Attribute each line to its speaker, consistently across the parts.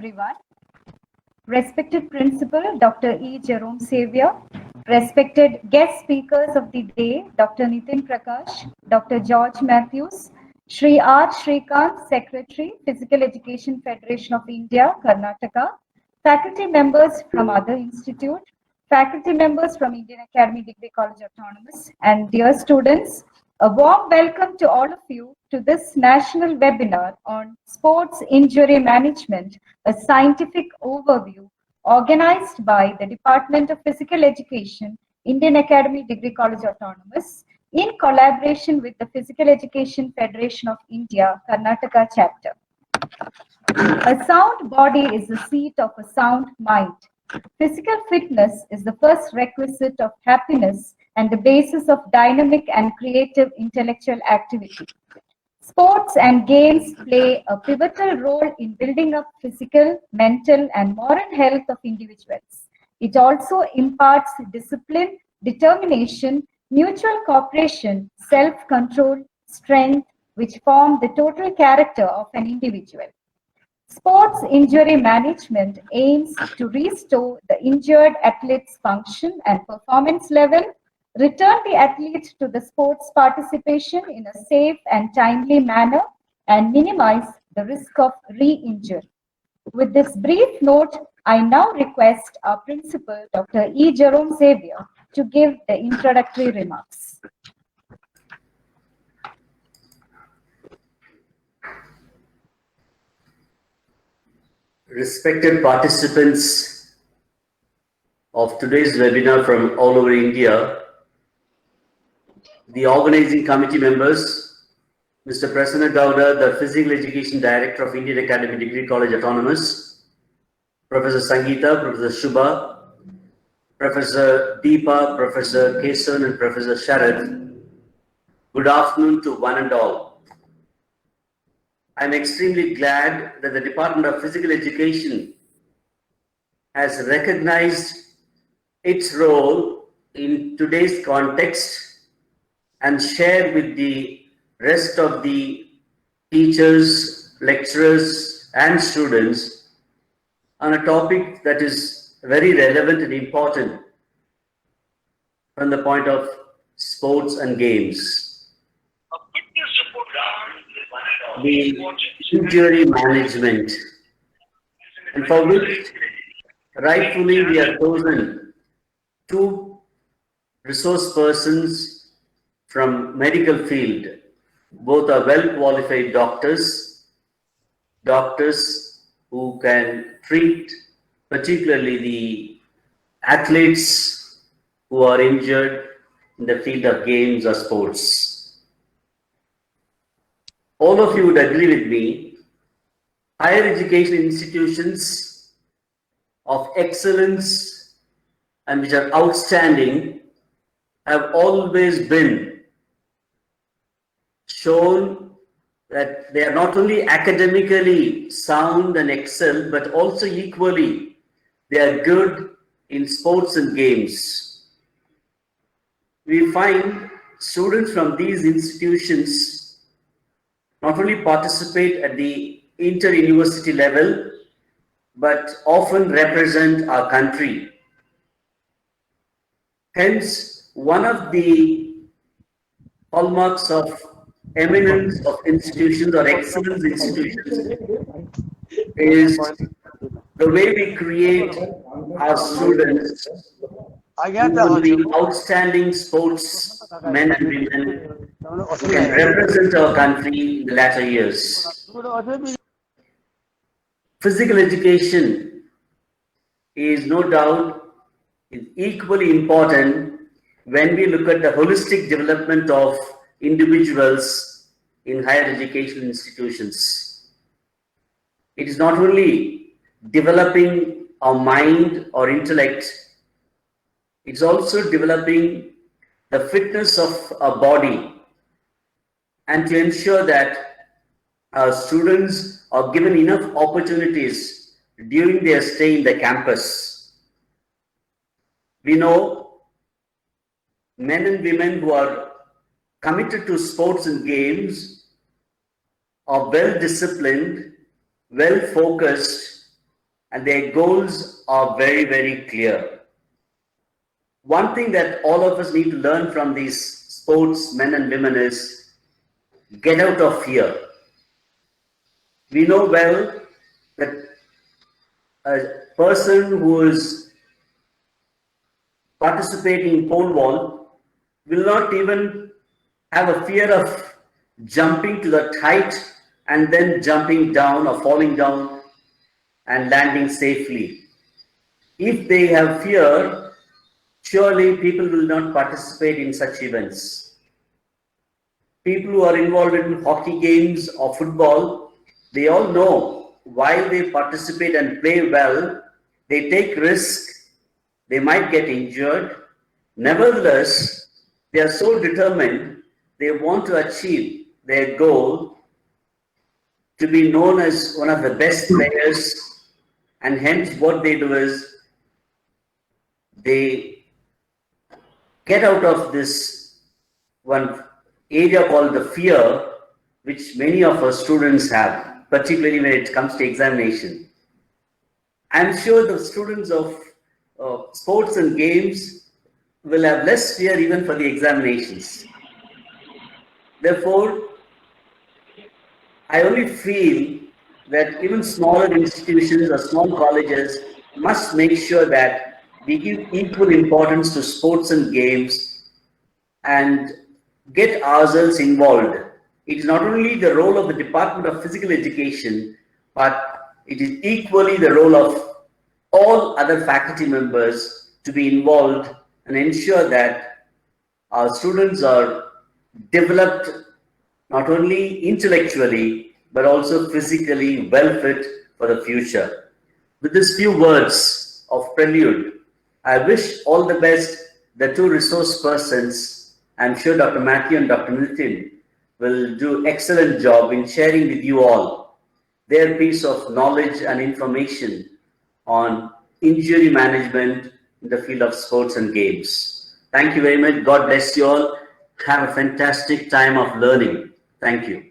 Speaker 1: everyone. Respected Principal Dr. E. Jerome Xavier, respected guest speakers of the day, Dr. Nitin Prakash, Dr. George Matthews, Shri R. Shrikant, Secretary, Physical Education Federation of India, Karnataka, faculty members from other institute, faculty members from Indian Academy Degree College Autonomous, and dear students, a warm welcome to all of you to this national webinar on Sports Injury Management, a scientific overview organized by the Department of Physical Education, Indian Academy Degree College Autonomous, in collaboration with the Physical Education Federation of India, Karnataka chapter. A sound body is the seat of a sound mind. Physical fitness is the first requisite of happiness and the basis of dynamic and creative intellectual activity. Sports and games play a pivotal role in building up physical, mental, and moral health of individuals. It also imparts discipline, determination, mutual cooperation, self-control, strength, which form the total character of an individual. Sports injury management aims to restore the injured athlete's function and performance level, return the athlete to the sports participation in a safe and timely manner, and minimize the risk of re-injury. With this brief note, I now request our principal, Dr. E. Jerome Xavier, to give the introductory remarks.
Speaker 2: Respected participants of today's webinar from all over India, the organizing committee members, Mr. Prasanna Gowda, the Physical Education Director of Indian Academy Degree College Autonomous, Professor Sangeeta, Professor Shubha, Professor Deepa, Professor Kesan, and Professor Sharad. Good afternoon to one and all. I'm extremely glad that the Department of Physical Education has recognized its role in today's context and shared with the rest of the teachers, lecturers, and students on a topic that is very relevant and important from the point of sports and games. The injury management, and for which rightfully we have chosen two resource persons from medical field. Both are well qualified doctors who can treat particularly the athletes who are injured in the field of games or sports. All of you would agree with me, higher education institutions of excellence and which are outstanding have always been shown that they are not only academically sound and excel, but also equally they are good in sports and games. We find students from these institutions not only participate at the inter-university level, but often represent our country. Hence, one of the hallmarks of eminence of institutions or excellence institutions is the way we create our students to be outstanding sportsmen and women who can represent our country in the latter years. Physical education is no doubt equally important when we look at the holistic development of individuals in higher education institutions. It is not only developing our mind or intellect, it's also developing the fitness of our body, and to ensure that our students are given enough opportunities during their stay in the campus. We know men and women who are committed to sports and games are well disciplined, well focused, and their goals are very, very clear. One thing that all of us need to learn from these sports men and women is get out of fear. We know well that a person who is participating in pole vault will not even have a fear of jumping to the height and then jumping down or falling down and landing safely. If they have fear, surely people will not participate in such events. People who are involved in hockey games or football, they all know while they participate and play well, they take risk, they might get injured. Nevertheless, they are so determined, they want to achieve their goal to be known as one of the best players, and hence what they do is they get out of this one area called the fear, which many of our students have, particularly when it comes to examination. I'm sure the students of sports and games will have less fear even for the examinations. Therefore, I only feel that even smaller institutions or small colleges must make sure that we give equal importance to sports and games and get ourselves involved. It is not only the role of the Department of Physical Education, but it is equally the role of all other faculty members to be involved and ensure that our students are developed not only intellectually but also physically well fit for the future. With these few words of prelude, I wish all the best the two resource persons. I'm sure Dr. Matthew and Dr. Nitin will do excellent job in sharing with you all their piece of knowledge and information on injury management in the field of sports and games. Thank you very much. God bless you all. Have a fantastic time of learning. Thank you.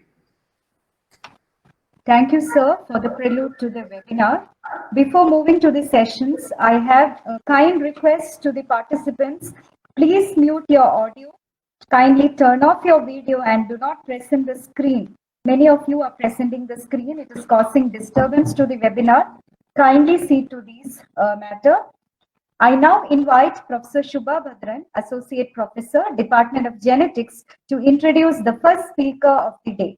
Speaker 1: Thank you, sir, for the prelude to the webinar. Before moving to the sessions, I have a kind request to the participants. Please mute your audio. Kindly turn off your video and do not press in the screen. Many of you are pressing the screen. It is causing disturbance to the webinar. Kindly see to this matter. I now invite Professor Shubha Bhadran, Associate Professor, Department of Genetics, to introduce the first speaker of the day.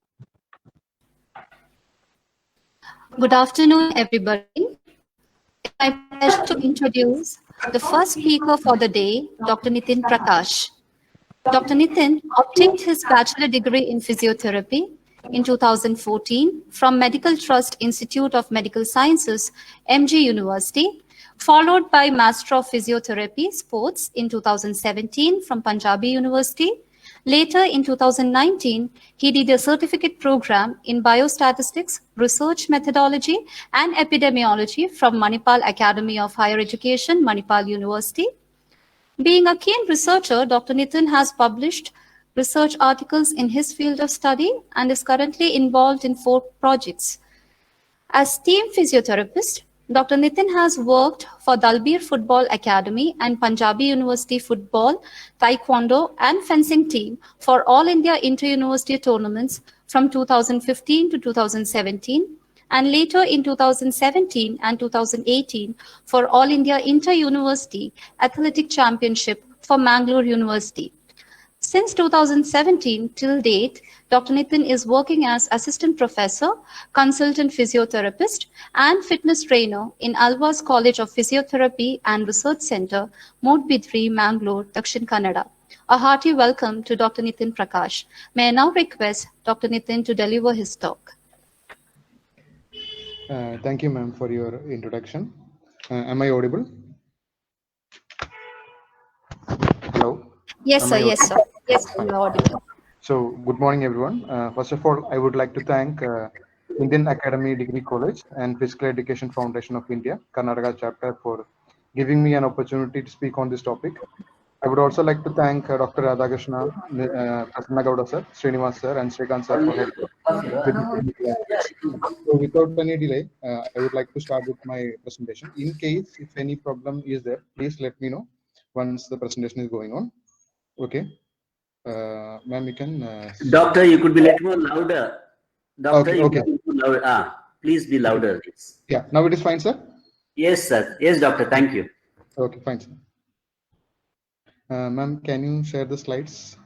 Speaker 3: Good afternoon, everybody. It's my pleasure to introduce the first speaker for the day, Dr. Nitin Prakash. Dr. Nitin obtained his bachelor degree in physiotherapy in 2014 from Medical Trust Institute of Medical Sciences, MG University, followed by Master of Physiotherapy Sports in 2017 from Punjabi University. Later, in 2019, he did a certificate program in biostatistics, research methodology, and epidemiology from Manipal Academy of Higher Education, Manipal University. Being a keen researcher, Dr. Nitin has published research articles in his field of study and is currently involved in 4 projects. As team physiotherapist, Dr. Nitin has worked for Dalbir Football Academy and Punjabi University Football, Taekwondo and Fencing team for All India Inter-University tournaments from 2015 to 2017 and later in 2017 and 2018 for All India Inter-University Athletic Championship for Mangalore University. Since 2017 till date, Dr. Nitin is working as assistant professor, consultant physiotherapist, and fitness trainer in Alva's College of Physiotherapy and Research Center, Modbidri, Mangalore, Dakshin Kannada. A hearty welcome to Dr. Nitin Prakash. May I now request Dr. Nitin to deliver his talk.
Speaker 4: Thank you, ma'am, for your introduction. Am I audible? Hello?
Speaker 3: Yes, sir. Yes, sir. Yes, sir. You're audible.
Speaker 4: So, good morning, everyone. First of all, I would like to thank Indian Academy Degree College and Physical Education Foundation of India, Karnataka chapter, for giving me an opportunity to speak on this topic. I would also like to thank Dr. Radhakrishna, Prasanna Gowda sir, Srinivas sir, and Srikanth sir for helping with the technical aspects. So without any delay, I would like to start with my presentation. In case if any problem is there, please let me know once the presentation is going on. Okay. Ma'am, you can.
Speaker 2: Doctor, you could be a little more louder. Doctor,
Speaker 4: Okay,
Speaker 2: you
Speaker 4: okay.
Speaker 2: could be louder. Please be louder.
Speaker 4: Yeah, now it is fine, sir.
Speaker 2: Yes, sir. Yes, doctor. Thank you.
Speaker 4: Okay, fine, sir. Ma'am, can you share the slides?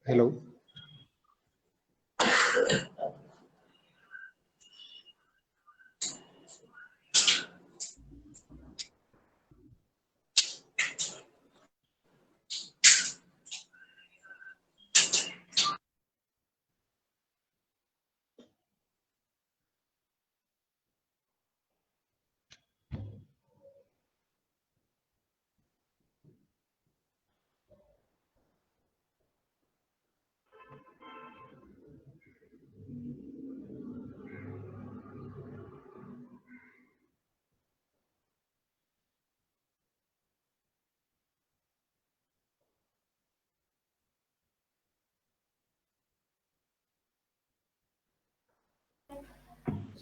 Speaker 4: Hello.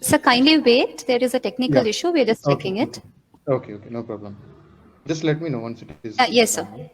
Speaker 3: So kindly wait. There is a technical
Speaker 4: Yeah.
Speaker 3: issue. We're just
Speaker 4: Okay.
Speaker 3: checking it.
Speaker 4: Okay, okay, no problem. Just let me know once it is
Speaker 3: Yes, sir.
Speaker 4: done.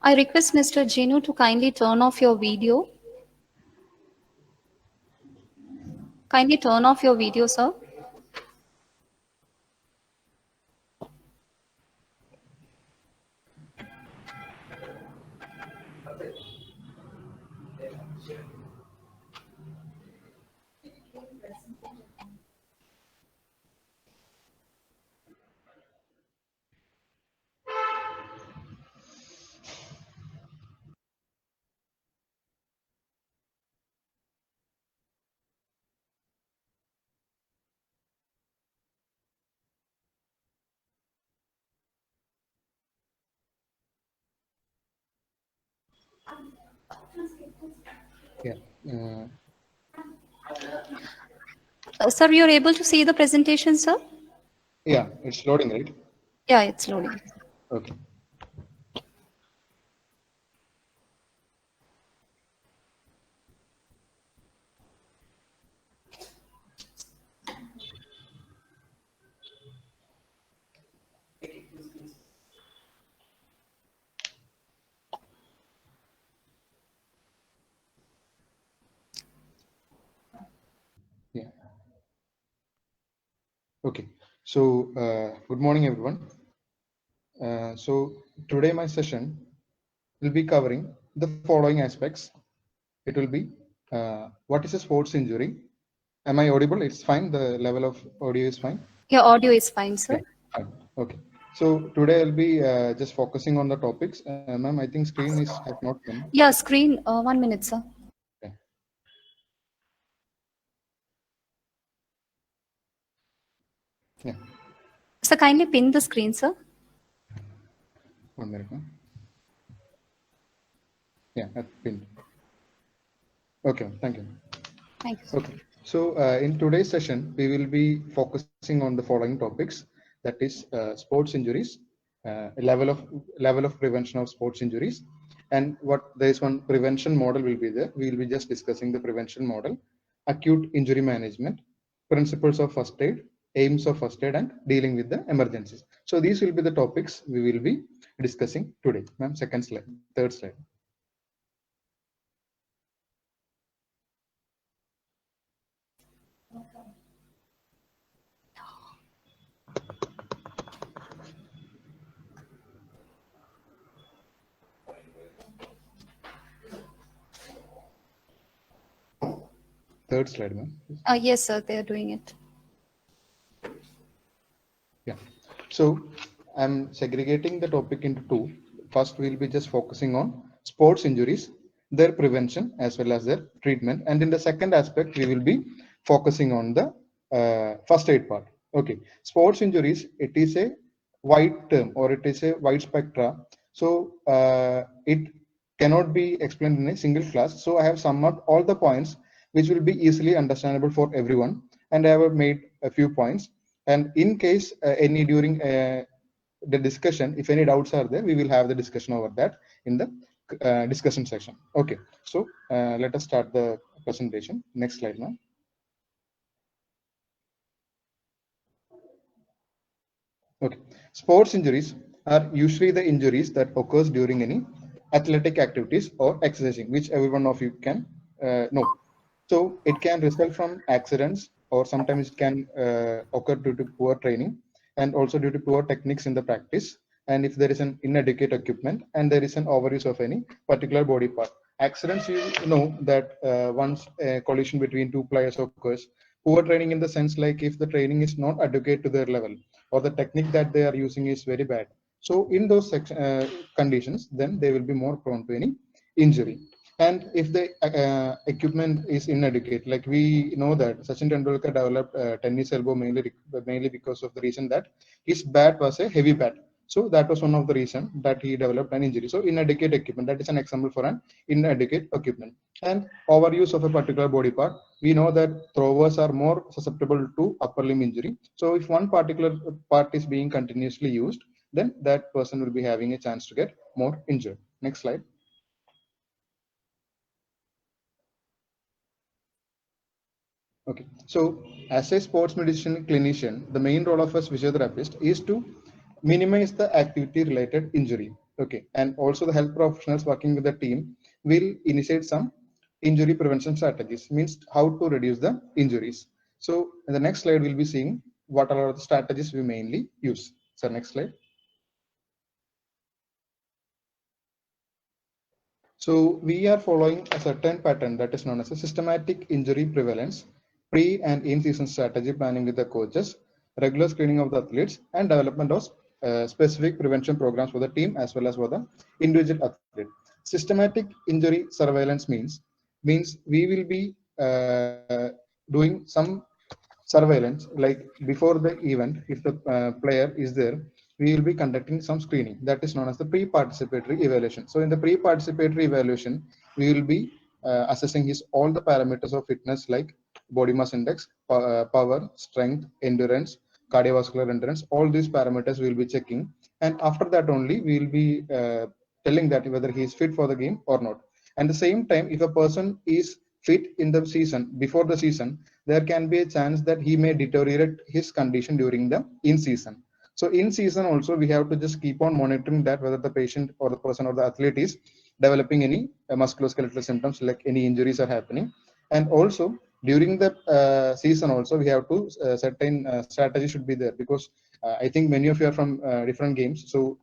Speaker 3: I request Mr. Jinu to kindly turn off your video. Kindly turn off your video, sir.
Speaker 4: Yeah.
Speaker 3: Sir, you're able to see the presentation, sir?
Speaker 4: Yeah, it's loading, right?
Speaker 3: Yeah, it's loading.
Speaker 4: Okay. Yeah. Okay. So, good morning, everyone. So today my session will be covering the following aspects. It will be what is a sports injury? Am I audible? It's fine. The level of audio is fine.
Speaker 3: Your audio is fine, sir.
Speaker 4: Yeah. Fine. Okay. So today I'll be just focusing on the topics. Ma'am, I think screen has not come.
Speaker 3: Yeah, screen. 1 minute, sir.
Speaker 4: Okay. Yeah.
Speaker 3: Sir, kindly pin the screen, sir.
Speaker 4: 1 minute. Ma'am. Yeah, I've pinned. Okay. Thank you.
Speaker 3: Thank you, sir.
Speaker 4: Okay. So in today's session, we will be focusing on the following topics. That is sports injuries, level of prevention of sports injuries, and what there is one prevention model will be there. We will be just discussing the prevention model, acute injury management, principles of first aid, aims of first aid, and dealing with the emergencies. So these will be the topics we will be discussing today. Ma'am, second slide, third slide. Third slide, ma'am.
Speaker 3: Yes, sir, they are doing it.
Speaker 4: Yeah. So I'm segregating the topic into two. First, we'll be just focusing on sports injuries, their prevention as well as their treatment. And in the second aspect, we will be focusing on the first aid part. Okay. Sports injuries, it is a wide term or it is a wide spectra. So it cannot be explained in a single class. So I have summed up all the points which will be easily understandable for everyone. And I have made a few points. And in case any during the discussion, if any doubts are there, we will have the discussion over that in the discussion section. Okay, so let us start the presentation. Next slide now. Okay, sports injuries are usually the injuries that occurs during any athletic activities or exercising, which every one of you can know. So it can result from accidents, or sometimes it can occur due to poor training and also due to poor techniques in the practice. And if there is an inadequate equipment and there is an overuse of any particular body part. Accidents, you know that once a collision between two players occurs, poor training in the sense like if the training is not adequate to their level or the technique that they are using is very bad. So in those conditions, then they will be more prone to any injury. And if the equipment is inadequate, like we know that Sachin Tendulkar developed tennis elbow mainly because of the reason that his bat was a heavy bat. So that was one of the reasons that he developed an injury. So inadequate equipment, that is an example for an inadequate equipment. And overuse of a particular body part, we know that throwers are more susceptible to upper limb injury. So if one particular part is being continuously used, then that person will be having a chance to get more injured. Next slide. Okay, so as a sports medicine clinician, the main role of a physiotherapist is to minimize the activity related injury. Okay, and also the health professionals working with the team will initiate some injury prevention strategies, means how to reduce the injuries. So in the next slide, we'll be seeing what are the strategies we mainly use. So next slide. So we are following a certain pattern that is known as a systematic injury prevalence, pre and in-season strategy planning with the coaches, regular screening of the athletes, and development of specific prevention programs for the team as well as for the individual athlete. Systematic injury surveillance means we will be doing some surveillance, like before the event. If the player is there, we will be conducting some screening that is known as the pre-participatory evaluation. So in the pre-participatory evaluation, we will be assessing his all the parameters of fitness, like body mass index, power, strength, endurance, cardiovascular endurance. All these parameters we will be checking, and after that only we will be telling that whether he is fit for the game or not. And the same time, if a person is fit in the season, before the season, there can be a chance that he may deteriorate his condition during the in season. So in season also, we have to just keep on monitoring that whether the patient or the person or the athlete is developing any musculoskeletal symptoms, like any injuries are happening. And also during the season also, we have to certain strategy should be there, because I think many of you are from different games. So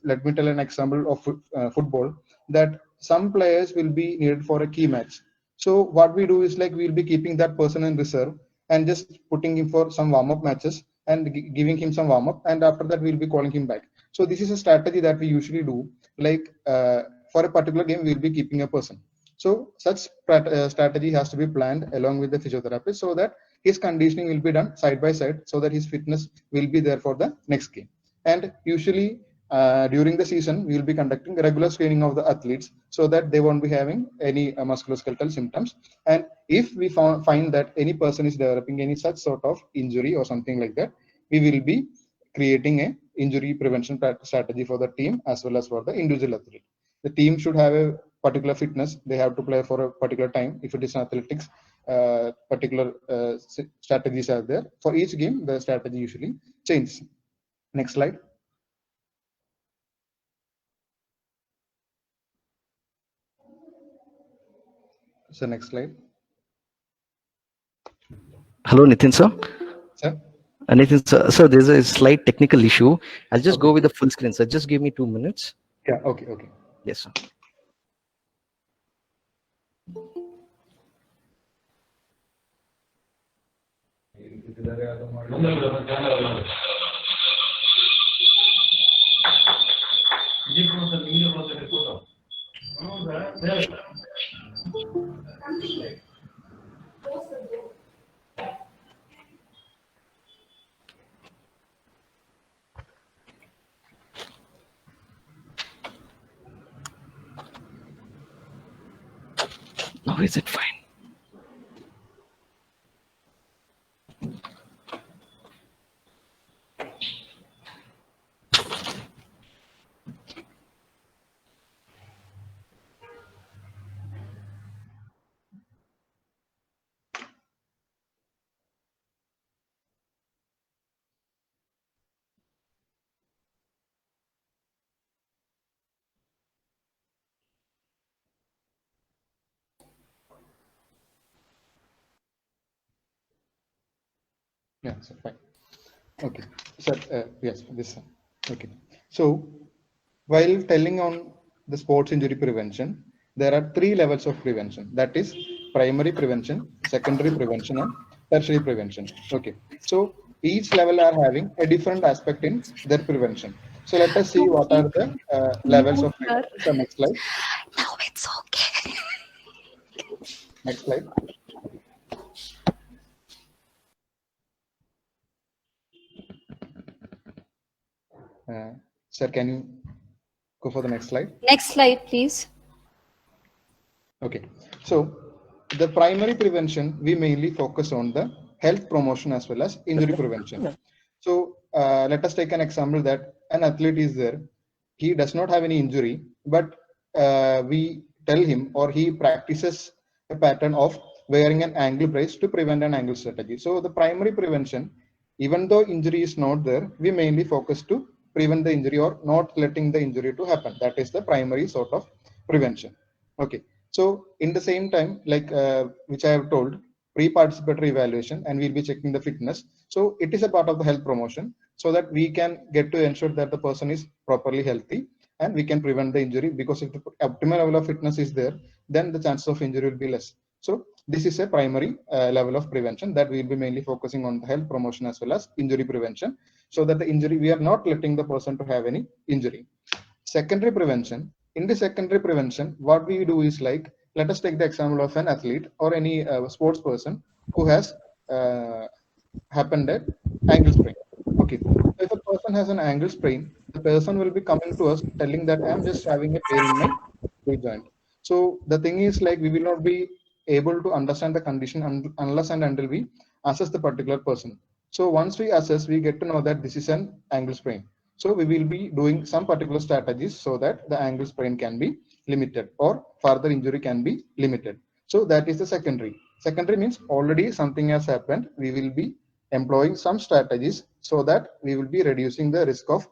Speaker 4: let me tell an example of football, that some players will be needed for a key match. So what we do is, like, we'll be keeping that person in reserve and just putting him for some warm-up matches and giving him some warm-up, and after that we'll be calling him back. So this is a strategy that we usually do, like for a particular game we'll be keeping a person. So such strategy has to be planned along with the physiotherapist, so that his conditioning will be done side by side, so that his fitness will be there for the next game. And usually during the season, we will be conducting regular screening of the athletes, so that they won't be having any musculoskeletal symptoms. And if we find that any person is developing any such sort of injury or something like that, we will be creating a injury prevention strategy for the team as well as for the individual athlete. The team should have a particular fitness. They have to play for a particular time. If it is athletics, particular strategies are there. For each game, the strategy usually changes. Next slide. So next slide.
Speaker 5: Hello, Nitin sir.
Speaker 4: Sir?
Speaker 5: Nitin sir, there's a slight technical issue. I'll just go with the full screen, sir. Just give me 2 minutes.
Speaker 4: Yeah, okay.
Speaker 5: Yes, sir. Now is it fine?
Speaker 4: Yeah, so fine. Okay. So yes, this one. Okay. So while telling on the sports injury prevention, there are 3 levels of prevention. That is primary prevention, secondary prevention, and tertiary prevention. Okay. So each level are having a different aspect in their prevention. So let us see what are the levels of prevention. So next slide.
Speaker 3: Now it's okay.
Speaker 4: Next slide. Sir, can you go for the next slide?
Speaker 3: Next slide, please.
Speaker 4: Okay. So the primary prevention, we mainly focus on the health promotion as well as injury prevention. So let us take an example that an athlete is there. He does not have any injury, but we tell him, or he practices a pattern of wearing an ankle brace to prevent an ankle strategy. So the primary prevention, even though injury is not there, we mainly focus to prevent the injury or not letting the injury to happen. That is the primary sort of prevention. Okay. So in the same time, like which I have told, pre-participatory evaluation, and we'll be checking the fitness. So it is a part of the health promotion, so that we can get to ensure that the person is properly healthy and we can prevent the injury, because if the optimal level of fitness is there, then the chances of injury will be less. So this is a primary level of prevention that we will be mainly focusing on the health promotion as well as injury prevention, so that the injury, we are not letting the person to have any injury. Secondary prevention. In the secondary prevention, what we do is like, let us take the example of an athlete or any sports person who has happened at ankle sprain. Okay. So if a person has an ankle sprain, the person will be coming to us telling that I'm just having a pain in my ankle joint. So the thing is like, we will not be able to understand the condition unless and until we assess the particular person. So once we assess, we get to know that this is an ankle sprain. So we will be doing some particular strategies so that the ankle sprain can be limited or further injury can be limited. So that is the secondary. Secondary means already something has happened. We will be employing some strategies so that we will be reducing the risk of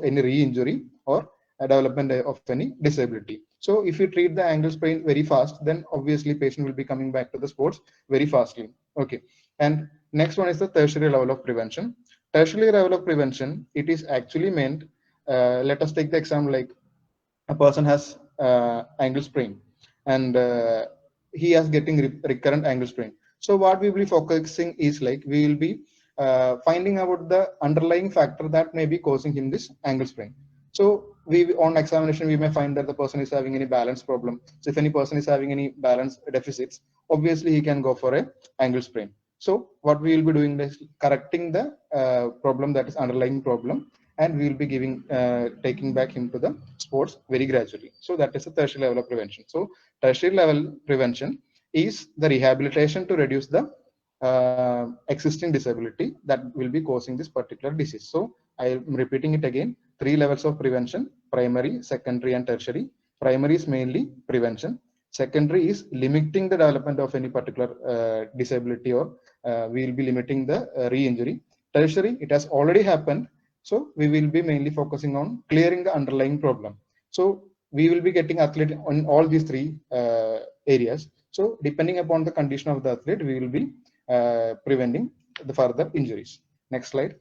Speaker 4: any re-injury or development of any disability. So if you treat the ankle sprain very fast, then obviously patient will be coming back to the sports very fastly. Okay. And next one is the tertiary level of prevention. Tertiary level of prevention, it is actually meant, let us take the example like a person has ankle sprain and he is getting recurrent ankle sprain. So what we will be focusing is like, we will be finding out the underlying factor that may be causing him this ankle sprain. So we, on examination, we may find that the person is having any balance problem. So if any person is having any balance deficits, obviously he can go for a ankle sprain. So what we will be doing is correcting the problem, that is underlying problem, and we will be giving taking back him to the sports very gradually. So that is the tertiary level of prevention. So tertiary level prevention is the rehabilitation to reduce the existing disability that will be causing this particular disease. So I am repeating it again: 3 levels of prevention: primary, secondary, and tertiary. Primary is mainly prevention. Secondary is limiting the development of any particular disability, or we will be limiting the re-injury. Tertiary, it has already happened, so we will be mainly focusing on clearing the underlying problem. So we will be getting athlete on all these 3 areas. So depending upon the condition of the athlete, we will be preventing the further injuries. Next slide.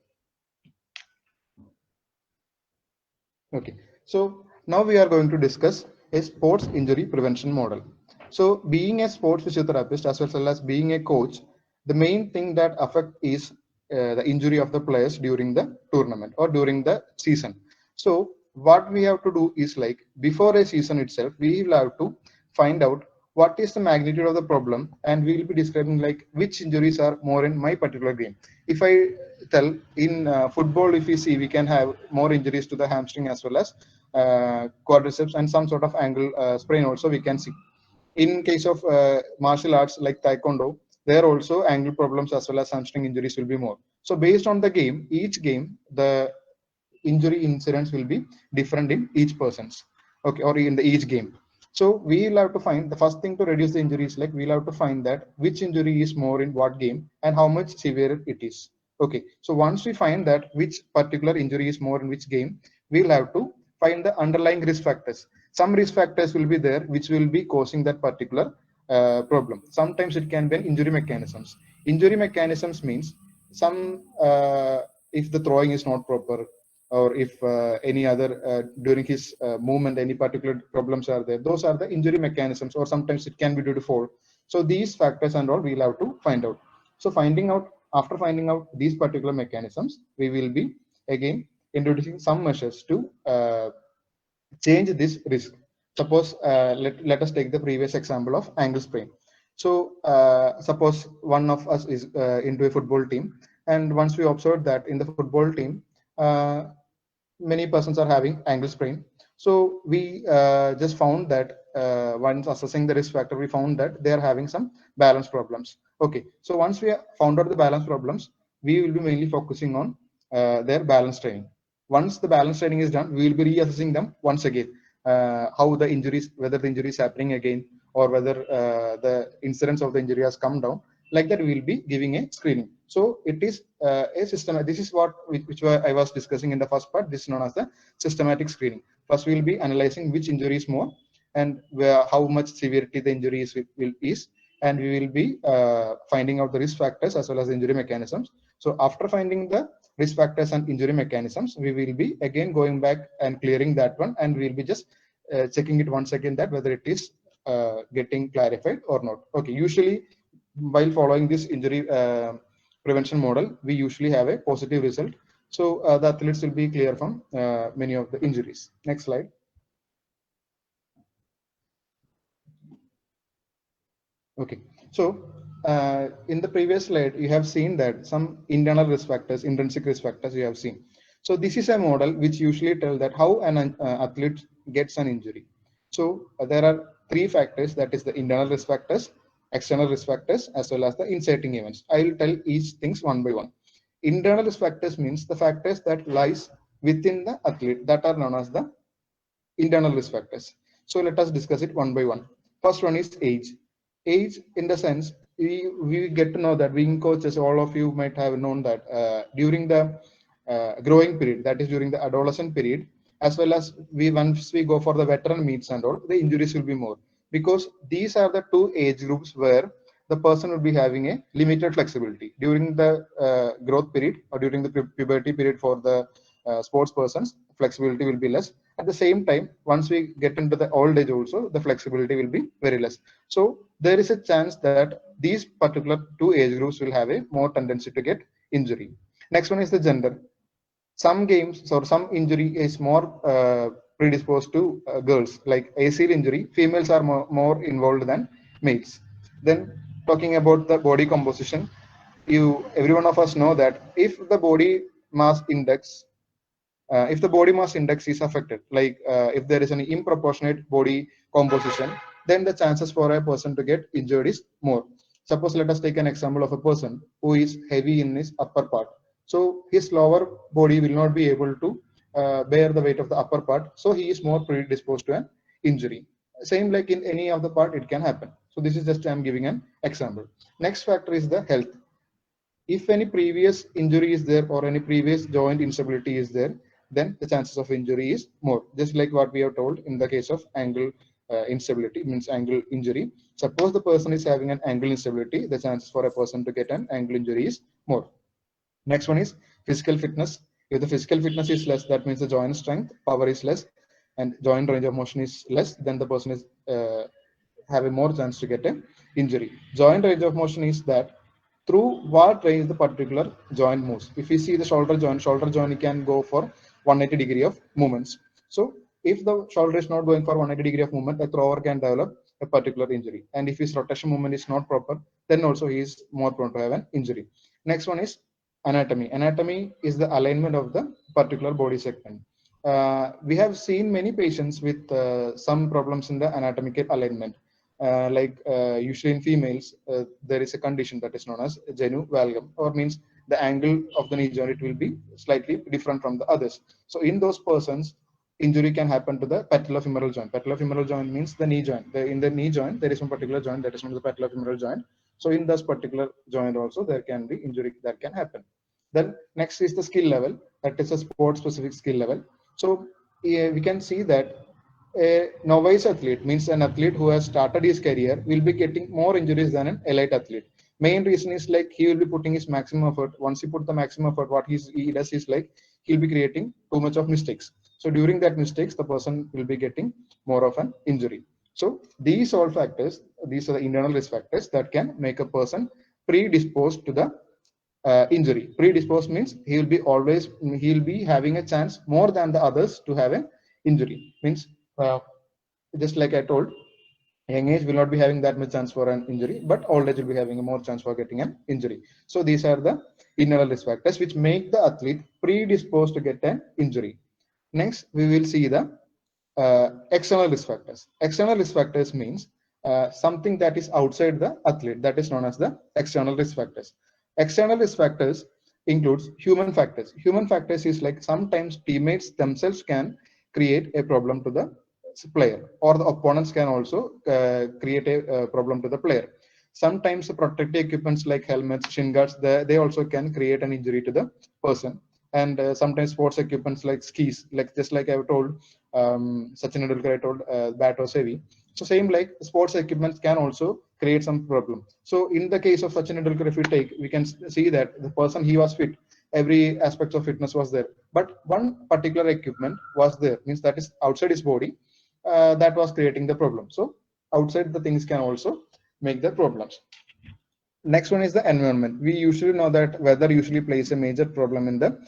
Speaker 4: Okay, so now we are going to discuss a sports injury prevention model. So being a sports physiotherapist as well as being a coach, the main thing that affect is the injury of the players during the tournament or during the season. So what we have to do is like, before a season itself, we will have to find out what is the magnitude of the problem, and we will be describing like which injuries are more in my particular game. If I tell in football, if we see, we can have more injuries to the hamstring as well as quadriceps, and some sort of ankle sprain also we can see. In case of martial arts like taekwondo, there also ankle problems as well as hamstring injuries will be more. So based on the game, each game, the injury incidents will be different in each person's, okay, or in the each game. So we will have to find, the first thing to reduce the injuries, like we'll have to find that which injury is more in what game and how much severe it is. Okay, so once we find that which particular injury is more in which game, we'll have to find the underlying risk factors. Some risk factors will be there which will be causing that particular problem. Sometimes it can be injury mechanisms. Injury mechanisms means some if the throwing is not proper, or if any other during his movement any particular problems are there, those are the injury mechanisms, or sometimes it can be due to fall. So these factors and all we'll have to find out. So after finding out these particular mechanisms, we will be again introducing some measures to change this risk. Suppose let us take the previous example of ankle sprain. So suppose one of us is into a football team, and once we observed that in the football team many persons are having ankle sprain. So we just found that once assessing the risk factor, we found that they are having some balance problems. Okay, so once we found out the balance problems, we will be mainly focusing on their balance training. Once the balance training is done, we will be reassessing them once again, how the injuries, whether the injury is happening again, or whether the incidence of the injury has come down. Like that, we will be giving a screening. So it is a system. This is what I was discussing in the first part. This is known as the systematic screening. First, we will be analyzing which injury is more and how much severity the injury is, and we will be finding out the risk factors as well as the injury mechanisms. So after finding the risk factors and injury mechanisms, we will be again going back and clearing that one, and we will be just checking it once again that whether it is getting clarified or not. Okay, usually while following this injury prevention model, we usually have a positive result. So the athletes will be clear from many of the injuries. Next slide. Okay, so in the previous slide, you have seen that some internal risk factors, intrinsic risk factors you have seen. So this is a model which usually tells that how an athlete gets an injury. So there are three factors, that is the internal risk factors, external risk factors, as well as the inciting events. I will tell each things one by one. Internal risk factors means the factors that lies within the athlete, that are known as the internal risk factors. So let us discuss it one by one. First one is age. Age, in the sense, we get to know that being coaches, all of you might have known that during the growing period, that is during the adolescent period, as well as once we go for the veteran meets and all, the injuries will be more, because these are the two age groups where the person will be having a limited flexibility during the growth period or during the puberty period. For the sports persons, flexibility will be less. At the same time, once we get into the old age also, the flexibility will be very less. So there is a chance that these particular two age groups will have a more tendency to get injury. Next one is the gender. Some games or some injury is more predisposed to girls, like ACL injury. Females are more involved than males. Then talking about the body composition, every one of us know that if the body mass index is affected, like if there is an improportionate body composition, then the chances for a person to get injured is more. Suppose let us take an example of a person who is heavy in his upper part. So his lower body will not be able to bear the weight of the upper part. So he is more predisposed to an injury. Same like in any of the part, it can happen. So this is just I'm giving an example. Next factor is the health. If any previous injury is there or any previous joint instability is there, then the chances of injury is more. Just like what we have told in the case of ankle instability, means ankle injury. Suppose the person is having an ankle instability, the chances for a person to get an ankle injury is more. Next one is physical fitness. If the physical fitness is less, that means the joint strength, power is less, and joint range of motion is less, then the person is have a more chance to get an injury. Joint range of motion is that through what range the particular joint moves. If we see the shoulder joint can go for 180 degree of movements. So if the shoulder is not going for 180 degree of movement, a thrower can develop a particular injury. And if his rotation movement is not proper, then also he is more prone to have an injury. Next one is anatomy. Anatomy is the alignment of the particular body segment. We have seen many patients with some problems in the anatomical alignment. Usually in females, there is a condition that is known as genu valgum, or means the angle of the knee joint, it will be slightly different from the others. So in those persons, injury can happen to the patellofemoral joint. Patellofemoral joint means the knee joint. In the knee joint, there is one particular joint that is known as the patellofemoral joint. So in this particular joint also, there can be injury that can happen. Then next is the skill level. That is a sport specific skill level. So we can see that a novice athlete, means an athlete who has started his career, will be getting more injuries than an elite athlete. Main reason is like he will be putting his maximum effort. Once he put the maximum effort, what he does is like he'll be creating too much of mistakes. So during that mistakes, the person will be getting more of an injury. So these all factors, these are the internal risk factors that can make a person predisposed to the injury. Predisposed means he'll be having a chance more than the others to have an injury. Means just like I told, young age will not be having that much chance for an injury, but old age will be having a more chance for getting an injury. So these are the internal risk factors which make the athlete predisposed to get an injury. Next, we will see the external risk factors. External risk factors means something that is outside the athlete, that is known as the external risk factors. External risk factors includes human factors. Human factors is like sometimes teammates themselves can create a problem to the player, or the opponents can also create a problem to the player. Sometimes the protective equipments like helmets, shin guards, they also can create an injury to the person. And sometimes sports equipments like skis, like just like I've told, Sachin Tendulkar, I told bat was heavy. So same like sports equipments can also create some problem. So in the case of Sachin Tendulkar, if we take, we can see that the person, he was fit, every aspect of fitness was there, but one particular equipment was there, means that is outside his body, that was creating the problem. So outside the things can also make the problems. Next one is the environment. We usually know that weather usually plays a major problem in the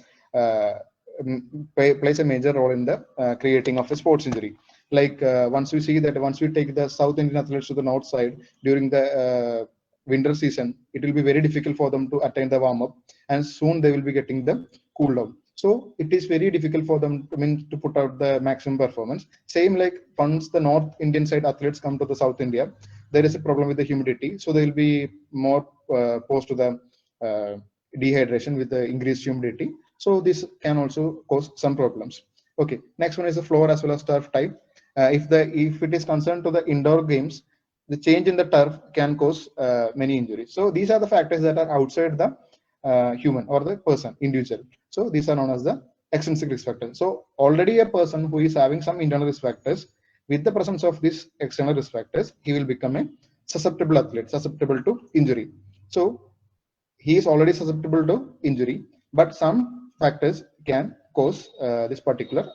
Speaker 4: plays a major role in the creating of a sports injury. Like once we see that, once we take the South Indian athletes to the north side during the winter season, it will be very difficult for them to attain the warm up, and soon they will be getting the cool down. So it is very difficult for them to put out the maximum performance. Same like once the North Indian side athletes come to the South India, there is a problem with the humidity, so they will be more posed to the dehydration with the increased humidity. So this can also cause some problems. Okay, next one is the floor as well as turf type. If it is concerned to the indoor games, the change in the turf can cause many injuries. So these are the factors that are outside the human or the person, individual. So these are known as the extrinsic risk factors. So already a person who is having some internal risk factors, with the presence of these external risk factors, he will become a susceptible athlete, susceptible to injury. So he is already susceptible to injury, but some factors can cause this particular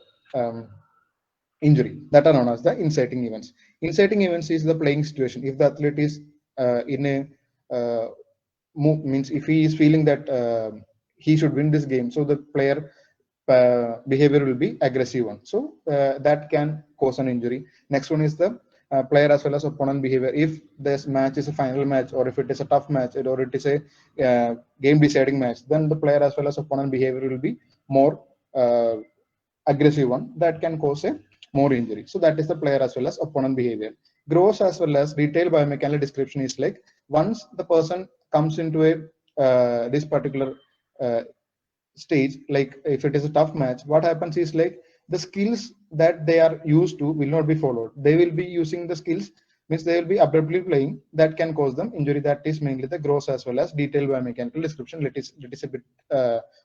Speaker 4: injury, that are known as the inciting events. Inciting events is the playing situation. If the athlete is in a means if he is feeling that he should win this game, so the player behavior will be aggressive one. So that can cause an injury. Next one is the player as well as opponent behavior. If this match is a final match, or if it is a tough match, or it is a game deciding match, then the player as well as opponent behavior will be more aggressive one, that can cause a more injury. So that is the player as well as opponent behavior. Gross as well as detailed biomechanical description is like once the person comes into a this particular stage, like if it is a tough match, what happens is like the skills that they are used to will not be followed. They will be using the skills, means they will be abruptly playing, that can cause them injury. That is mainly the gross as well as detailed biomechanical description. It is a bit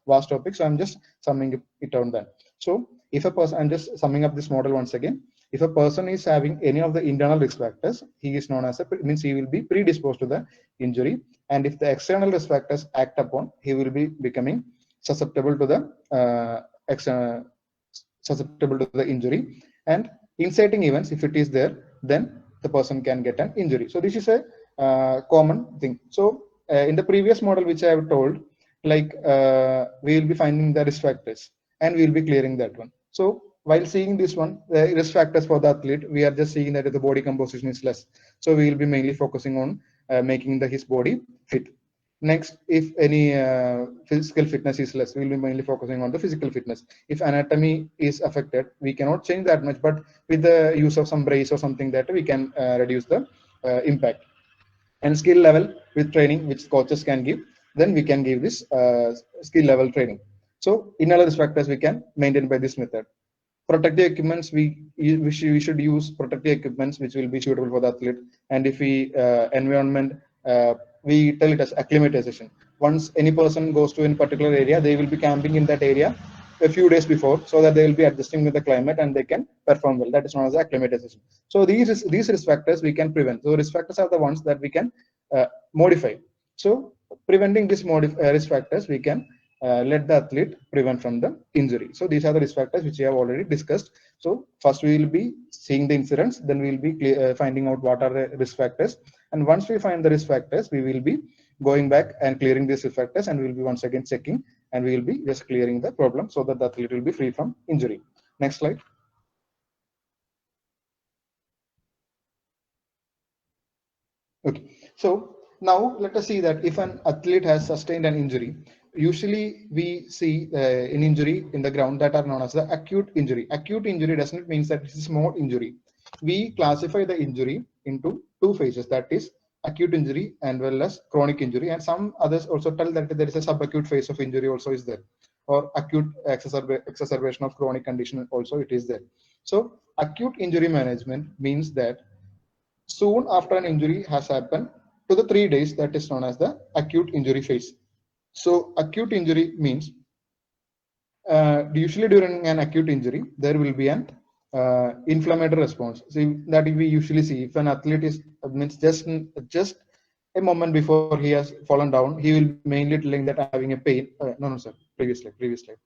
Speaker 4: vast topic, so I'm just summing it on that. So if a person, I'm just summing up this model once again. If a person is having any of the internal risk factors, he is known as a, means he will be predisposed to the injury. And if the external risk factors act upon, he will be becoming susceptible to the susceptible to the injury. And inciting events, if it is there, then the person can get an injury. So this is a common thing. So in the previous model which I have told, like we will be finding the risk factors and we will be clearing that one. So while seeing this one, the risk factors for the athlete, we are just seeing that the body composition is less. So we will be mainly focusing on making his body fit. Next, if any physical fitness is less, we will be mainly focusing on the physical fitness. If anatomy is affected, we cannot change that much, but with the use of some brace or something, that we can reduce the impact. And skill level with training, which coaches can give, then we can give this skill level training. So internal risk factors we can maintain by this method. Protective equipments, we should use protective equipments which will be suitable for the athlete. And if we environment, we tell it as acclimatization. Once any person goes to a particular area, they will be camping in that area a few days before, so that they will be adjusting with the climate and they can perform well. That is known as acclimatization. So these risk factors we can prevent. So risk factors are the ones that we can modify. So preventing these risk factors, we can let the athlete prevent from the injury. So these are the risk factors which we have already discussed. So first we will be seeing the incidents, then we will be finding out what are the risk factors. And once we find the risk factors, we will be going back and clearing these risk factors, and we will be once again checking, and we will be just clearing the problem so that the athlete will be free from injury. Next slide. Okay, so now let us see that if an athlete has sustained an injury, usually we see an injury in the ground that are known as the acute injury. Acute injury does not mean that it's a small injury. We classify the injury into two phases, that is acute injury and well as chronic injury. And some others also tell that there is a subacute phase of injury also is there, or acute exacerbation of chronic condition also it is there. So acute injury management means that soon after an injury has happened, to the 3 days that is known as the acute injury phase. So acute injury means usually during an acute injury, there will be an inflammatory response. So that we usually see if an athlete is means just a moment before he has fallen down, he will be mainly telling that I'm having a pain. No, sir. Previous slide.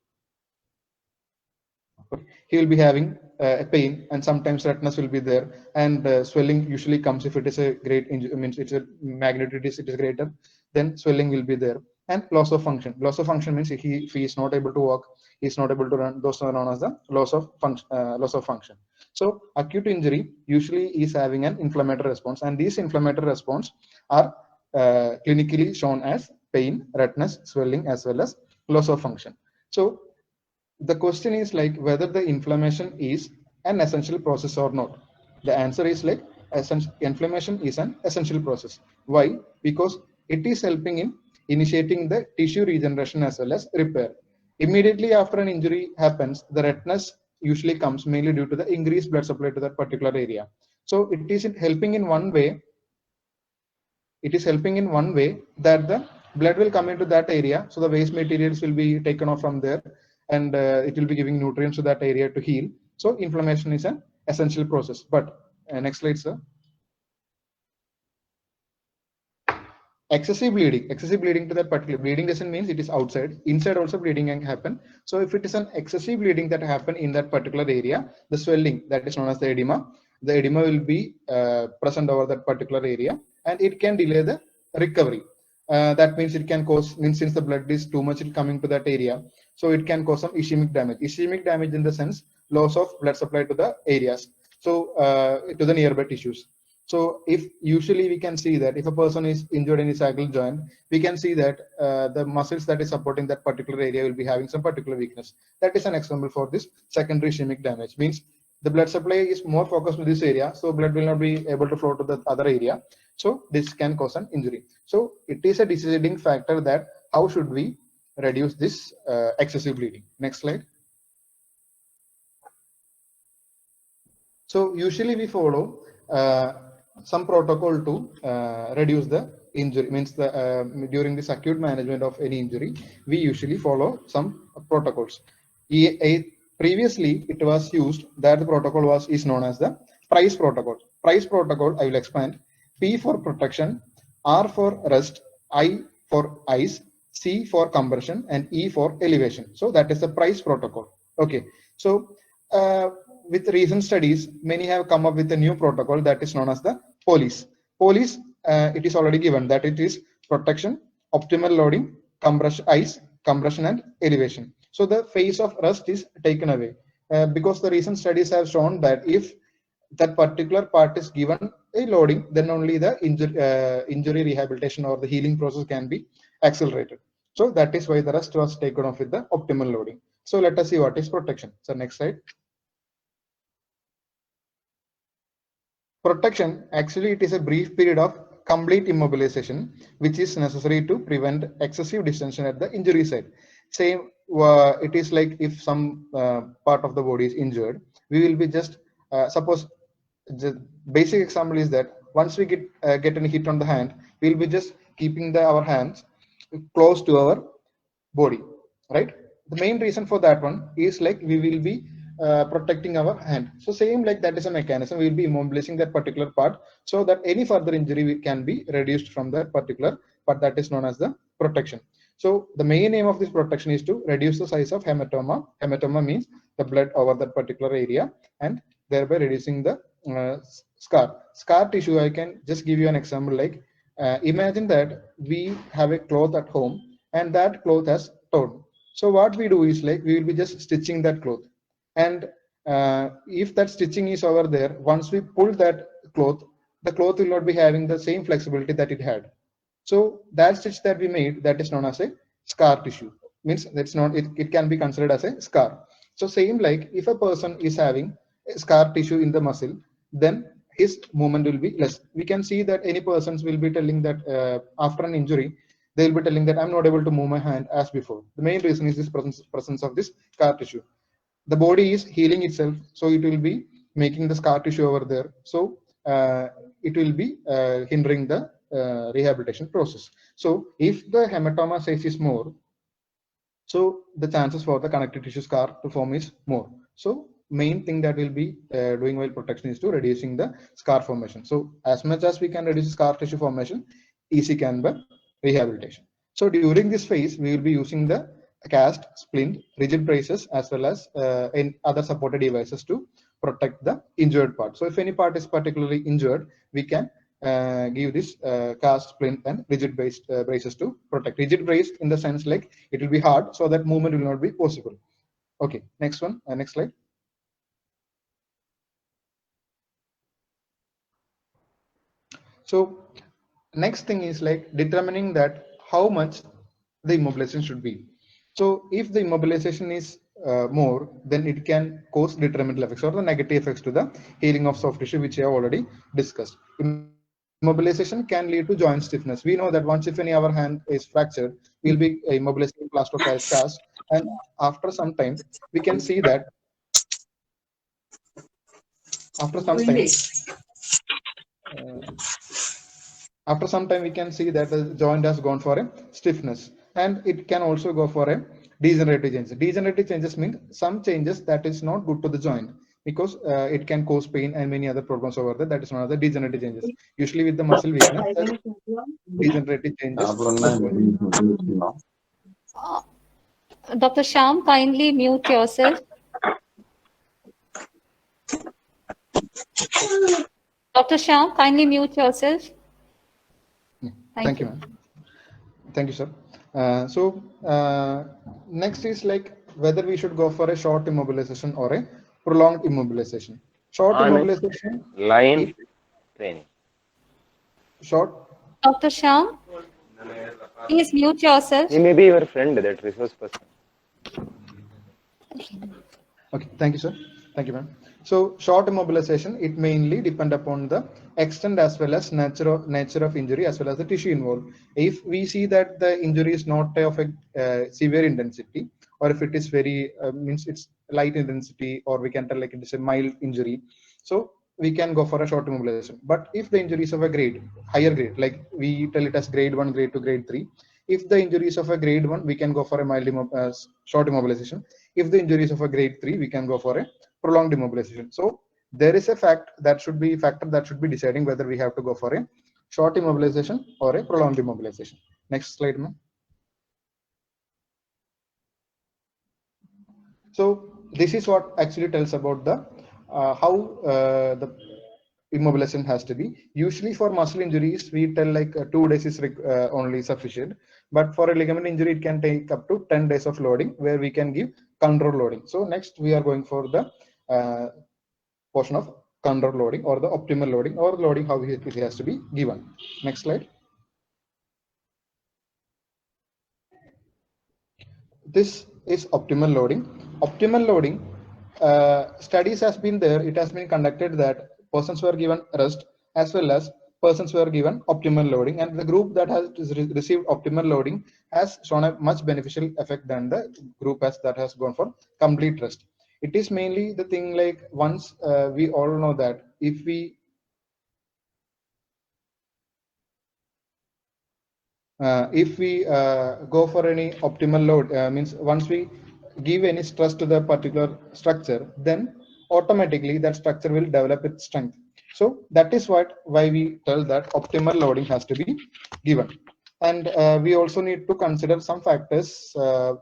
Speaker 4: He will be having a pain, and sometimes redness will be there, and swelling usually comes if it is a great injury. Means it's a magnitude it is greater, then swelling will be there, and loss of function. Loss of function means if he is not able to walk, he is not able to run. Those are known as the loss of function. So acute injury usually is having an inflammatory response, and these inflammatory response are clinically shown as pain, redness, swelling, as well as loss of function. So the question is like whether the inflammation is an essential process or not. The answer is like inflammation is an essential process. Why? Because it is helping in initiating the tissue regeneration as well as repair. Immediately after an injury happens, the redness usually comes mainly due to the increased blood supply to that particular area. So it is helping in one way. It is helping in one way that the blood will come into that area, so the waste materials will be taken off from there, and it will be giving nutrients to that area to heal. So inflammation is an essential process. But next slide, sir. Excessive bleeding to that particular bleeding doesn't mean it is outside. Inside also bleeding can happen. So if it is an excessive bleeding that happen in that particular area, the swelling that is known as the edema will be present over that particular area, and it can delay the recovery. That means it can cause, since the blood is too much coming to that area, so it can cause some ischemic damage. Ischemic damage in the sense loss of blood supply to the areas, so to the nearby tissues. So if usually we can see that if a person is injured in his ankle joint, we can see that the muscles that is supporting that particular area will be having some particular weakness. That is an example for this secondary ischemic damage. Means the blood supply is more focused to this area, so blood will not be able to flow to the other area. So this can cause an injury. So it is a deciding factor that how should we reduce this excessive bleeding. Next slide. So usually we follow some protocol to reduce the injury. Means the during this acute management of any injury, we usually follow some protocols. Previously it was used that the protocol is known as the PRICE protocol. PRICE protocol, I will expand. P for protection, R for rest, I for ice, C for compression, and E for elevation. So that is the PRICE protocol. Okay. So with recent studies, many have come up with a new protocol that is known as the POLICE. POLICE, it is already given that it is protection, optimal loading, compression, ice, compression, and elevation. So the phase of rest is taken away because the recent studies have shown that if that particular part is given a loading, then only the injury rehabilitation or the healing process can be accelerated. So that is why the rest was taken off with the optimal loading. So let us see what is protection. So next slide. Protection, actually it is a brief period of complete immobilization which is necessary to prevent excessive distension at the injury site. Same, it is like if some part of the body is injured, we will be just suppose the basic example is that once we get any hit on the hand, we will be just keeping our hands close to our body, right? The main reason for that one is like we will be protecting our hand. So same like that is a mechanism. We will be immobilizing that particular part so that any further injury can be reduced from that particular part. That is known as the protection. So the main aim of this protection is to reduce the size of hematoma. Hematoma means the blood over that particular area, and thereby reducing the scar tissue. I can just give you an example. Like imagine that we have a cloth at home and that cloth has torn. So what we do is like we will be just stitching that cloth, and if that stitching is over there, once we pull that cloth, the cloth will not be having the same flexibility that it had. So that stitch that we made, that is known as a scar tissue. Means that's not it can be considered as a scar. So same like if a person is having a scar tissue in the muscle, then his movement will be less. We can see that any persons will be telling that after an injury, they will be telling that I'm not able to move my hand as before. The main reason is this presence of this scar tissue. The body is healing itself, so it will be making the scar tissue over there. So it will be hindering the rehabilitation process. So if the hematoma size is more, so the chances for the connective tissue scar to form is more. So main thing that we'll be doing while protection is to reducing the scar formation. So as much as we can reduce scar tissue formation, easy can be rehabilitation. So during this phase, we will be using the cast, splint, rigid braces, as well as in other supported devices to protect the injured part. So if any part is particularly injured, we can give this cast, splint, and rigid based braces to protect. Rigid brace in the sense like it will be hard, so that movement will not be possible. Okay, next one, next slide. So next thing is like determining that how much the immobilization should be. So if the immobilization is more, then it can cause detrimental effects or the negative effects to the healing of soft tissue, which I have already discussed. Immobilization can lead to joint stiffness. We know that once if any our hand is fractured, we'll be immobilizing plaster of Paris cast, and after some time we can see that after some time we can see that the joint has gone for a stiffness, and it can also go for a degenerative changes. Degenerative changes mean some changes that is not good to the joint, because it can cause pain and many other problems over there. That is one of the degenerative changes. Usually with the muscle weakness, degenerative changes.
Speaker 3: Dr. Sham, kindly mute yourself. Dr. Sham, kindly mute yourself.
Speaker 4: Thank you, ma'am. Thank you, sir. Next is like whether we should go for a short immobilization or a prolonged immobilization. Short immobilization.
Speaker 6: Line training.
Speaker 4: Short.
Speaker 3: Dr. Sham, please mute yourself.
Speaker 6: He may be your friend, that resource person.
Speaker 4: Okay, thank you, sir. Thank you, ma'am. So short immobilization, it mainly depend upon the extent as well as nature of injury as well as the tissue involved. If we see that the injury is not of a severe intensity, or if it is very means it's light intensity, or we can tell like it is a mild injury, so we can go for a short immobilization. But if the injury is of a higher grade, like we tell it as grade 1, grade 2, grade 3, if the injury is of a grade 1, we can go for a mild short immobilization. If the injury is of a grade 3, we can go for a prolonged immobilization. So there is a factor that should be deciding whether we have to go for a short immobilization or a prolonged immobilization. Next slide, ma'am. So this is what actually tells about the how the immobilization has to be. Usually for muscle injuries, we tell like 2 days is only sufficient. But for a ligament injury, it can take up to 10 days of loading, where we can give control loading. So next we are going for the portion of control loading, or the optimal loading, or loading how it has to be given. Next slide. This is optimal loading. Optimal loading studies has been there. It has been conducted that persons were given rest as well as persons were given optimal loading, and the group that has received optimal loading has shown a much beneficial effect than the group that has gone for complete rest. It is mainly the thing like once we all know that if we go for any optimal load, means once we give any stress to the particular structure, then automatically that structure will develop its strength. So that is why we tell that optimal loading has to be given. And we also need to consider some factors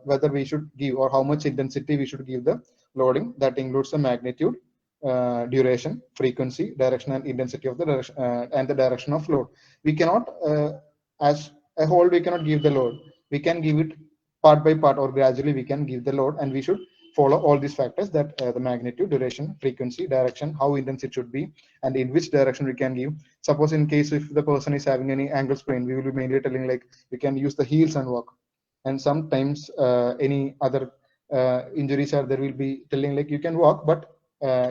Speaker 4: whether we should give or how much intensity we should give the loading. That includes the magnitude, duration, frequency, direction, and intensity of the direction and the direction of load. We cannot as a whole we cannot give the load. We can give it part by part, or gradually we can give the load, and we should follow all these factors, that the magnitude, duration, frequency, direction, how intense it should be, and in which direction we can give. Suppose in case if the person is having any ankle sprain, we will be mainly telling like we can use the heels and walk. And sometimes any other injuries are there, will be telling like you can walk but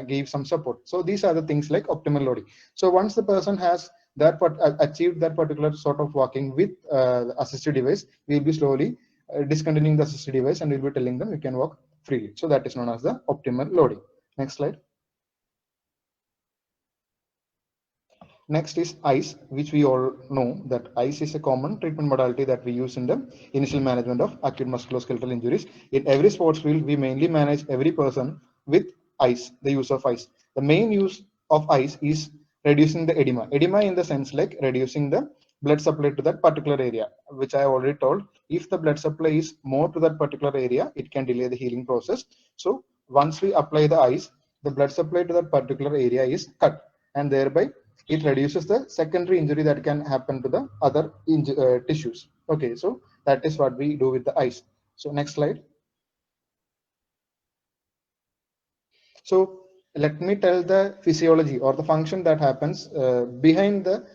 Speaker 4: give some support. So these are the things like optimal loading. So once the person has that achieved that particular sort of walking with the assisted device, we will be slowly discontinuing the assisted device, and we'll be telling them you can walk freely. So that is known as the optimal loading. Next slide. Next is ICE, which we all know that ICE is a common treatment modality that we use in the initial management of acute musculoskeletal injuries. In every sports field, we mainly manage every person with ICE, the use of ICE. The main use of ICE is reducing the edema. Edema in the sense like reducing the blood supply to that particular area, which I already told. If the blood supply is more to that particular area, it can delay the healing process. So once we apply the ICE, the blood supply to that particular area is cut, and thereby it reduces the secondary injury that can happen to the other tissues. Okay, so that is what we do with the ICE. So next slide. So let me tell the physiology or the function that happens behind the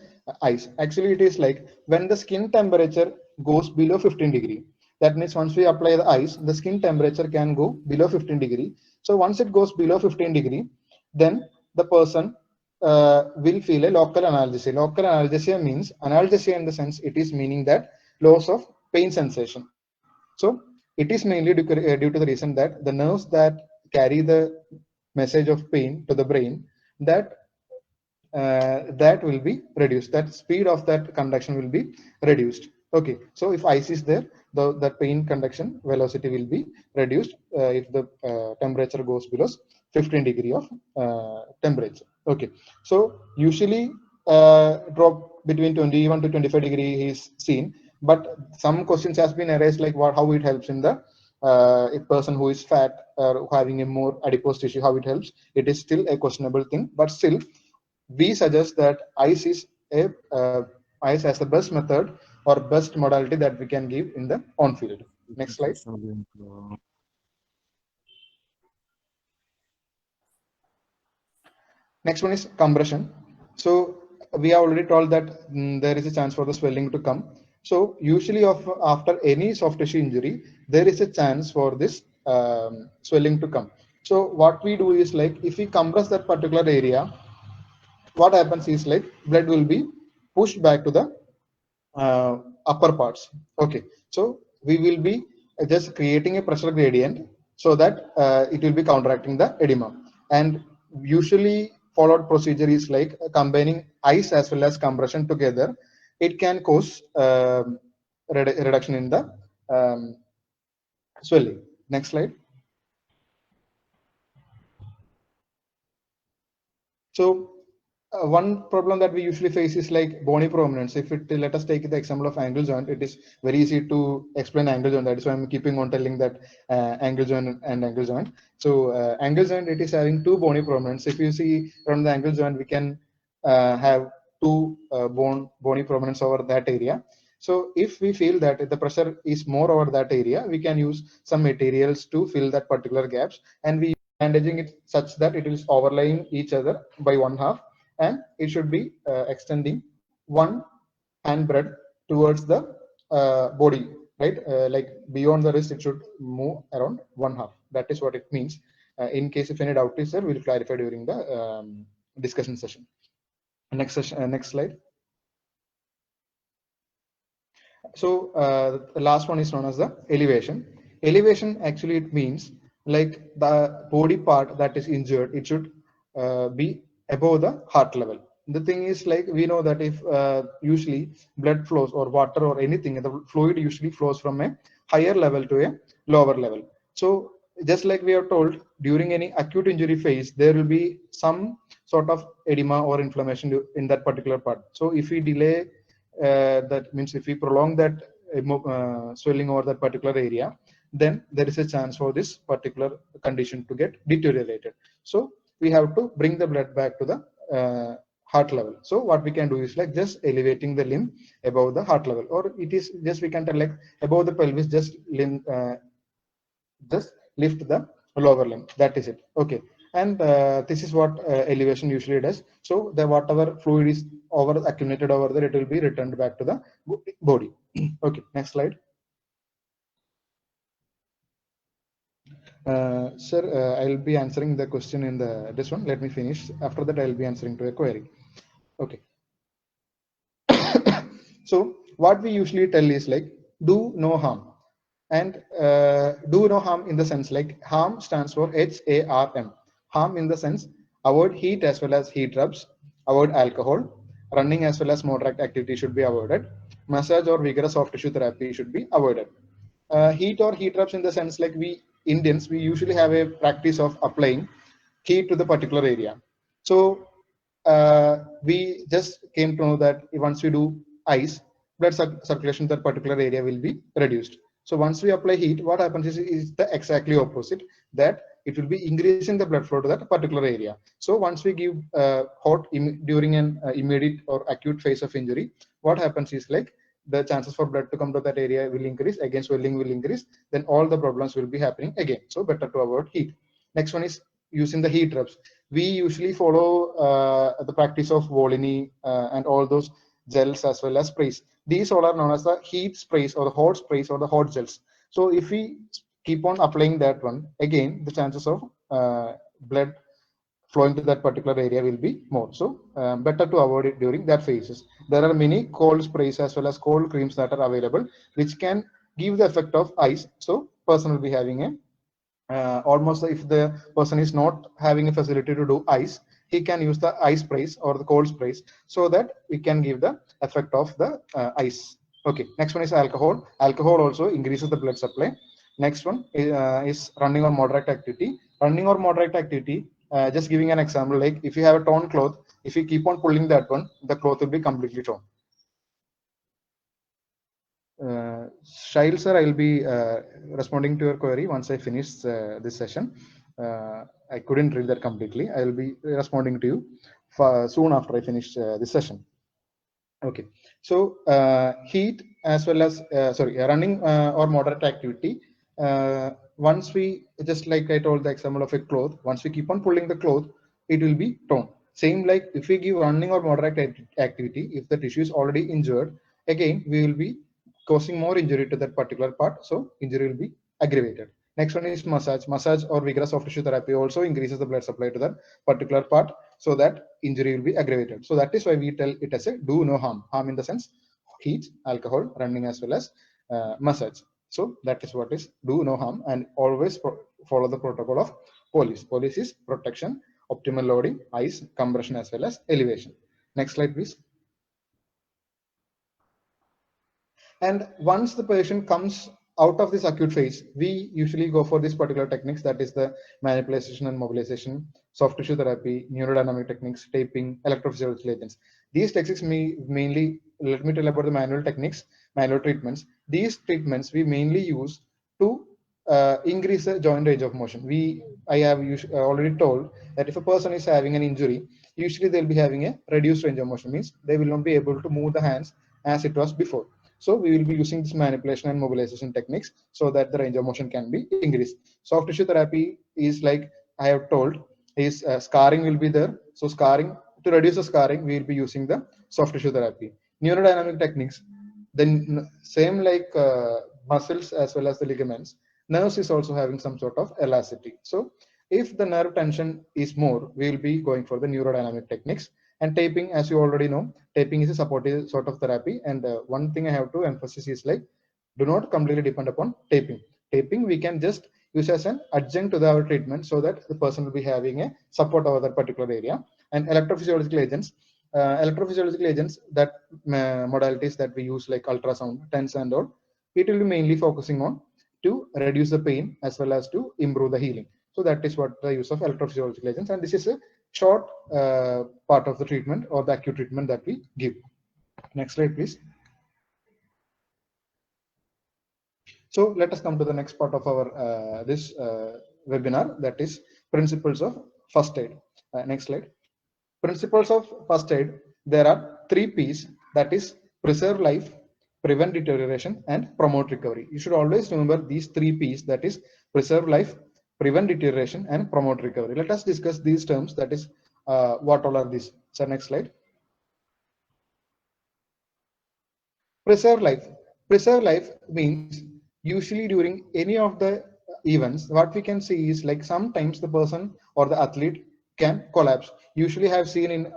Speaker 4: ICE. Actually, it is like when the skin temperature goes below 15 degree. That means once we apply the ICE, the skin temperature can go below 15 degree. So once it goes below 15 degree, then the person will feel a local analgesia. Local analgesia means analgesia in the sense it is meaning that loss of pain sensation. So it is mainly due to the reason that the nerves that carry the message of pain to the brain, that that will be reduced. That speed of that conduction will be reduced. Okay, so if ice is there, the pain conduction velocity will be reduced if the temperature goes below 15 degree of temperature. Okay, so usually drop between 21 to 25 degree is seen, but some questions has been raised like how it helps in the a person who is fat or having a more adipose tissue, how it helps. It is still a questionable thing, but still we suggest that ICE is ICE as the best method or best modality that we can give in the on field. Next slide. Next one is compression. So we have already told that there is a chance for the swelling to come. So usually after any soft tissue injury, there is a chance for this swelling to come. So what we do is like if we compress that particular area, what happens is like blood will be pushed back to the upper parts. Okay, so we will be just creating a pressure gradient so that it will be counteracting the edema. And usually followed procedure is like combining ice as well as compression together. It can cause reduction in the swelling. Next slide. So one problem that we usually face is like bony prominence. If it let us take the example of ankle joint, it is very easy to explain ankle joint. That is why I'm keeping on telling that ankle joint and ankle joint. So ankle joint, it is having two bony prominence. If you see around the ankle joint, we can have two bony prominence over that area. So if we feel that the pressure is more over that area, we can use some materials to fill that particular gaps, and we bandaging it such that it is overlaying each other by 1/2, and it should be extending one hand breadth towards the body, right? Like beyond the wrist, it should move around 1/2. That is what it means. In case if any doubt is there, we'll clarify during the discussion session. Next session, next slide. So the last one is known as the elevation. Elevation actually it means like the body part that is injured, it should be above the heart level. The thing is like we know that if usually blood flows or water or anything, the fluid usually flows from a higher level to a lower level. So just like we are told, during any acute injury phase, there will be some sort of edema or inflammation in that particular part. So if we delay that means if we prolong that swelling over that particular area, then there is a chance for this particular condition to get deteriorated. So we have to bring the blood back to the heart level. So what we can do is like just elevating the limb above the heart level, or it is just we can tell like above the pelvis, just lift the lower limb. That is it. Okay, and this is what elevation usually does. So the whatever fluid is accumulated over there, it will be returned back to the body. Okay, next slide. Sir, I'll be answering the question in this one. Let me finish. After that, I'll be answering to a query. Okay. So what we usually tell is like do no harm, and do no harm in the sense like harm stands for HARM. Harm in the sense avoid heat as well as heat rubs, avoid alcohol, running as well as moderate activity should be avoided. Massage or vigorous soft tissue therapy should be avoided. Heat or heat traps in the sense like we Indians, we usually have a practice of applying heat to the particular area. So we just came to know that once we do ice, blood circulation to that particular area will be reduced. So once we apply heat, what happens is the exactly opposite, that it will be increasing the blood flow to that particular area. So once we give hot during an immediate or acute phase of injury, what happens is like the chances for blood to come to that area will increase, again swelling will increase, then all the problems will be happening again. So better to avoid heat. Next one is using the heat traps. We usually follow the practice of Volini and all those gels as well as sprays. These all are known as the heat sprays or the hot sprays or the hot gels. So if we keep on applying that one, again the chances of blood flowing to that particular area will be more. So better to avoid it during that phases. There are many cold sprays as well as cold creams that are available, which can give the effect of ice. So person will be having a almost, if the person is not having a facility to do ice, he can use the ice sprays or the cold sprays so that we can give the effect of the ice. Okay, next one is alcohol. Alcohol also increases the blood supply. Next one is running or moderate activity. Running or moderate activity, just giving an example, like if you have a torn cloth, if you keep on pulling that one, the cloth will be completely torn. Shail sir, I will be responding to your query once I finish this session. I couldn't read that completely. I will be responding to you soon after I finish this session. Okay, so heat as well as running or moderate activity. Once we, just like I told the example of a cloth, once we keep on pulling the cloth, it will be torn. Same like if we give running or moderate activity, if the tissue is already injured, again we will be causing more injury to that particular part, so injury will be aggravated. Next one is massage. Massage or vigorous soft tissue therapy also increases the blood supply to that particular part, so that injury will be aggravated. So that is why we tell it as a do no harm. Harm in the sense heat, alcohol, running as well as massage. So that is what is do no harm, and always follow the protocol of police. Police is protection, optimal loading, ice, compression as well as elevation. Next slide, please. And once the patient comes out of this acute phase, we usually go for this particular techniques, that is the manipulation and mobilization, soft tissue therapy, neurodynamic techniques, taping, electrophysiological agents. These techniques mainly, let me tell about the manual techniques, manual treatments. These treatments we mainly use to increase the joint range of motion. I have already told that if a person is having an injury, usually they'll be having a reduced range of motion, means they will not be able to move the hands as it was before. So we will be using this manipulation and mobilization techniques so that the range of motion can be increased. Soft tissue therapy is like I have told, is scarring will be there. So scarring, to reduce the scarring, we will be using the soft tissue therapy. Neurodynamic techniques, then same like muscles as well as the ligaments, nerves is also having some sort of elasticity. So if the nerve tension is more, we will be going for the neurodynamic techniques. And taping, as you already know, taping is a supportive sort of therapy. And one thing I have to emphasize is like, do not completely depend upon taping. Taping we can just use as an adjunct to our treatment so that the person will be having a support over that particular area. And electrophysiological agents, that modalities that we use like ultrasound, TENS and all, it will be mainly focusing on to reduce the pain as well as to improve the healing. So that is what the use of electrophysiological agents, and this is a short part of the treatment or the acute treatment that we give. Next slide, please. So let us come to the next part of our this webinar, that is principles of first aid. Next slide. Principles of first aid. There are 3 P's, that is preserve life, prevent deterioration, and promote recovery. You should always remember these 3 P's, that is preserve life, prevent deterioration, and promote recovery. Let us discuss these terms, that is what all are these. So next slide. Preserve life. Preserve life means usually during any of the events, what we can see is like sometimes the person or the athlete can collapse. Usually have seen in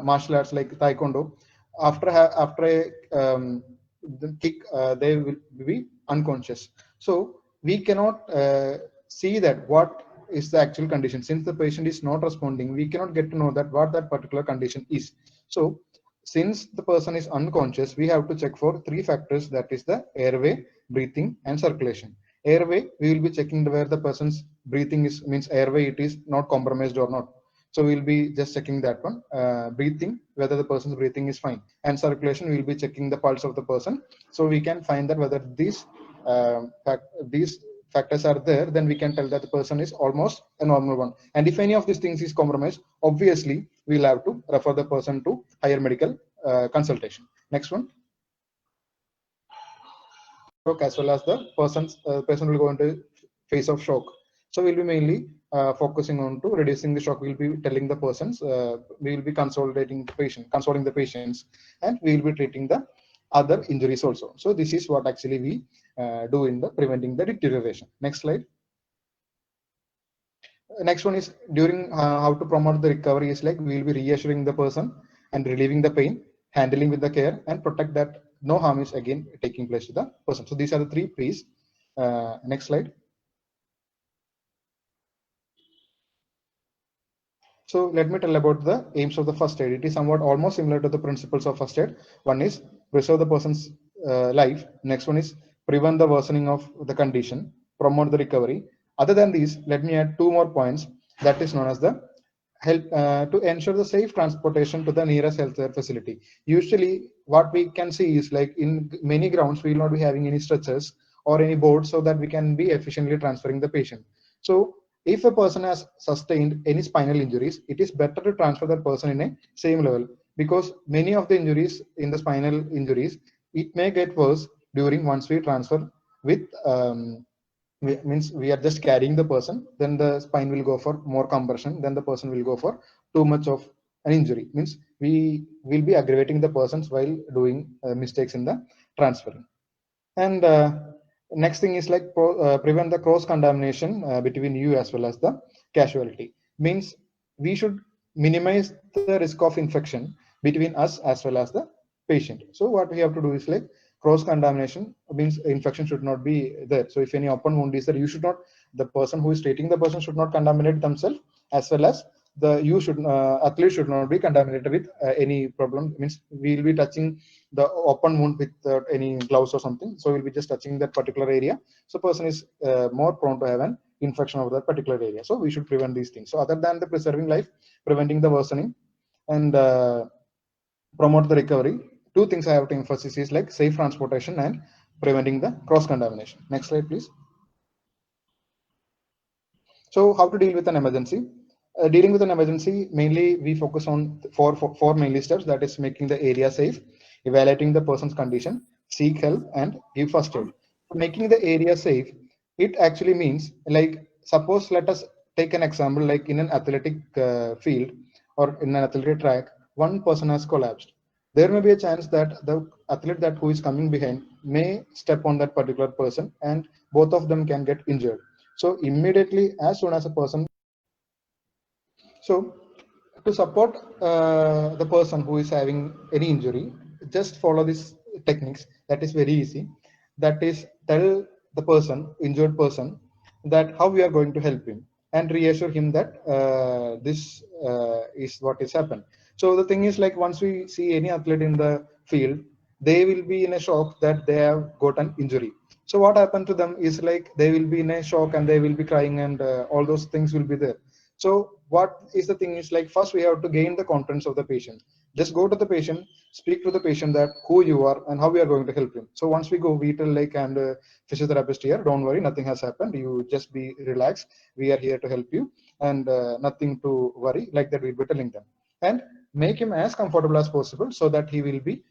Speaker 4: martial arts like Taekwondo, after a the kick, they will be unconscious. So we cannot see that what is the actual condition. Since the patient is not responding, we cannot get to know that what that particular condition is. So since the person is unconscious, we have to check for 3 factors, that is the airway, breathing, and circulation. Airway, we will be checking where the person's breathing is, means airway, it is not compromised or not. So we'll be just checking that one. Breathing, whether the person's breathing is fine, and circulation, we'll be checking the pulse of the person. So we can find that whether these factors are there, then we can tell that the person is almost a normal one. And if any of these things is compromised, obviously we'll have to refer the person to higher medical consultation. Next one. As well as the person will go into phase of shock. So we'll be mainly focusing on to reducing the shock. We'll be telling the persons, we will be consoling the patients, and we will be treating the other injuries also. So this is what actually we do in the preventing the deterioration. Next slide. Next one is during how to promote the recovery is like we will be reassuring the person and relieving the pain, handling with the care, and protect that no harm is again taking place to the person. So these are the 3 P's. Next slide. So let me tell about the aims of the first aid. It is somewhat almost similar to the principles of first aid. One is preserve the person's life. Next one is prevent the worsening of the condition, promote the recovery. Other than these, let me add 2 more points. That is known as the help to ensure the safe transportation to the nearest healthcare facility. Usually what we can see is like in many grounds, we will not be having any stretchers or any boards so that we can be efficiently transferring the patient. So if a person has sustained any spinal injuries, it is better to transfer that person in a same level, because many of the injuries in the spinal injuries, it may get worse during once we transfer with means we are just carrying the person, then the spine will go for more compression, then the person will go for too much of an injury, means we will be aggravating the persons while doing mistakes in the transferring. And next thing is like prevent the cross contamination between you as well as the casualty, means we should minimize the risk of infection between us as well as the patient. So what we have to do is like cross contamination, means infection should not be there. So if any open wound is there, you should not, the person who is treating the person should not contaminate themselves, as well as the athlete should not be contaminated with any problem, means we will be touching the open wound with any gloves or something, so we'll be just touching that particular area, so person is more prone to have an infection of that particular area. So we should prevent these things. So other than the preserving life, preventing the worsening, and promote the recovery, 2 things I have to emphasize is like safe transportation and preventing the cross contamination. Next slide please. So how to deal with an emergency? Dealing with an emergency, mainly we focus on four mainly steps, that is making the area safe, evaluating the person's condition, seek help, and give first aid. Making the area safe, it actually means like, suppose let us take an example, like in an athletic field or in an athletic track, one person has collapsed. There may be a chance that the athlete who is coming behind may step on that particular person, and both of them can get injured. So immediately, as soon as a person, so to support the person who is having any injury, just follow these techniques. That is very easy. That is, tell the injured person, that how we are going to help him, and reassure him that this is what has happened. So the thing is like, once we see any athlete in the field, they will be in a shock that they have got an injury. So what happened to them is like, they will be in a shock and they will be crying, and all those things will be there. So what is the thing is like, first we have to gain the confidence of the patient. Just go to the patient, speak to the patient that who you are and how we are going to help him. So once we go, we tell like, and physiotherapist here, don't worry, nothing has happened. You just be relaxed. We are here to help you, and nothing to worry. Like that, we'll be telling them, and make him as comfortable as possible, so that he will be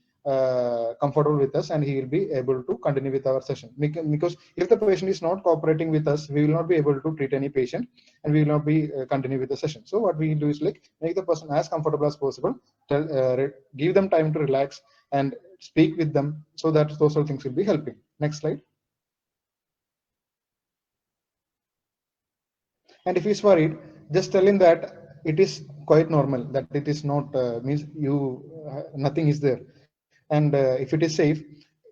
Speaker 4: comfortable with us and he will be able to continue with our session. Because if the patient is not cooperating with us, we will not be able to treat any patient, and we will not be continue with the session. So what we do is like, make the person as comfortable as possible, give them time to relax and speak with them, so that those all things will be helping. Next slide. And if he's worried, just tell him that it is quite normal, that it is not means you nothing is there, and if it is safe,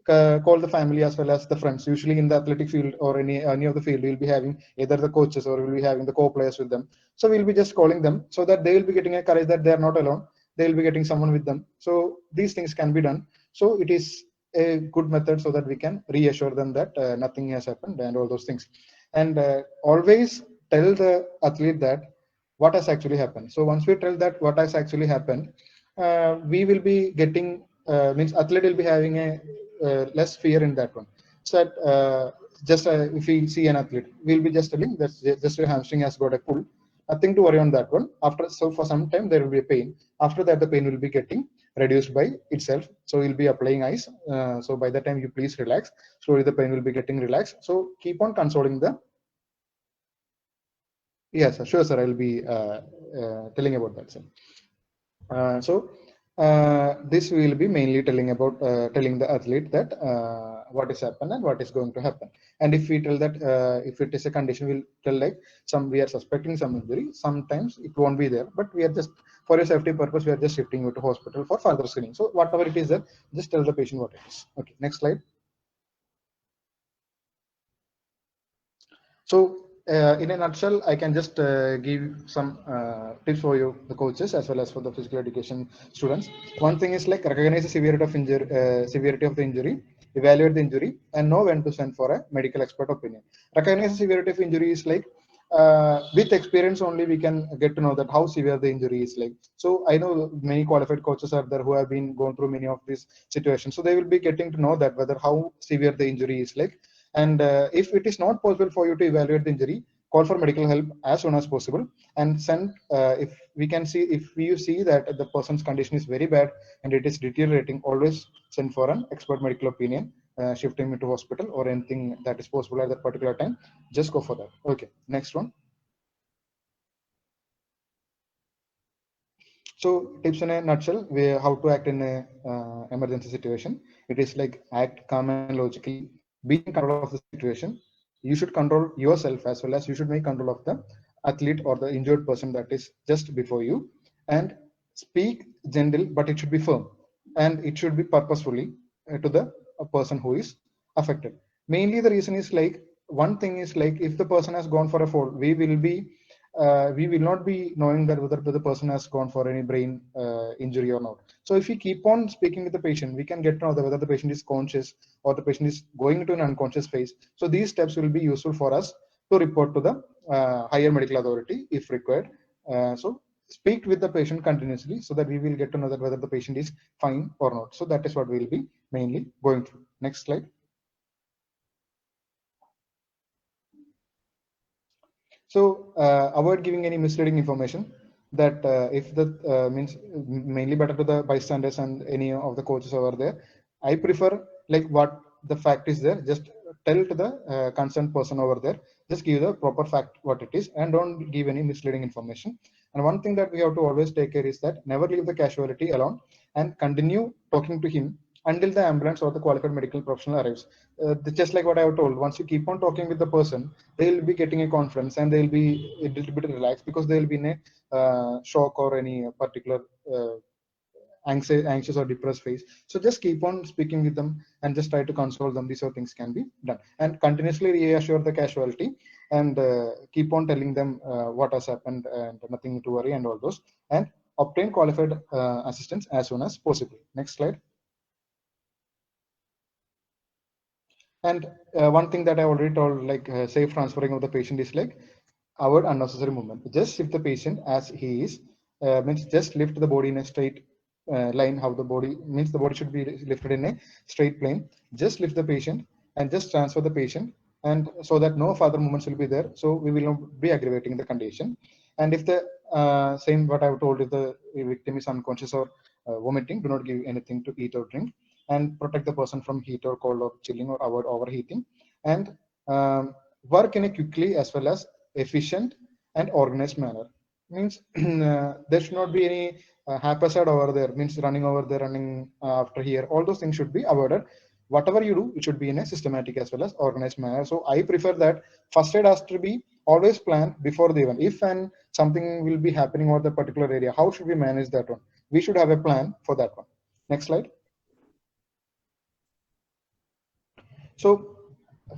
Speaker 4: call the family as well as the friends. Usually in the athletic field or any of the field, we'll be having either the coaches or we'll be having the co-players with them. So we'll be just calling them, so that they will be getting a courage that they are not alone. they'll be getting someone with them. So these things can be done. So it is a good method so that we can reassure them that nothing has happened and all those things. And always tell the athlete that what has actually happened. So once we tell that what has actually happened, we will be getting, means athlete will be having a less fear in that one. So that just if we see an athlete, we'll be just telling that just your hamstring has got a pull. Nothing to worry on that one. After, so for some time there will be a pain. After that, the pain will be getting reduced by itself. So we'll be applying ice. So by the time you please relax, slowly the pain will be getting relaxed. So keep on consoling the. Yes, sure, sir. I'll be telling about that, sir. This will be mainly telling about telling the athlete that what is happened and what is going to happen. And if we tell that if it is a condition, we'll tell like we are suspecting some injury. Sometimes it won't be there, but we are just for your safety purpose, we are just shifting you to hospital for further screening. So whatever it is there, just tell the patient what it is. Okay, next slide. So in a nutshell, I can just give some tips for you, the coaches, as well as for the physical education students. One thing is like recognize the severity of the injury, evaluate the injury, and know when to send for a medical expert opinion. Recognize the severity of injury is like with experience only we can get to know that how severe the injury is like. So I know many qualified coaches are there who have been going through many of these situations. So they will be getting to know that whether how severe the injury is like. And if it is not possible for you to evaluate the injury, call for medical help as soon as possible and send. If you see that the person's condition is very bad and it is deteriorating, always send for an expert medical opinion, shift him into hospital or anything that is possible at that particular time. Just go for that. Okay, next one. So tips in a nutshell, how to act in a emergency situation. It is like act calm and logically, be in control of the situation. You should control yourself as well as you should make control of the athlete or the injured person that is just before you. And speak gentle, but it should be firm and it should be purposefully to the person who is affected. Mainly the reason is like, one thing is like, if the person has gone for a fall, we will not be knowing that whether the person has gone for any brain injury or not. So if we keep on speaking with the patient, we can get to know whether the patient is conscious or the patient is going into an unconscious phase. So these steps will be useful for us to report to the higher medical authority if required. So speak with the patient continuously so that we will get to know that whether the patient is fine or not. So that is what we will be mainly going through. Next slide. So avoid giving any misleading information that if the means mainly better to the bystanders and any of the coaches over there. I prefer like what the fact is there, just tell to the concerned person over there, just give the proper fact what it is and don't give any misleading information. And one thing that we have to always take care is that never leave the casualty alone and continue talking to him until the ambulance or the qualified medical professional arrives. Just like what I have told, once you keep on talking with the person, they'll be getting a confidence and they'll be a little bit relaxed because they'll be in a shock or any particular anxious or depressed phase. So just keep on speaking with them and just try to console them. These sort of things can be done, and continuously reassure the casualty and keep on telling them what has happened and nothing to worry and all those, and obtain qualified assistance as soon as possible. Next slide. And one thing that I already told, like safe transferring of the patient is like avoid unnecessary movement. Just shift the patient as he is, means just lift the body in a straight line. How the body means the body should be lifted in a straight plane. Just lift the patient and just transfer the patient, and so that no further movements will be there. So we will not be aggravating the condition. And if the same what I've told, if the victim is unconscious or vomiting, do not give anything to eat or drink, and protect the person from heat or cold or chilling or avoid overheating, and work in a quickly as well as efficient and organized manner. Means there should not be any haphazard over there, means running over there, running after here. All those things should be avoided. Whatever you do, it should be in a systematic as well as organized manner. So I prefer that first aid has to be always planned before the event. If and something will be happening over the particular area, how should we manage that one? We should have a plan for that one. Next slide. So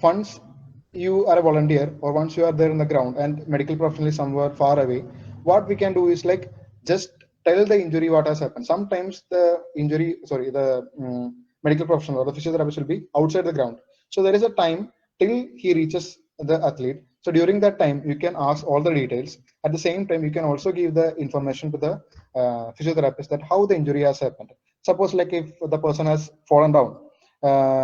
Speaker 4: once you are a volunteer or once you are there in the ground and medical professional is somewhere far away, what we can do is like just tell the injury what has happened. Sometimes the medical professional or the physiotherapist will be outside the ground. So there is a time till he reaches the athlete. So during that time, you can ask all the details. At the same time, you can also give the information to the physiotherapist that how the injury has happened. Suppose like if the person has fallen down,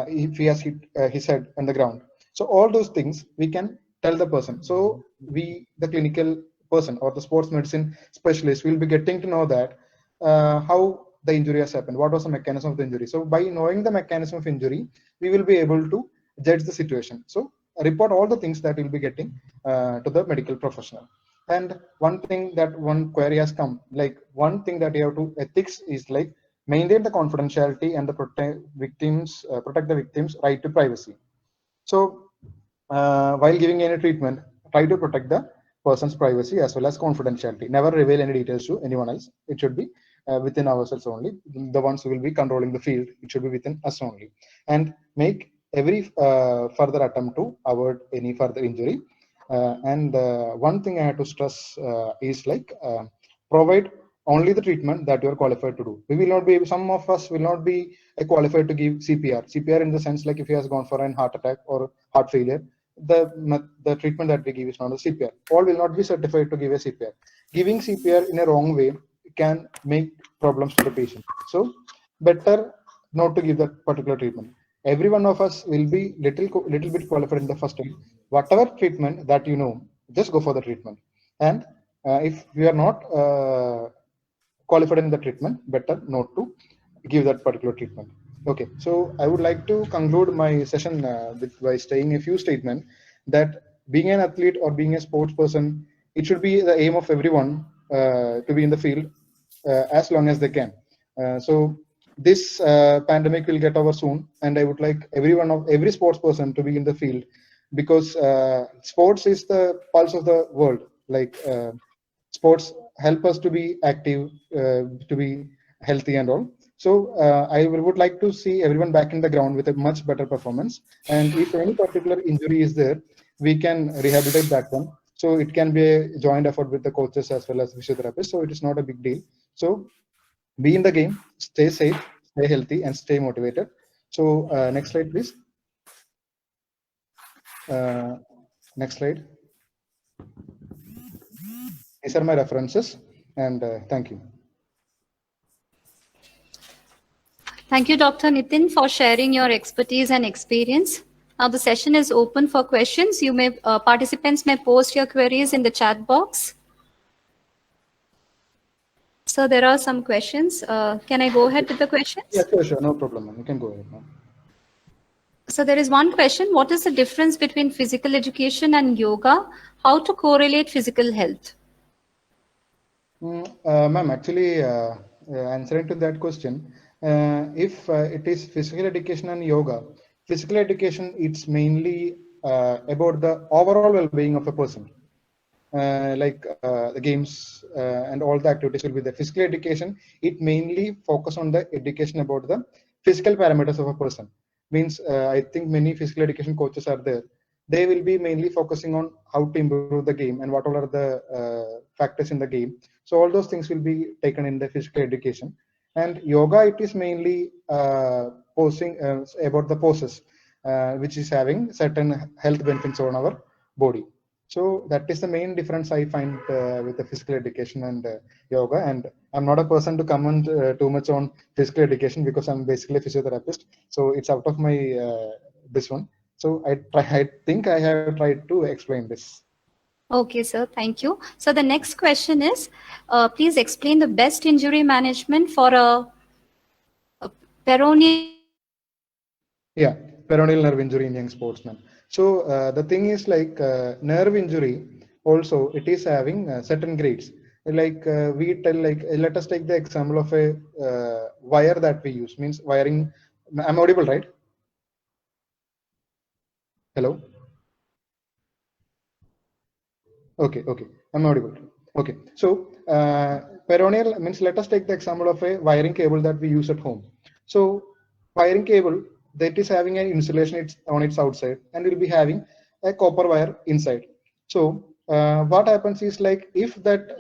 Speaker 4: if he has hit his head on the ground. So all those things we can tell the person. So we, the clinical person or the sports medicine specialist, will be getting to know that how the injury has happened, what was the mechanism of the injury. So by knowing the mechanism of injury, we will be able to judge the situation. So report all the things that we'll be getting to the medical professional. And one thing that one query has come, like one thing that you have to ethics is like maintain the confidentiality and the protect the victims' right to privacy. So while giving any treatment, try to protect the person's privacy as well as confidentiality. Never reveal any details to anyone else. It should be within ourselves only. The ones who will be controlling the field, it should be within us only. And make every further attempt to avoid any further injury. And one thing I have to stress is like provide only the treatment that you are qualified to do. We will not be, some of us will not be qualified to give CPR. CPR in the sense like if he has gone for an heart attack or heart failure, the treatment that we give is not a CPR. All will not be certified to give a CPR. Giving CPR in a wrong way can make problems to the patient. So better not to give that particular treatment. Every one of us will be little bit qualified in the first aid. Whatever treatment that you know, just go for the treatment. And if we are not qualified in the treatment, better not to give that particular treatment. Okay, so I would like to conclude my session by saying a few statements that being an athlete or being a sports person, it should be the aim of everyone to be in the field as long as they can. So this pandemic will get over soon, and I would like every sports person to be in the field, because sports is the pulse of the world. Like sports help us to be active, to be healthy and all. So I would like to see everyone back in the ground with a much better performance. And if any particular injury is there, we can rehabilitate that one. So it can be a joint effort with the coaches as well as physiotherapists. So it is not a big deal. So be in the game, stay safe, stay healthy, and stay motivated. So next slide, please. Next slide. These are my references, and thank you.
Speaker 3: Thank you, Dr. Nitin, for sharing your expertise and experience. Now the session is open for questions. You may participants may post your queries in the chat box. So there are some questions. Can I go ahead with the questions?
Speaker 4: Yeah, sure, no problem. You can go ahead now.
Speaker 3: So there is one question. What is the difference between physical education and yoga? How to correlate physical health?
Speaker 4: Ma'am, actually, answering to that question, if it is physical education and yoga, physical education, it's mainly about the overall well-being of a person. Like the games and all the activities will be there. Physical education, it mainly focus on the education about the physical parameters of a person. Means I think many physical education coaches are there. They will be mainly focusing on how to improve the game and what all are the factors in the game. So all those things will be taken in the physical education. And yoga, it is mainly posing about the poses, which is having certain health benefits on our body. So that is the main difference I find with the physical education and yoga. And I'm not a person to comment too much on physical education because I'm basically a physiotherapist. So it's out of my this one. So I think I have tried to explain this.
Speaker 3: Okay, sir. Thank you. So the next question is, please explain the best injury management for a peroneal.
Speaker 4: Yeah, peroneal nerve injury in young sportsmen. So the thing is like nerve injury also, it is having certain grades. Like we tell, like let us take the example of a wire that we use, means wiring. I'm audible, right? Hello. Okay, I'm audible. Okay, so peroneal means, let us take the example of a wiring cable that we use at home. So wiring cable that is having an insulation on its outside, and will be having a copper wire inside. So what happens is, like if that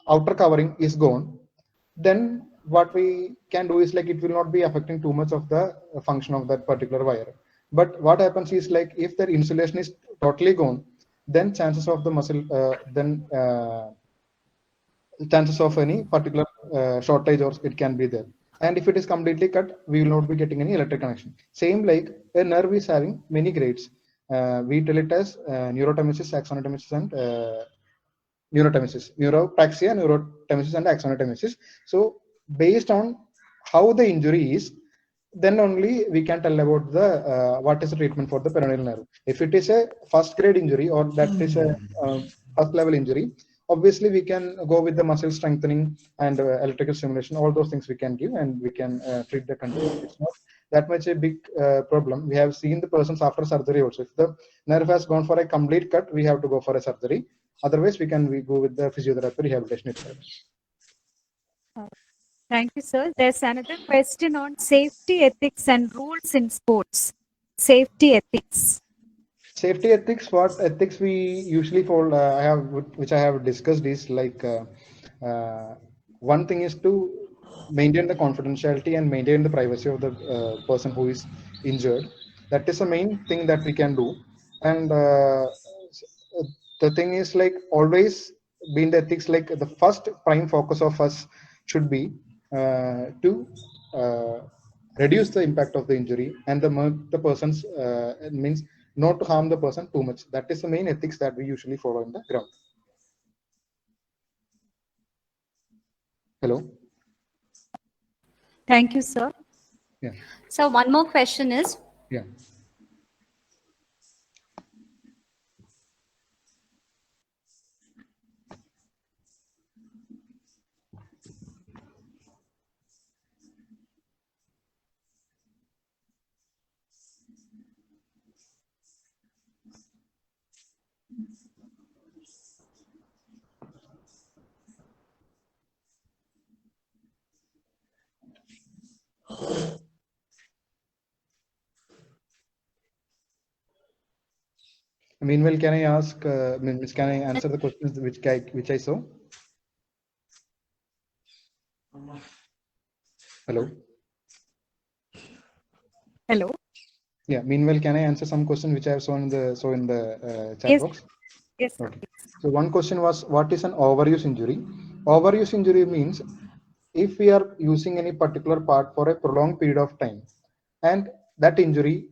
Speaker 4: outer covering is gone, then what we can do is like it will not be affecting too much of the function of that particular wire. But what happens is like if the insulation is totally gone, then chances of the muscle chances of any particular shortage or it can be there. And if it is completely cut, we will not be getting any electric connection. Same like a nerve is having many grades. We tell it as neurotemesis, axonotemesis, and neurotemesis, neuropraxia, neurotemesis, and axonotemesis. So based on how the injury is, then only we can tell about the what is the treatment for the peroneal nerve. If it is a first grade injury or that is a first level injury, obviously we can go with the muscle strengthening and electrical stimulation. All those things we can give and we can treat the condition. It's not that much a big problem. We have seen the persons after surgery also. If the nerve has gone for a complete cut, we have to go for a surgery. Otherwise, we go with the physiotherapy rehabilitation itself.
Speaker 1: Thank you, sir. There's another question on safety ethics and rules in sports. Safety ethics.
Speaker 4: Safety ethics, what ethics we usually follow, which I have discussed is like one thing is to maintain the confidentiality and maintain the privacy of the person who is injured. That is the main thing that we can do. And the thing is like always being the ethics, like the first prime focus of us should be to reduce the impact of the injury and the person's means not to harm the person too much. That is the main ethics that we usually follow in the ground. Hello.
Speaker 1: Thank you, sir.
Speaker 4: Yeah.
Speaker 3: So one more question is,
Speaker 4: Yeah. Meanwhile, can I ask, can I answer the questions which I saw? Hello.
Speaker 1: Hello.
Speaker 4: Yeah. Meanwhile, can I answer some questions which I have saw in the chat
Speaker 1: Yes.
Speaker 4: box?
Speaker 1: Yes.
Speaker 4: Okay. So one question was, what is an overuse injury? Overuse injury means if we are using any particular part for a prolonged period of time, and that injury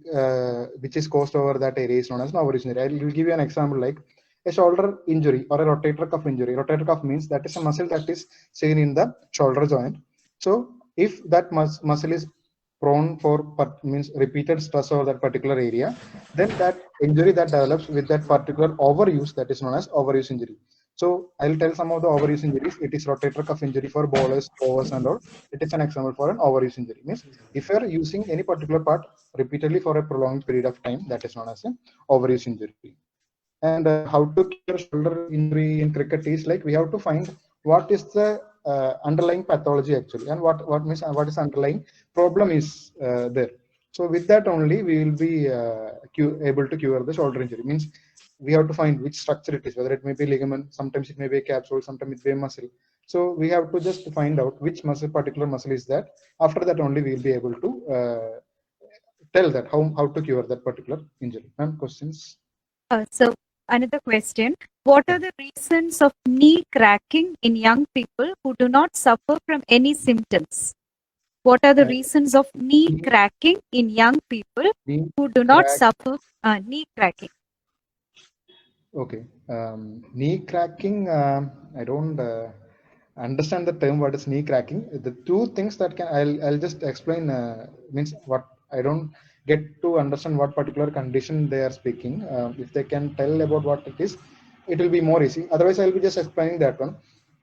Speaker 4: which is caused over that area is known as an overuse injury. I will give you an example like a shoulder injury or a rotator cuff injury. Rotator cuff means that is a muscle that is seen in the shoulder joint. So if that muscle is prone for means repeated stress over that particular area, then that injury that develops with that particular overuse, that is known as overuse injury. So I'll tell some of the overuse injuries. It is rotator cuff injury for bowlers, throwers, and all. It is an example for an overuse injury. Means if you are using any particular part repeatedly for a prolonged period of time, that is known as an overuse injury. And how to cure shoulder injury in cricket is like we have to find what is the underlying pathology actually, and what is underlying problem is there. So with that only we will be able to cure the shoulder injury. Means we have to find which structure it is, whether it may be ligament, sometimes it may be a capsule, sometimes it may be a muscle. So we have to just find out which particular muscle is that. After that only we will be able to tell that how to cure that particular injury. Ma'am, questions?
Speaker 1: So another question. What are the reasons of knee cracking in young people who do not suffer from any symptoms? What are the reasons of knee cracking in young people who do not suffer knee cracking?
Speaker 4: Okay. Knee cracking, I don't understand the term what is knee cracking. The two things that I'll just explain means what I don't get to understand what particular condition they are speaking. If they can tell about what it is, it will be more easy. Otherwise, I'll be just explaining that one.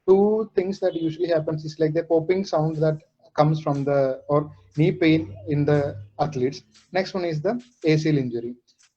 Speaker 4: Two things that usually happens is like the popping sound that comes from the or knee pain in the athletes. Next one is the ACL injury.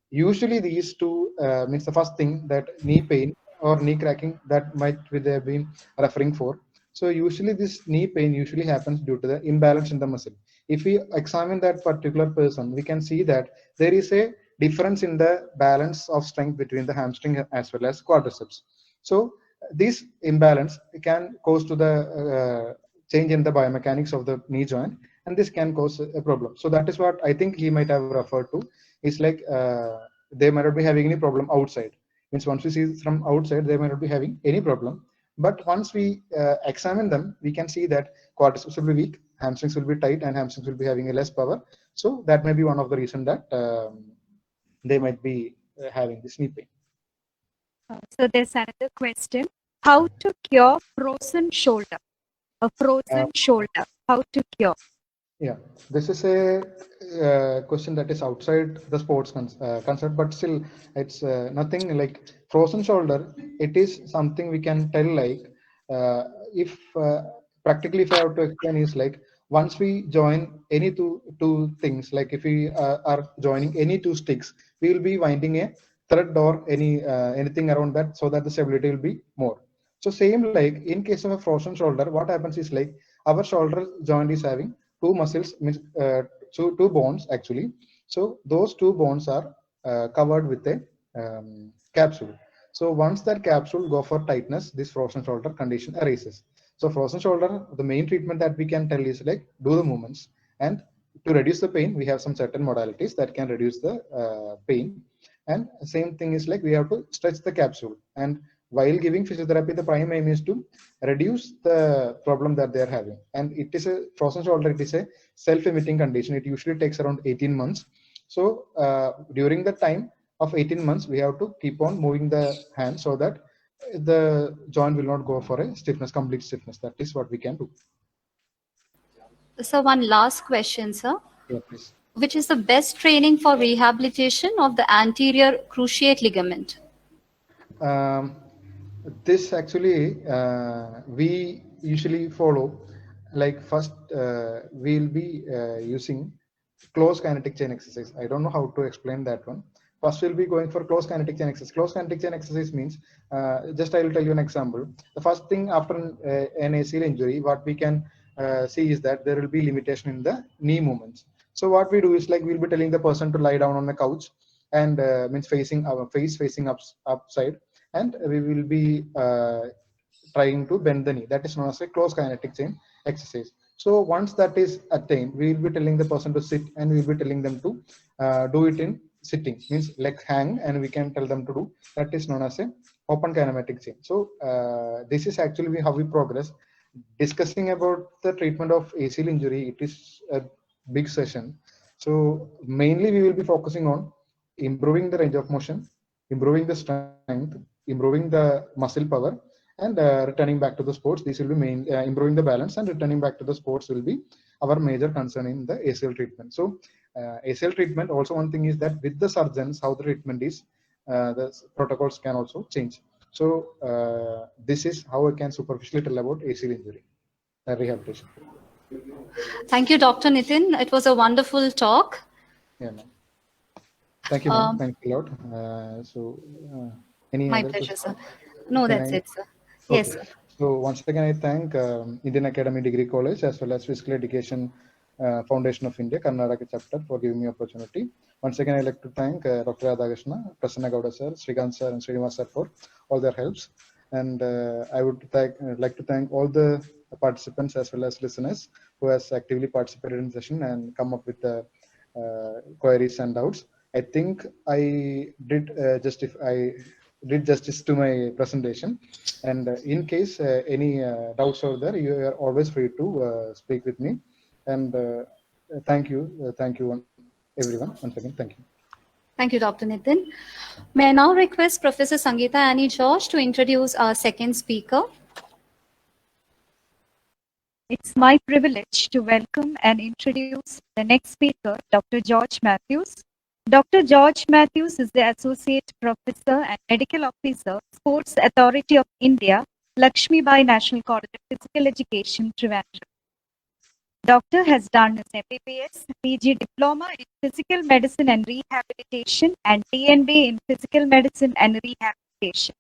Speaker 4: Usually these two means the first thing that knee pain or knee cracking that might they have been referring for. So usually this knee pain usually happens due to the imbalance in the muscle. If we examine that particular person, we can see that there is a difference in the balance of strength between the hamstring as well as quadriceps. So this imbalance can cause to the change in the biomechanics of the knee joint, and this can cause a problem. So that is what I think he might have referred to. It's like they might not be having any problem outside. Means once we see from outside, they might not be having any problem. But once we examine them, we can see that quadriceps will be weak, hamstrings will be tight, and hamstrings will be having a less power. So that may be one of the reasons that they might be having this knee pain.
Speaker 1: So there's another question. How to cure frozen shoulder? A frozen shoulder. How to cure?
Speaker 4: Yeah, this is a question that is outside the sports concept, but still it's nothing like frozen shoulder. It is something we can tell like if practically if I have to explain is like once we join any two things, like if we are joining any two sticks, we will be winding a thread or anything around that so that the stability will be more. So same like in case of a frozen shoulder, what happens is like our shoulder joint is having two muscles, means so two bones actually. So those two bones are covered with a capsule. So once that capsule go for tightness, this frozen shoulder condition arises. So frozen shoulder, the main treatment that we can tell is like do the movements, and to reduce the pain, we have some certain modalities that can reduce the pain. And same thing is like we have to stretch the capsule. And while giving physiotherapy, the prime aim is to reduce the problem that they are having. And it is a frozen shoulder, it is a self-emitting condition. It usually takes around 18 months. So during the time of 18 months, we have to keep on moving the hand so that the joint will not go for a stiffness, complete stiffness. That is what we can do.
Speaker 3: So one last question, sir.
Speaker 4: Yeah, please.
Speaker 3: Which is the best training for rehabilitation of the anterior cruciate ligament?
Speaker 4: This actually we usually follow like first we'll be using close kinetic chain exercise. I don't know how to explain that one. First we'll be going for close kinetic chain exercise. Close kinetic chain exercise means just I will tell you an example. The first thing after an ACL injury, what we can see is that there will be limitation in the knee movements. So what we do is like we'll be telling the person to lie down on the couch and means facing our face facing upside, and we will be trying to bend the knee. That is known as a close kinetic chain exercise. So once that is attained, we will be telling the person to sit, and we will be telling them to do it in sitting, means leg hang, and we can tell them to do. That is known as a open kinematic chain. So this is actually how we progress. Discussing about the treatment of ACL injury, it is a big session. So mainly we will be focusing on improving the range of motion, improving the strength, improving the muscle power, and returning back to the sports. These will be main, improving the balance and returning back to the sports will be our major concern in the ACL treatment. So ACL treatment, also one thing is that with the surgeons, how the treatment is, the protocols can also change. So this is how I can superficially tell about ACL injury rehabilitation.
Speaker 3: Thank you, Dr. Nitin. It was a wonderful talk.
Speaker 4: Yeah, ma'am. Thank you, ma'am. Thank you a lot. Any
Speaker 3: My
Speaker 4: other
Speaker 3: pleasure,
Speaker 4: questions?
Speaker 3: sir. No, that's it, sir.
Speaker 4: Okay.
Speaker 3: Yes, sir.
Speaker 4: So once again, I thank Indian Academy Degree College as well as Physical Education Foundation of India, Karnataka chapter, for giving me opportunity. Once again, I'd like to thank Dr. Radhakrishna, Prasanna Gowda sir, Srikanth sir, and Srinivas sir for all their helps. And I would like to thank all the participants as well as listeners who has actively participated in the session and come up with the queries and doubts. I think I did did justice to my presentation, and in case any doubts are there, you are always free to speak with me. And thank you everyone once again. Thank you.
Speaker 3: Thank you, Dr. Nitin. May I now request Professor Sangeeta Annie George to introduce our second speaker.
Speaker 1: It's my privilege to welcome and introduce the next speaker, Dr. George Matthews. Dr. George Matthews is the Associate Professor and Medical Officer, Sports Authority of India, Lakshmi Bai National College of Physical Education, Trivandrum. Doctor has done his MBBS, PG Diploma in Physical Medicine and Rehabilitation, and DNB in Physical Medicine and Rehabilitation.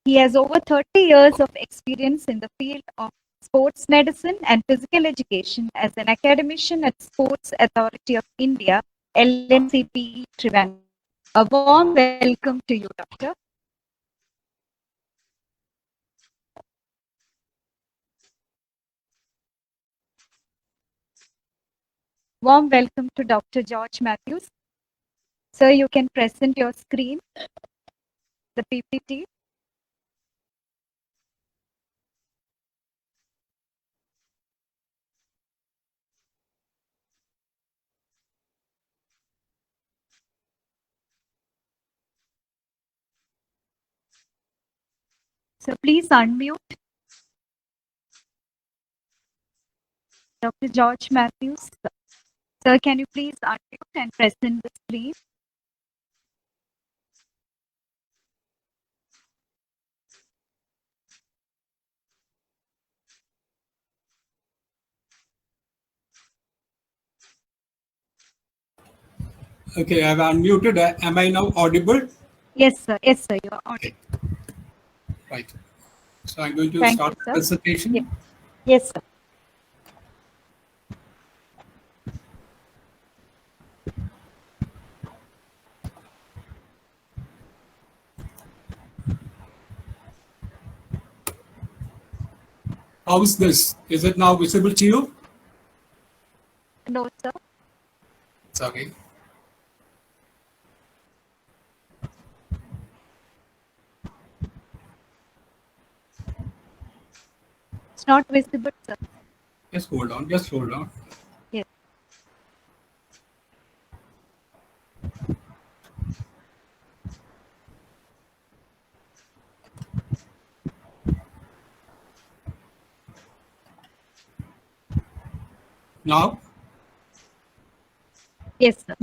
Speaker 1: He has over 30 years of experience in the field of sports medicine and physical education as an academician at Sports Authority of India, LNCPE, Trivandrum. A warm welcome to you, Doctor. Warm welcome to Dr. George Matthews. Sir, you can present your screen, the PPT. So please unmute. Dr. George Matthews. Sir, can you please unmute and present the screen?
Speaker 7: Okay, I've unmuted. Am I now audible?
Speaker 1: Yes, sir. Yes, sir. You are on.
Speaker 7: Okay. Right. So I'm going to
Speaker 1: Thank
Speaker 7: start
Speaker 1: you,
Speaker 7: the
Speaker 1: sir.
Speaker 7: presentation.
Speaker 1: Yeah. Yes, sir.
Speaker 7: How is this? Is it now visible to you?
Speaker 1: No, sir.
Speaker 7: It's okay.
Speaker 1: It's not visible, sir.
Speaker 7: Just hold on. Just hold on.
Speaker 1: Yes.
Speaker 7: Now,
Speaker 1: Yes, sir.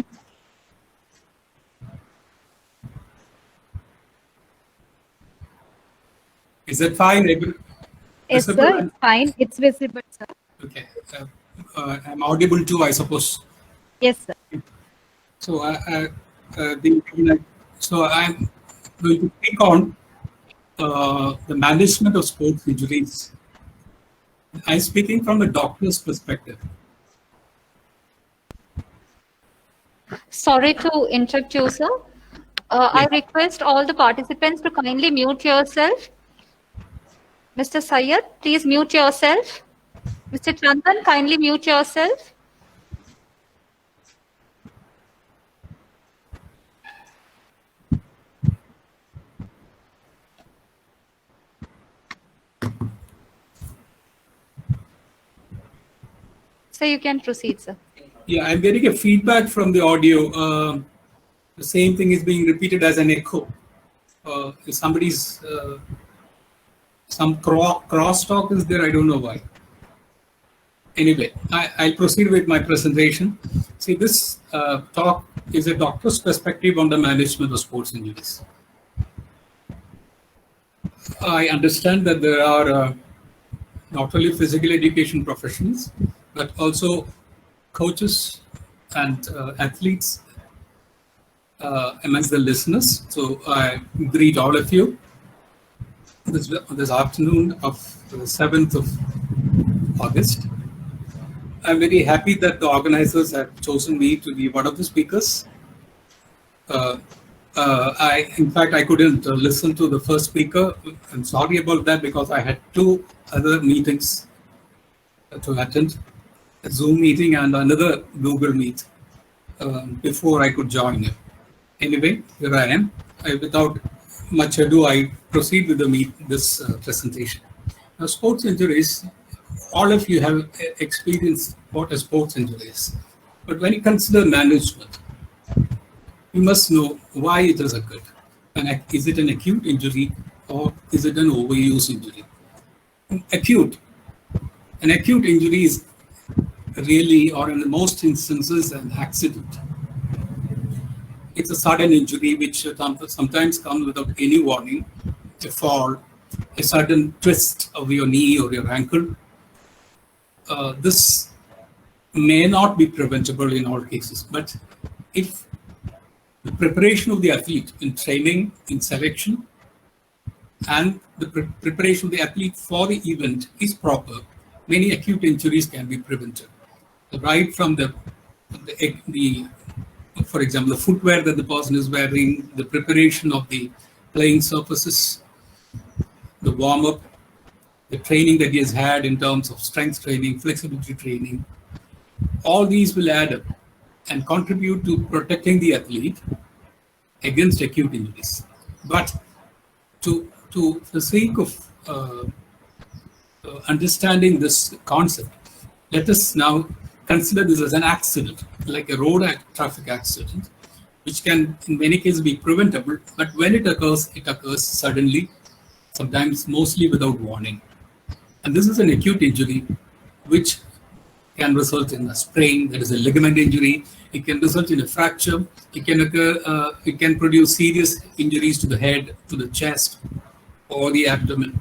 Speaker 7: is it fine?
Speaker 1: Yes,
Speaker 7: Visible?
Speaker 1: sir. It's fine. It's visible, sir.
Speaker 7: Okay. I'm audible too, I suppose.
Speaker 1: Yes, sir.
Speaker 7: So, so I'm going to speak on the management of sports injuries. I'm speaking from the doctor's perspective.
Speaker 3: Sorry to interrupt you, sir. I request all the participants to kindly mute yourself. Mr. Syed, please mute yourself. Mr. Chandan, kindly mute yourself. So you can proceed, sir.
Speaker 7: Yeah, I'm getting a feedback from the audio. The same thing is being repeated as an echo. If somebody's some crosstalk is there, I don't know why. Anyway, I'll proceed with my presentation. See, this talk is a doctor's perspective on the management of sports injuries. I understand that there are not only physical education professionals, but also coaches and athletes amongst the listeners. So I greet all of you this afternoon of the 7th of August. I'm very happy that the organizers have chosen me to be one of the speakers. In fact, I couldn't listen to the first speaker. I'm sorry about that because I had two other meetings to attend, a Zoom meeting and another Google Meet before I could join it. Anyway, here I am. Without much ado, I proceed with this presentation. Now, sports injuries, all of you have experienced what a sports injury is. But when you consider management, you must know why it has occurred. And is it an acute injury or is it an overuse injury? An acute injury is really, or in most instances, an accident. It's a sudden injury which sometimes comes without any warning, a fall, a sudden twist of your knee or your ankle. This may not be preventable in all cases, but if the preparation of the athlete in training, in selection, and the preparation of the athlete for the event is proper, many acute injuries can be prevented. Right from for example, the footwear that the person is wearing, the preparation of the playing surfaces, the warm-up, the training that he has had in terms of strength training, flexibility training, all these will add up and contribute to protecting the athlete against acute injuries. But to the sake of understanding this concept, let us now consider this as an accident, like a road traffic accident, which can in many cases be preventable, but when it occurs suddenly, sometimes mostly without warning. And this is an acute injury which can result in a sprain, that is a ligament injury. It can result in a fracture. It can occur. It can produce serious injuries to the head, to the chest, or the abdomen.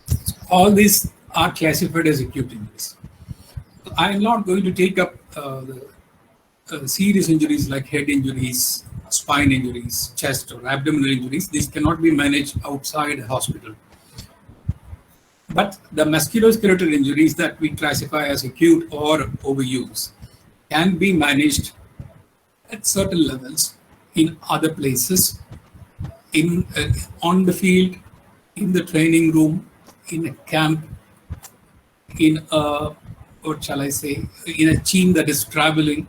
Speaker 7: So all these are classified as acute injuries. I am not going to take up the serious injuries like head injuries, spine injuries, chest or abdominal injuries. These cannot be managed outside a hospital. But the musculoskeletal injuries that we classify as acute or overuse can be managed at certain levels in other places, on the field, in the training room, in a camp, in a, what shall I say, in a team that is traveling.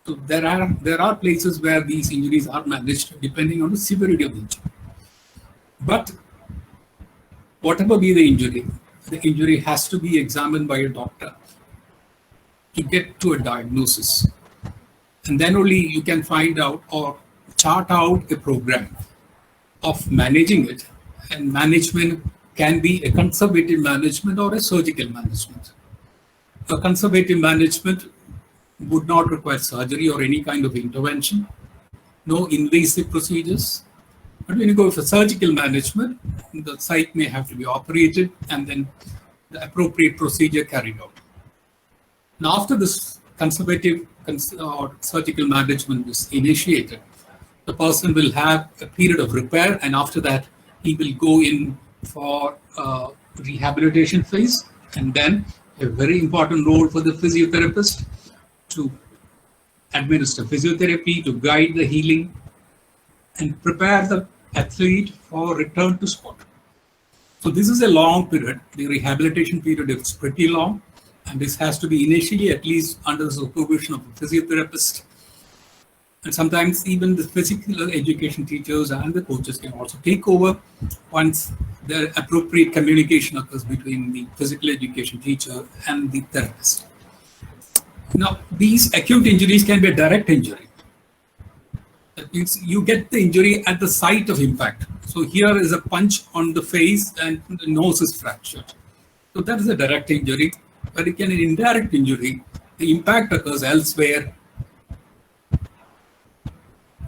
Speaker 7: So there are places where these injuries are managed depending on the severity of the injury. But whatever be the injury has to be examined by a doctor to get to a diagnosis. And then only you can find out or chart out a program of managing it. And management can be a conservative management or a surgical management. A conservative management would not require surgery or any kind of intervention, no invasive procedures. But when you go for surgical management, the site may have to be operated and then the appropriate procedure carried out. Now, after this conservative or surgical management is initiated, the person will have a period of repair, and after that, he will go in for rehabilitation phase, and then a very important role for the physiotherapist to administer physiotherapy, to guide the healing, and prepare the athlete for return to sport. So this is a long period. The rehabilitation period is pretty long, and this has to be initially at least under the supervision of a physiotherapist. And sometimes even the physical education teachers and the coaches can also take over once the appropriate communication occurs between the physical education teacher and the therapist. Now, these acute injuries can be a direct injury. That means you get the injury at the site of impact. So here is a punch on the face and the nose is fractured. So that is a direct injury. But it can be an indirect injury. The impact occurs elsewhere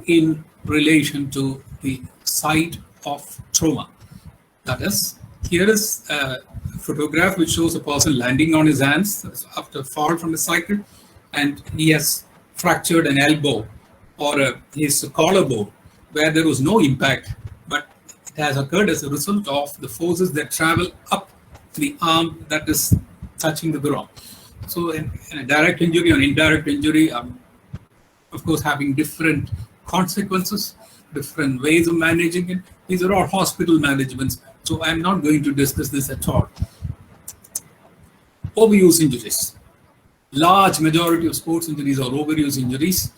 Speaker 7: in relation to the site of trauma. That is, here is a photograph which shows a person landing on his hands after a fall from a cycle, and he has fractured an elbow or his collarbone where there was no impact, but it has occurred as a result of the forces that travel up the arm that is touching the ground. So in a direct injury or indirect injury, of course, having different consequences, different ways of managing it. These are all hospital managements, so I'm not going to discuss this at all. Overuse injuries. Large majority of sports injuries are overuse injuries,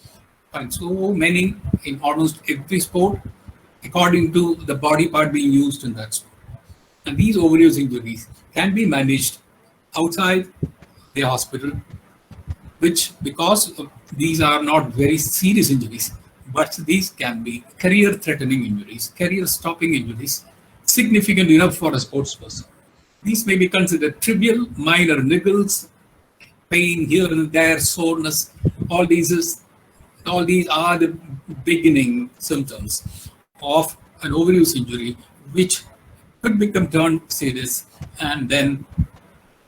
Speaker 7: and so many in almost every sport, according to the body part being used in that sport. And these overuse injuries can be managed outside the hospital, which, because these are not very serious injuries, but these can be career-threatening injuries, career-stopping injuries, significant enough for a sports person. These may be considered trivial, minor niggles, pain here and there, soreness. All these are the beginning symptoms of an overuse injury, which could become turned serious and then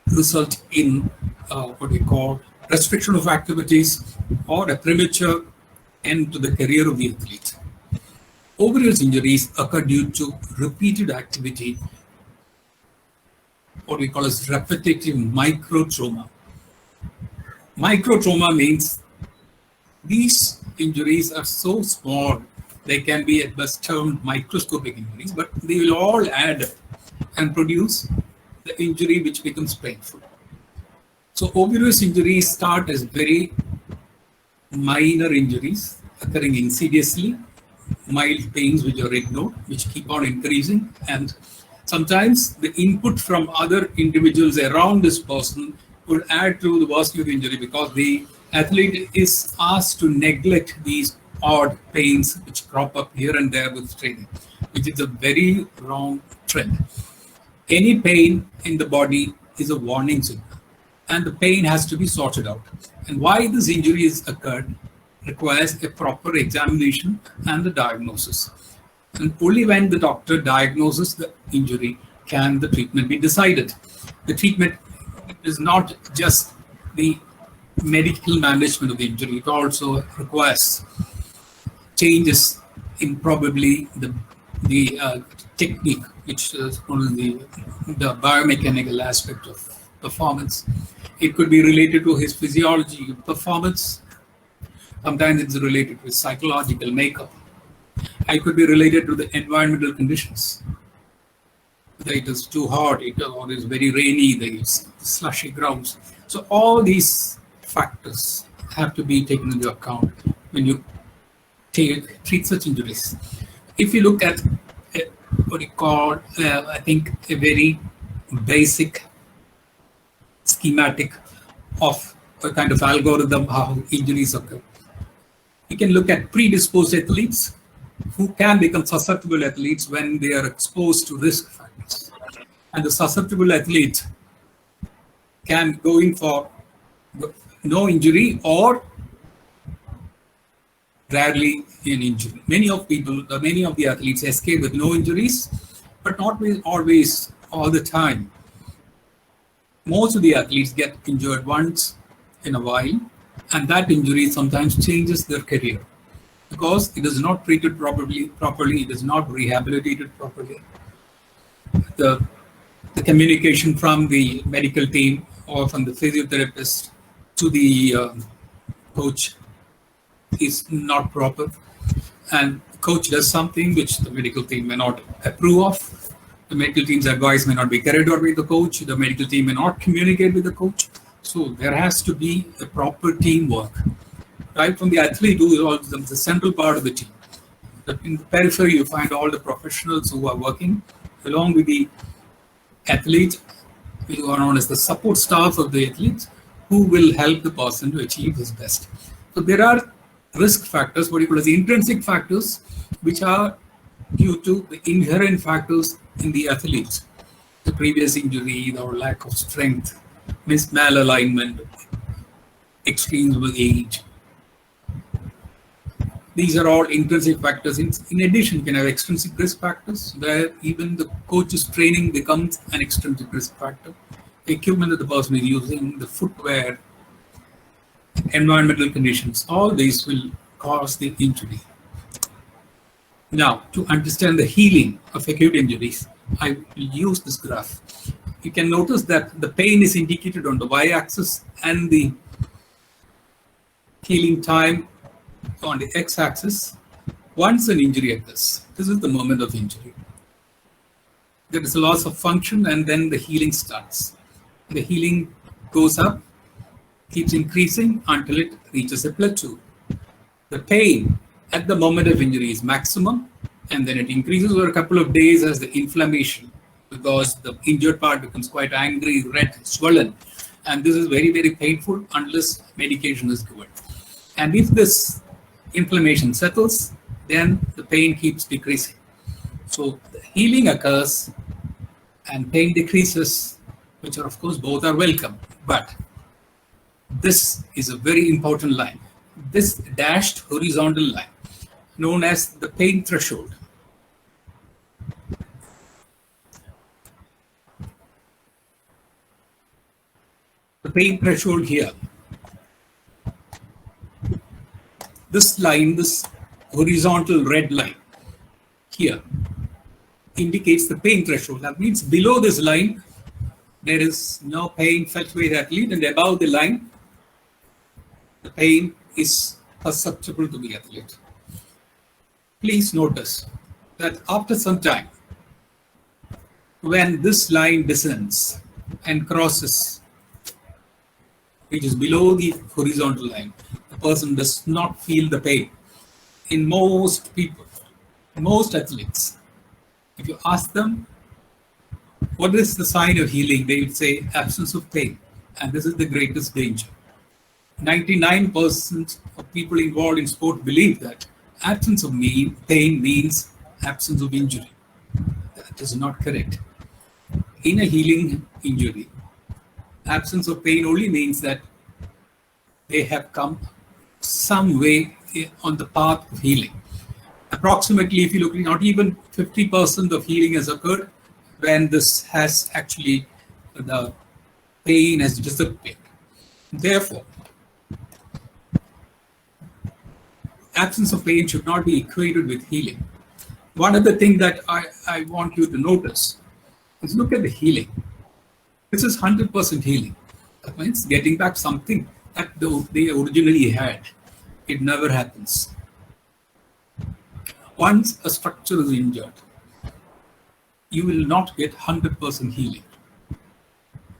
Speaker 7: result in what we call restriction of activities or a premature end to the career of the athlete. Overuse injuries occur due to repeated activity, what we call as repetitive microtrauma. Microtrauma means these injuries are so small, they can be at best termed microscopic injuries, but they will all add up and produce the injury which becomes painful. So overuse injuries start as very minor injuries occurring insidiously, mild pains which are ignored, which keep on increasing, and sometimes the input from other individuals around this person will add to the vascular injury because the athlete is asked to neglect these odd pains which crop up here and there with training, which is a very wrong trend. Any pain in the body is a warning signal, and the pain has to be sorted out. And why this injury is occurred requires a proper examination and the diagnosis. And only when the doctor diagnoses the injury can the treatment be decided. The treatment is not just the medical management of the injury, it also requires changes in probably the technique, which is one of the biomechanical aspect of performance. It could be related to his physiology of performance. Sometimes it's related to his psychological makeup. It could be related to the environmental conditions. Whether it is too hot, or it's very rainy, there is slushy grounds. So all these factors have to be taken into account when you treat such injuries. If you look at what you call, I think, a very basic schematic of a kind of algorithm how injuries occur. You can look at predisposed athletes who can become susceptible athletes when they are exposed to risk factors. And the susceptible athlete can go in for no injury or rarely an injury. Many of the athletes escape with no injuries, but not always all the time. Most of the athletes get injured once in a while, and that injury sometimes changes their career because it is not treated properly, it is not rehabilitated properly. The communication from the medical team or from the physiotherapist to the coach is not proper, and the coach does something which the medical team may not approve of. The medical team's advice may not be carried out by the coach. The medical team may not communicate with the coach. So there has to be a proper teamwork, right from the athlete who is also the central part of the team. In the periphery, you find all the professionals who are working along with the athlete, who are known as the support staff of the athletes, who will help the person to achieve his best. So there are risk factors, what you call as intrinsic factors, which are due to the inherent factors in the athletes. The previous injury or lack of strength, malalignment, extremes of age. These are all intrinsic factors. In addition, you can have extrinsic risk factors where even the coach's training becomes an extrinsic risk factor. The equipment that the person is using, the footwear, environmental conditions, all these will cause the injury. Now, to understand the healing of acute injuries, I will use this graph. You can notice that the pain is indicated on the y-axis and the healing time on the x-axis. Once an injury occurs, this is the moment of injury. There is a loss of function and then the healing starts. The healing goes up, keeps increasing until it reaches a plateau. The pain at the moment of injury is maximum, and then it increases over a couple of days as the inflammation, because the injured part becomes quite angry, red, swollen, and this is very, very painful unless medication is given. And if this inflammation settles, then the pain keeps decreasing. So the healing occurs and pain decreases, which are, of course, both are welcome. But this is a very important line. This dashed horizontal line, known as the pain threshold. The pain threshold here. This line, this horizontal red line here, indicates the pain threshold. That means below this line, there is no pain felt by the athlete, and above the line, the pain is perceptible to the athlete. Please notice that after some time, when this line descends and crosses which is below the horizontal line, the person does not feel the pain. In most people, most athletes, if you ask them, what is the sign of healing? They would say absence of pain. And this is the greatest danger. 99% of people involved in sport believe that absence of pain means absence of injury. That is not correct. In a healing injury, absence of pain only means that they have come some way on the path of healing. Approximately, if you look, not even 50% of healing has occurred when this has actually, the pain has disappeared. Therefore, absence of pain should not be equated with healing. One other thing that I want you to notice is look at the healing. This is 100% healing. That means getting back something that they originally had. It never happens. Once a structure is injured, you will not get 100% healing.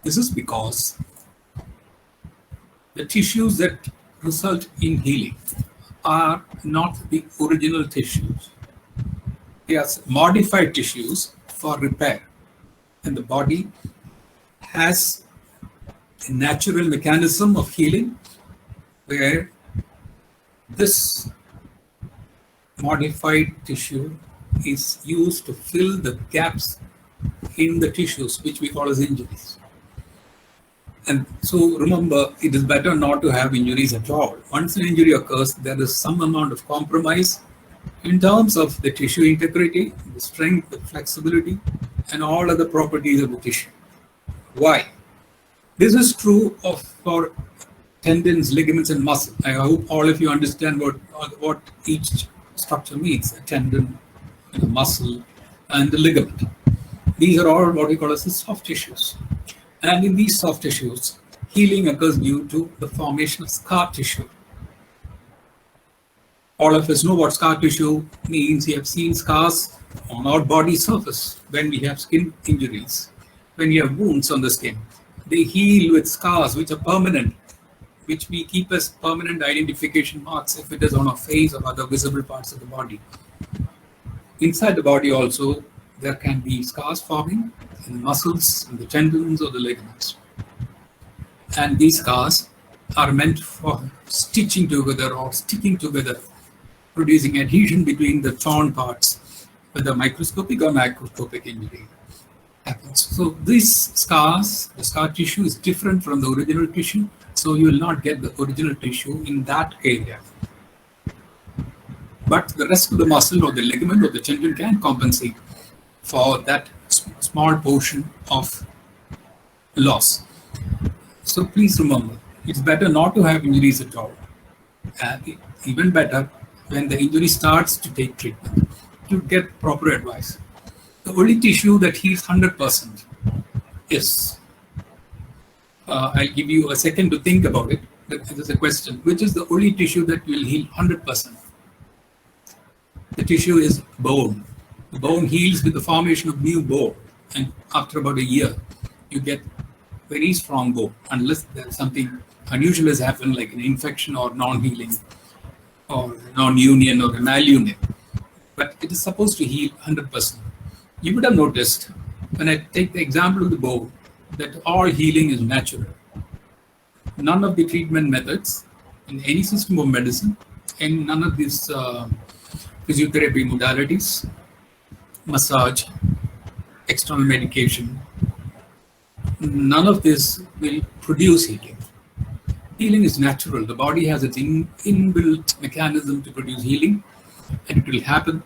Speaker 7: This is because the tissues that result in healing are not the original tissues. They are modified tissues for repair. And the body has a natural mechanism of healing where this modified tissue is used to fill the gaps in the tissues, which we call as injuries. And so remember, it is better not to have injuries at all. Once an injury occurs, there is some amount of compromise in terms of the tissue integrity, the strength, the flexibility, and all other properties of the tissue. Why? This is true for tendons, ligaments, and muscle. I hope all of you understand what each structure means: a tendon, a muscle, and the ligament. These are all what we call as the soft tissues. And in these soft tissues, healing occurs due to the formation of scar tissue. All of us know what scar tissue means. We have seen scars on our body surface when we have skin injuries, when we have wounds on the skin. They heal with scars which are permanent, which we keep as permanent identification marks if it is on our face or other visible parts of the body. Inside the body also, there can be scars forming in the muscles, in the tendons, or the ligaments. And these scars are meant for stitching together or sticking together, producing adhesion between the torn parts, whether microscopic or macroscopic injury happens. So these scars, the scar tissue is different from the original tissue, so you will not get the original tissue in that area. But the rest of the muscle or the ligament or the tendon can compensate for that small portion of loss. So please remember, it's better not to have injuries at all. And even better, when the injury starts, to take treatment, to get proper advice. The only tissue that heals 100% is, I'll give you a second to think about it. There's a question, which is the only tissue that will heal 100%? The tissue is bone. The bone heals with the formation of new bone, and after about a year, you get very strong bone, unless there's something unusual has happened, like an infection or non-healing, or non-union or a malunion. But it is supposed to heal 100%. You would have noticed, when I take the example of the bone, that all healing is natural. None of the treatment methods in any system of medicine, and none of these physiotherapy modalities, massage, external medication, none of this will produce healing. Healing is natural. The body has its inbuilt mechanism to produce healing, and it will happen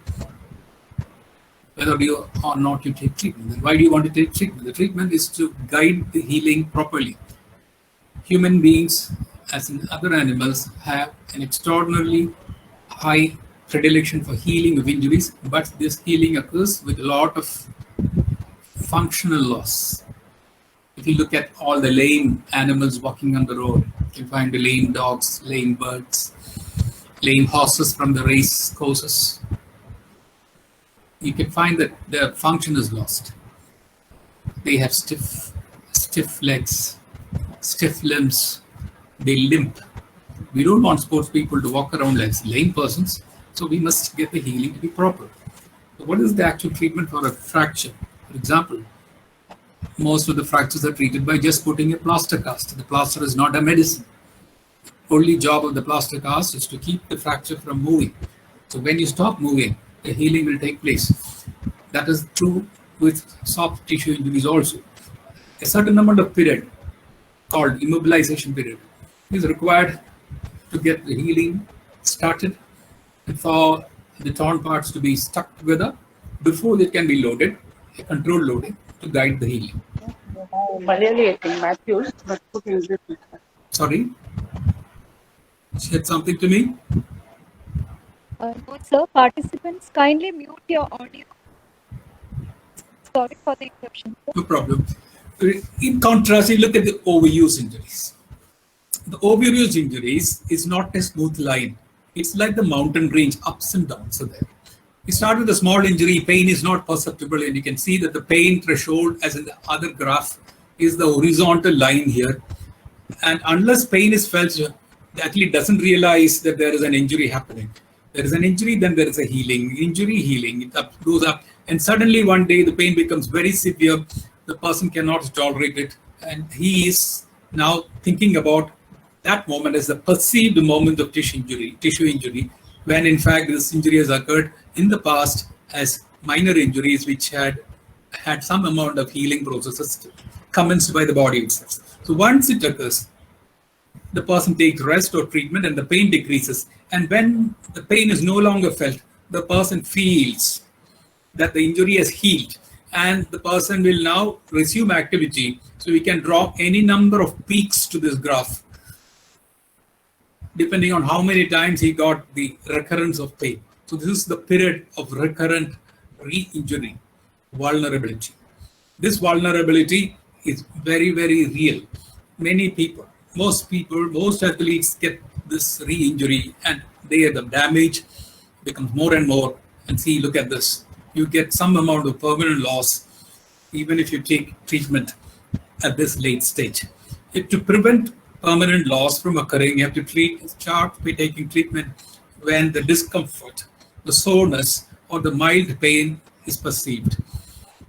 Speaker 7: whether you or not you take treatment. Then why do you want to take treatment? The treatment is to guide the healing properly. Human beings, as in other animals, have an extraordinarily high predilection for healing of injuries, but this healing occurs with a lot of functional loss. If you look at all the lame animals walking on the road, you can find the lame dogs, lame birds, lame horses from the race courses. You can find that their function is lost. They have stiff legs, stiff limbs, they limp. We don't want sports people to walk around like lame persons, so we must get the healing to be proper. So what is the actual treatment for a fracture? For example, most of the fractures are treated by just putting a plaster cast. The plaster is not a medicine. Only job of the plaster cast is to keep the fracture from moving. So when you stop moving, the healing will take place. That is true with soft tissue injuries also. A certain amount of period called immobilization period is required to get the healing started and for the torn parts to be stuck together before they can be loaded, a controlled loading to guide the healing.
Speaker 8: Matthews, but put in this.
Speaker 7: Sorry? Said something to me?
Speaker 9: No, sir. Participants, kindly mute your audio. Sorry for the interruption.
Speaker 7: No problem. In contrast, you look at the overuse injuries. The overuse injuries is not a smooth line. It's like the mountain range, ups and downs are there. We start with a small injury, pain is not perceptible, and you can see that the pain threshold, as in the other graph, is the horizontal line here. And unless pain is felt, the athlete doesn't realize that there is an injury happening. There is an injury, then there is a healing. Injury, healing, it goes up. And suddenly one day the pain becomes very severe. The person cannot tolerate it. And he is now thinking about that moment as the perceived moment of tissue injury, when in fact this injury has occurred in the past as minor injuries which had some amount of healing processes commenced by the body itself. So once it occurs, the person takes rest or treatment and the pain decreases. And when the pain is no longer felt, the person feels that the injury has healed and the person will now resume activity. So we can draw any number of peaks to this graph, depending on how many times he got the recurrence of pain. So this is the period of recurrent re-injury, vulnerability. This vulnerability is very, very real. Many people, most athletes get this re-injury and the damage becomes more and more. And see, look at this. You get some amount of permanent loss, even if you take treatment at this late stage. To prevent permanent loss from occurring, you have to start by taking treatment when the discomfort, the soreness, or the mild pain is perceived.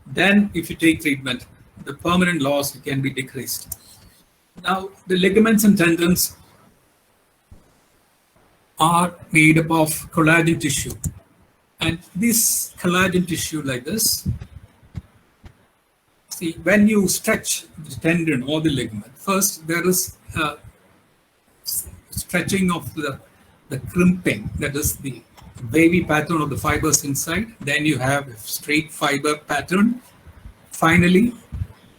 Speaker 7: Then, if you take treatment, the permanent loss can be decreased. Now, the ligaments and tendons are made up of collagen tissue. And this collagen tissue like this, see, when you stretch the tendon or the ligament, first there is stretching of the crimping, that is the wavy pattern of the fibers inside. Then you have a straight fiber pattern. Finally,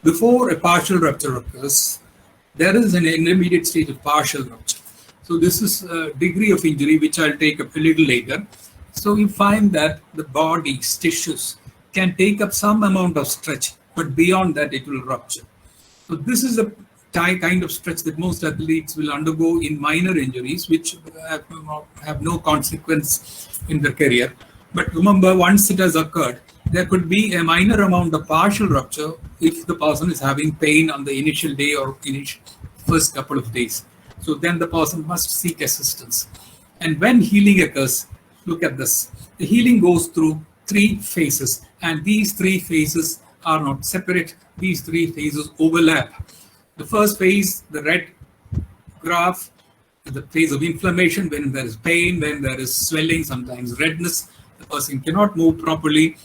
Speaker 7: before a partial rupture occurs, there is an intermediate stage of partial rupture. So this is a degree of injury, which I'll take up a little later. So you find that the body's tissues can take up some amount of stretch, but beyond that it will rupture. So this is the kind of stretch that most athletes will undergo in minor injuries, which have no consequence in their career. But remember, once it has occurred, there could be a minor amount of partial rupture if the person is having pain on the initial day or first couple of days. So then the person must seek assistance. And when healing occurs, look at this. The healing goes through 3 phases, and these 3 phases are not separate. These 3 phases overlap. The first phase, the red graph, is the phase of inflammation, when there is pain, when there is swelling, sometimes redness. The person cannot move properly.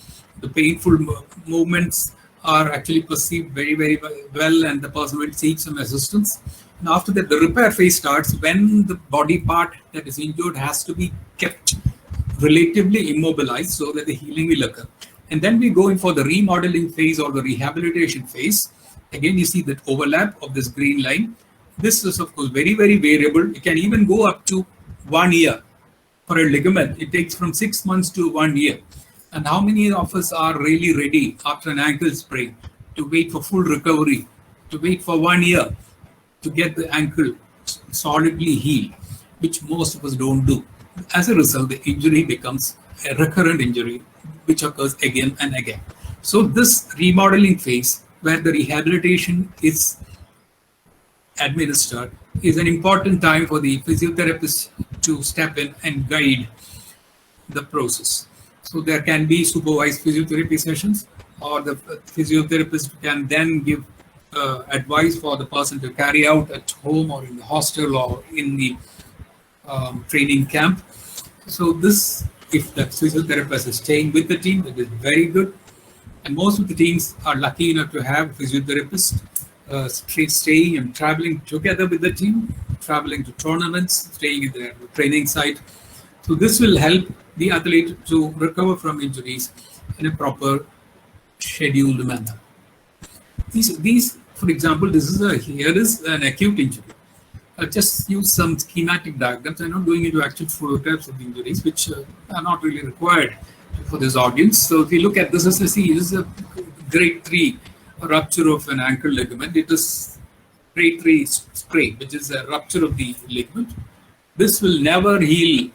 Speaker 7: The painful movements are actually perceived very, very well, and the person will seek some assistance. And after that, the repair phase starts, when the body part that is injured has to be kept relatively immobilized so that the healing will occur. And then we go in for the remodeling phase or the rehabilitation phase. Again, you see that overlap of this green line. This is, of course, very, very variable. It can even go up to 1 year. For a ligament, it takes from 6 months to 1 year. And how many of us are really ready after an ankle sprain to wait for full recovery, to wait for 1 year to get the ankle solidly healed, which most of us don't do. As a result, the injury becomes a recurrent injury, which occurs again and again. So this remodeling phase, where the rehabilitation is administered is an important time for the physiotherapist to step in and guide the process. So there can be supervised physiotherapy sessions, or the physiotherapist can then give advice for the person to carry out at home or in the hostel or in the training camp. So this, if the physiotherapist is staying with the team, that is very good. And most of the teams are lucky enough to have physiotherapists staying and traveling together with the team, traveling to tournaments, staying at their training site. So this will help the athlete to recover from injuries in a proper scheduled manner. These, for example, here is an acute injury. I'll just use some schematic diagrams. I'm not going into actual photographs of the injuries, which are not really required for this audience. So if you look at this, as you see, this is a grade 3 rupture of an ankle ligament. It is grade 3 sprain, which is a rupture of the ligament. This will never heal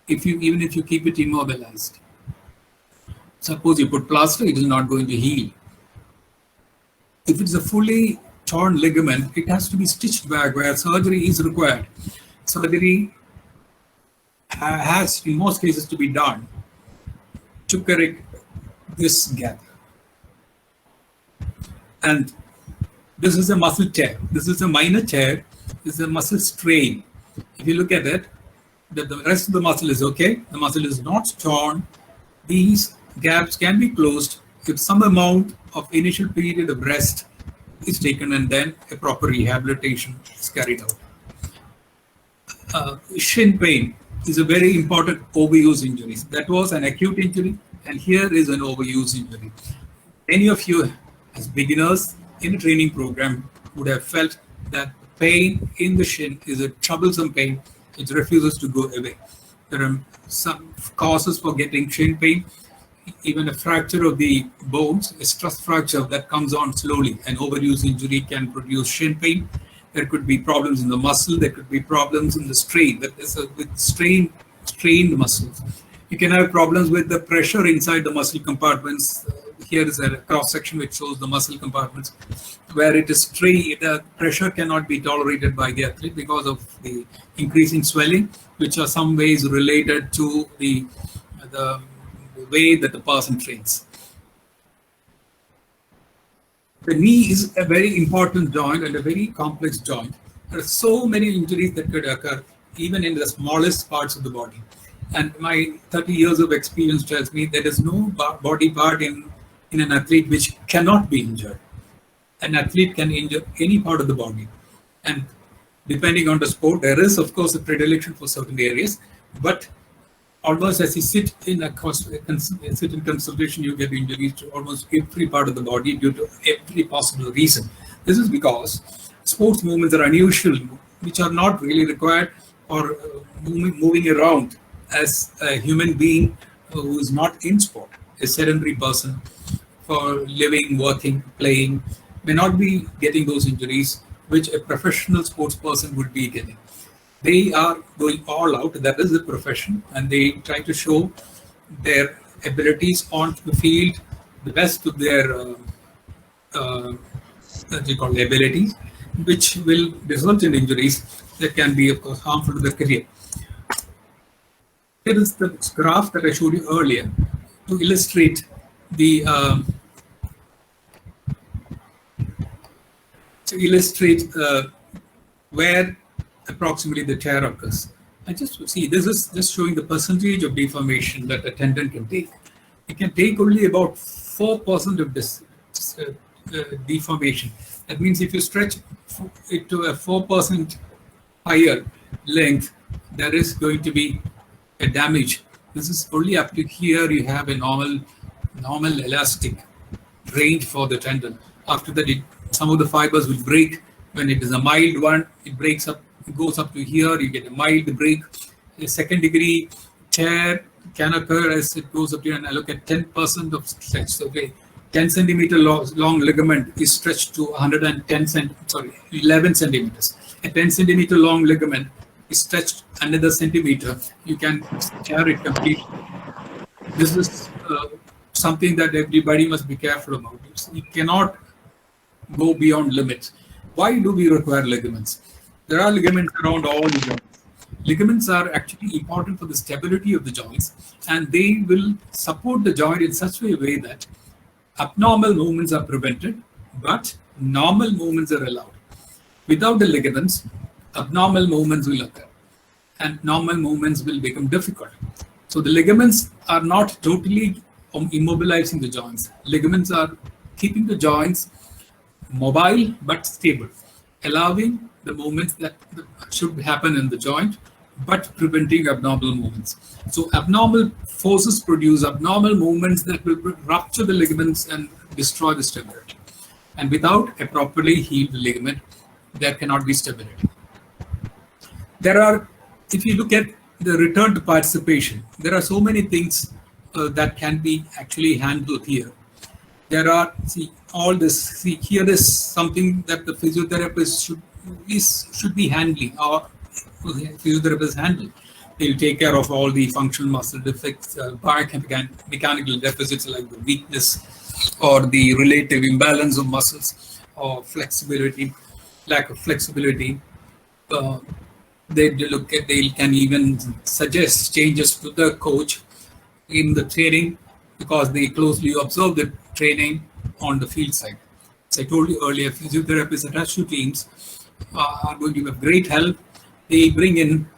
Speaker 7: even if you keep it immobilized. Suppose you put plaster, it is not going to heal. If it's a fully torn ligament, it has to be stitched back where surgery is required. Surgery has, in most cases, to be done to correct this gap. And this is a muscle tear. This is a minor tear. This is a muscle strain. If you look at it, the rest of the muscle is okay. The muscle is not torn. These gaps can be closed if some amount of initial period of rest is taken and then a proper rehabilitation is carried out. Shin pain is a very important overuse injury. That was an acute injury, and here is an overuse injury. Many of you, as beginners in a training program, would have felt that pain in the shin is a troublesome pain. It refuses to go away. There are some causes for getting shin pain. Even a fracture of the bones, a stress fracture that comes on slowly. An overuse injury can produce shin pain. There could be problems in the muscle. There could be problems in the strain. That is with strained muscles. You can have problems with the pressure inside the muscle compartments. Here is a cross section which shows the muscle compartments where it is strained. The pressure cannot be tolerated by the athlete because of the increasing swelling, which are some ways related to the way that the person trains. The knee is a very important joint and a very complex joint. There are so many injuries that could occur even in the smallest parts of the body. And my 30 years of experience tells me there is no body part in an athlete which cannot be injured. An athlete can injure any part of the body. And depending on the sport, there is, of course, a predilection for certain areas. But almost as you sit in consultation, you get injuries to almost every part of the body due to every possible reason. This is because sports movements are unusual, which are not really required for moving around as a human being who is not in sport. A sedentary person for living, working, playing may not be getting those injuries which a professional sports person would be getting. They are going all out, that is the profession, and they try to show their abilities on the field, the best of their abilities, which will result in injuries that can be, of course, harmful to their career. Here is the graph that I showed you earlier to illustrate the where approximately the tear occurs. And just see, this is just showing the percentage of deformation that a tendon can take. It can take only about 4% of this deformation. That means if you stretch it to a 4% higher length, there is going to be a damage. This is only up to here you have a normal elastic range for the tendon. After that, some of the fibers will break. When it is a mild one, it breaks up. It goes up to here, you get a mild break. A second degree tear can occur as it goes up to here, and I look at 10% of stretch. So, okay, 10 centimeter long ligament is stretched to 11 centimeters. A 10 centimeter long ligament is stretched another centimeter. You can tear it completely. This is something that everybody must be careful about. You cannot go beyond limits. Why do we require ligaments? There are ligaments around all the joints. Ligaments are actually important for the stability of the joints, and they will support the joint in such a way that abnormal movements are prevented, but normal movements are allowed. Without the ligaments, abnormal movements will occur, and normal movements will become difficult. So the ligaments are not totally immobilizing the joints. Ligaments are keeping the joints mobile but stable, allowing the movements that should happen in the joint, but preventing abnormal movements. So abnormal forces produce abnormal movements that will rupture the ligaments and destroy the stability. And without a properly healed ligament, there cannot be stability. There are, if you look at the return to participation, there are so many things that can be actually handled here. There are, here is something that the physiotherapist should be handling, or physiotherapists handle. They'll take care of all the functional muscle defects, biomechanical deficits like the weakness or the relative imbalance of muscles or flexibility, lack of flexibility. They can even suggest changes to the coach in the training, because they closely observe the training on the field side. As I told you earlier, physiotherapists attached to teams are going to have great help. They bring in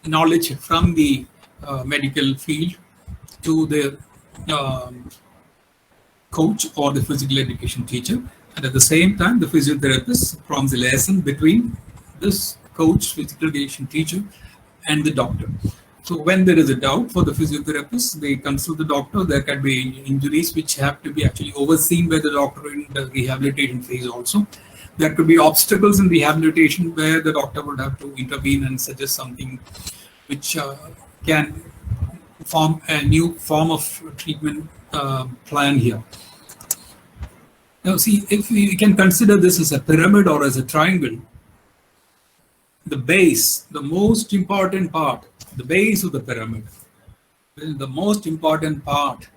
Speaker 7: knowledge from the medical field to the coach or the physical education teacher, and at the same time, the physiotherapist forms a liaison between this coach, physical education teacher, and the doctor. So when there is a doubt for the physiotherapist, they consult the doctor. There can be injuries which have to be actually overseen by the doctor in the rehabilitation phase also. There could be obstacles in rehabilitation where the doctor would have to intervene and suggest something which can form a new form of treatment plan here. Now see, if we can consider this as a pyramid or as a triangle, the base, the most important part, the base of the pyramid, the most important part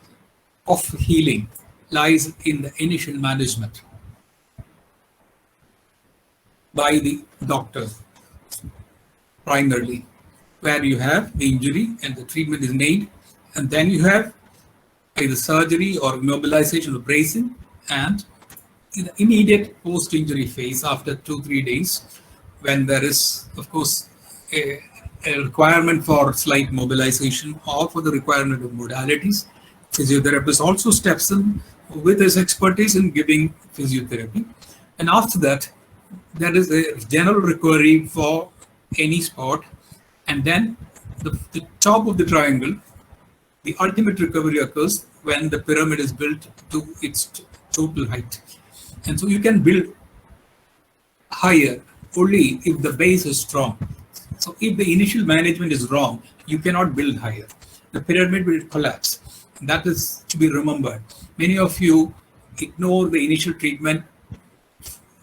Speaker 7: of healing lies in the initial management by the doctor, primarily, where you have the injury and the treatment is made, and then you have either surgery or immobilization or bracing, and in the immediate post-injury phase after 2-3 days, when there is, of course, a requirement for slight mobilization or for the requirement of modalities, physiotherapist also steps in with his expertise in giving physiotherapy. And after that, there is a general recovery for any sport. And then the top of the triangle, the ultimate recovery occurs when the pyramid is built to its total height. And so you can build higher only if the base is strong. So if the initial management is wrong, you cannot build higher. The pyramid will collapse. That is to be remembered. Many of you ignore the initial treatment,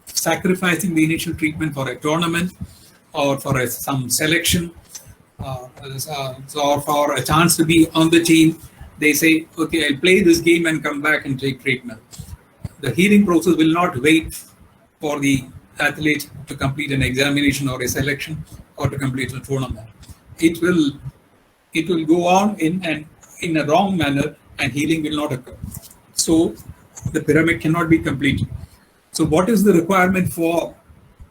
Speaker 7: sacrificing the initial treatment for a tournament or for some selection or for a chance to be on the team. They say, okay, I'll play this game and come back and take treatment. The healing process will not wait for the athlete to complete an examination or a selection or to complete a tournament. It will go on in a wrong manner, and healing will not occur. So the pyramid cannot be completed. So what is the requirement for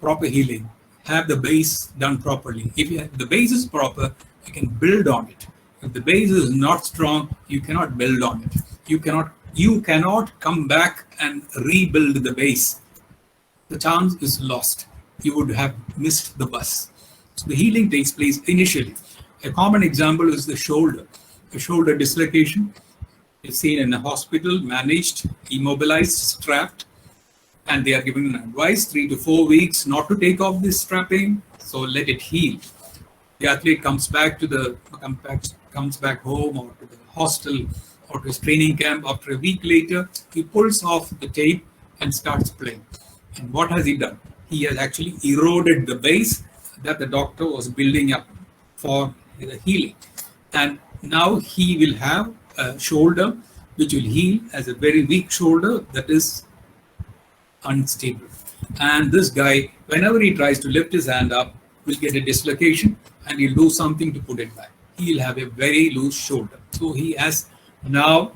Speaker 7: proper healing? Have the base done properly. If the base is proper, you can build on it. If the base is not strong, you cannot build on it. You cannot come back and rebuild the base. The chance is lost. You would have missed the bus. So the healing takes place initially. A common example is the shoulder. A shoulder dislocation is seen in a hospital, managed, immobilized, strapped, and they are given advice 3 to 4 weeks not to take off this strapping, so let it heal. The athlete comes back home or to the hostel or to his training camp. After a week later, he pulls off the tape and starts playing. And what has he done? He has actually eroded the base that the doctor was building up for the healing. And now he will have a shoulder which will heal as a very weak shoulder that is unstable. And this guy, whenever he tries to lift his hand up, will get a dislocation and he'll do something to put it back. He'll have a very loose shoulder. So he has now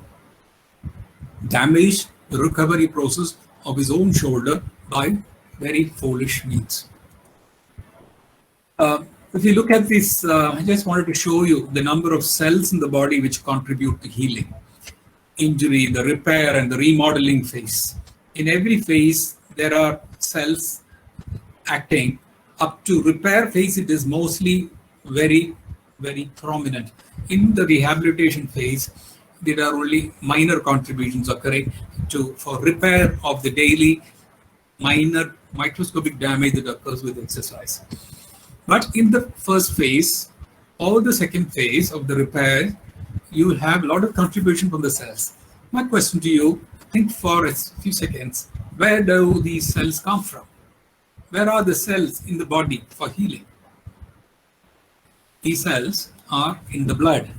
Speaker 7: damaged the recovery process of his own shoulder by very foolish means. If you look at this, I just wanted to show you the number of cells in the body which contribute to healing, injury, the repair, and the remodeling phase. In every phase, there are cells acting. Up to repair phase, it is mostly very, very prominent. In the rehabilitation phase, there are only minor contributions occurring for repair of the daily minor microscopic damage that occurs with exercise. But in the first phase or the second phase of the repair, you will have a lot of contribution from the cells. My question to you, think for a few seconds, where do these cells come from? Where are the cells in the body for healing? These cells are in the blood.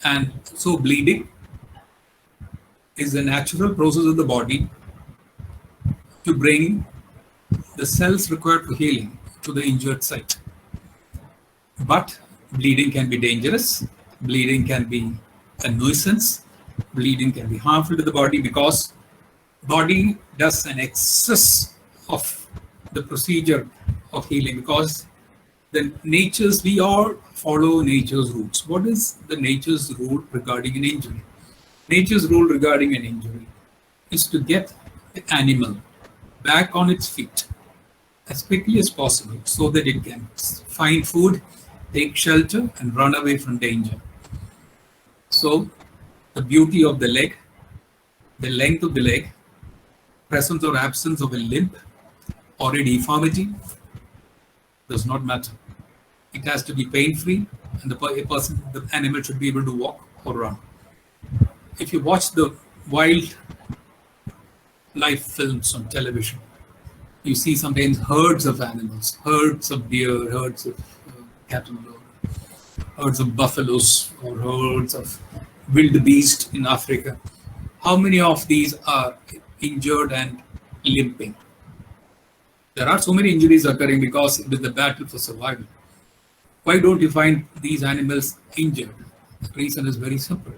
Speaker 7: And so bleeding is a natural process of the body to bring the cells required for healing to the injured site. But bleeding can be dangerous, bleeding can be a nuisance, bleeding can be harmful to the body because body does an excess of the procedure of healing, because we all follow nature's rules. What is the nature's rule regarding an injury? Nature's rule regarding an injury is to get the animal back on its feet as quickly as possible so that it can find food, take shelter, and run away from danger. So the beauty of the leg, the length of the leg, presence or absence of a limp or a deformity does not matter. It has to be pain-free, and the animal should be able to walk or run. If you watch the wild life films on television, you see sometimes herds of animals, herds of deer, herds of cattle, herds of buffaloes, or herds of wildebeest in Africa. How many of these are injured and limping? There are so many injuries occurring because it is the battle for survival. Why don't you find these animals injured? The reason is very simple.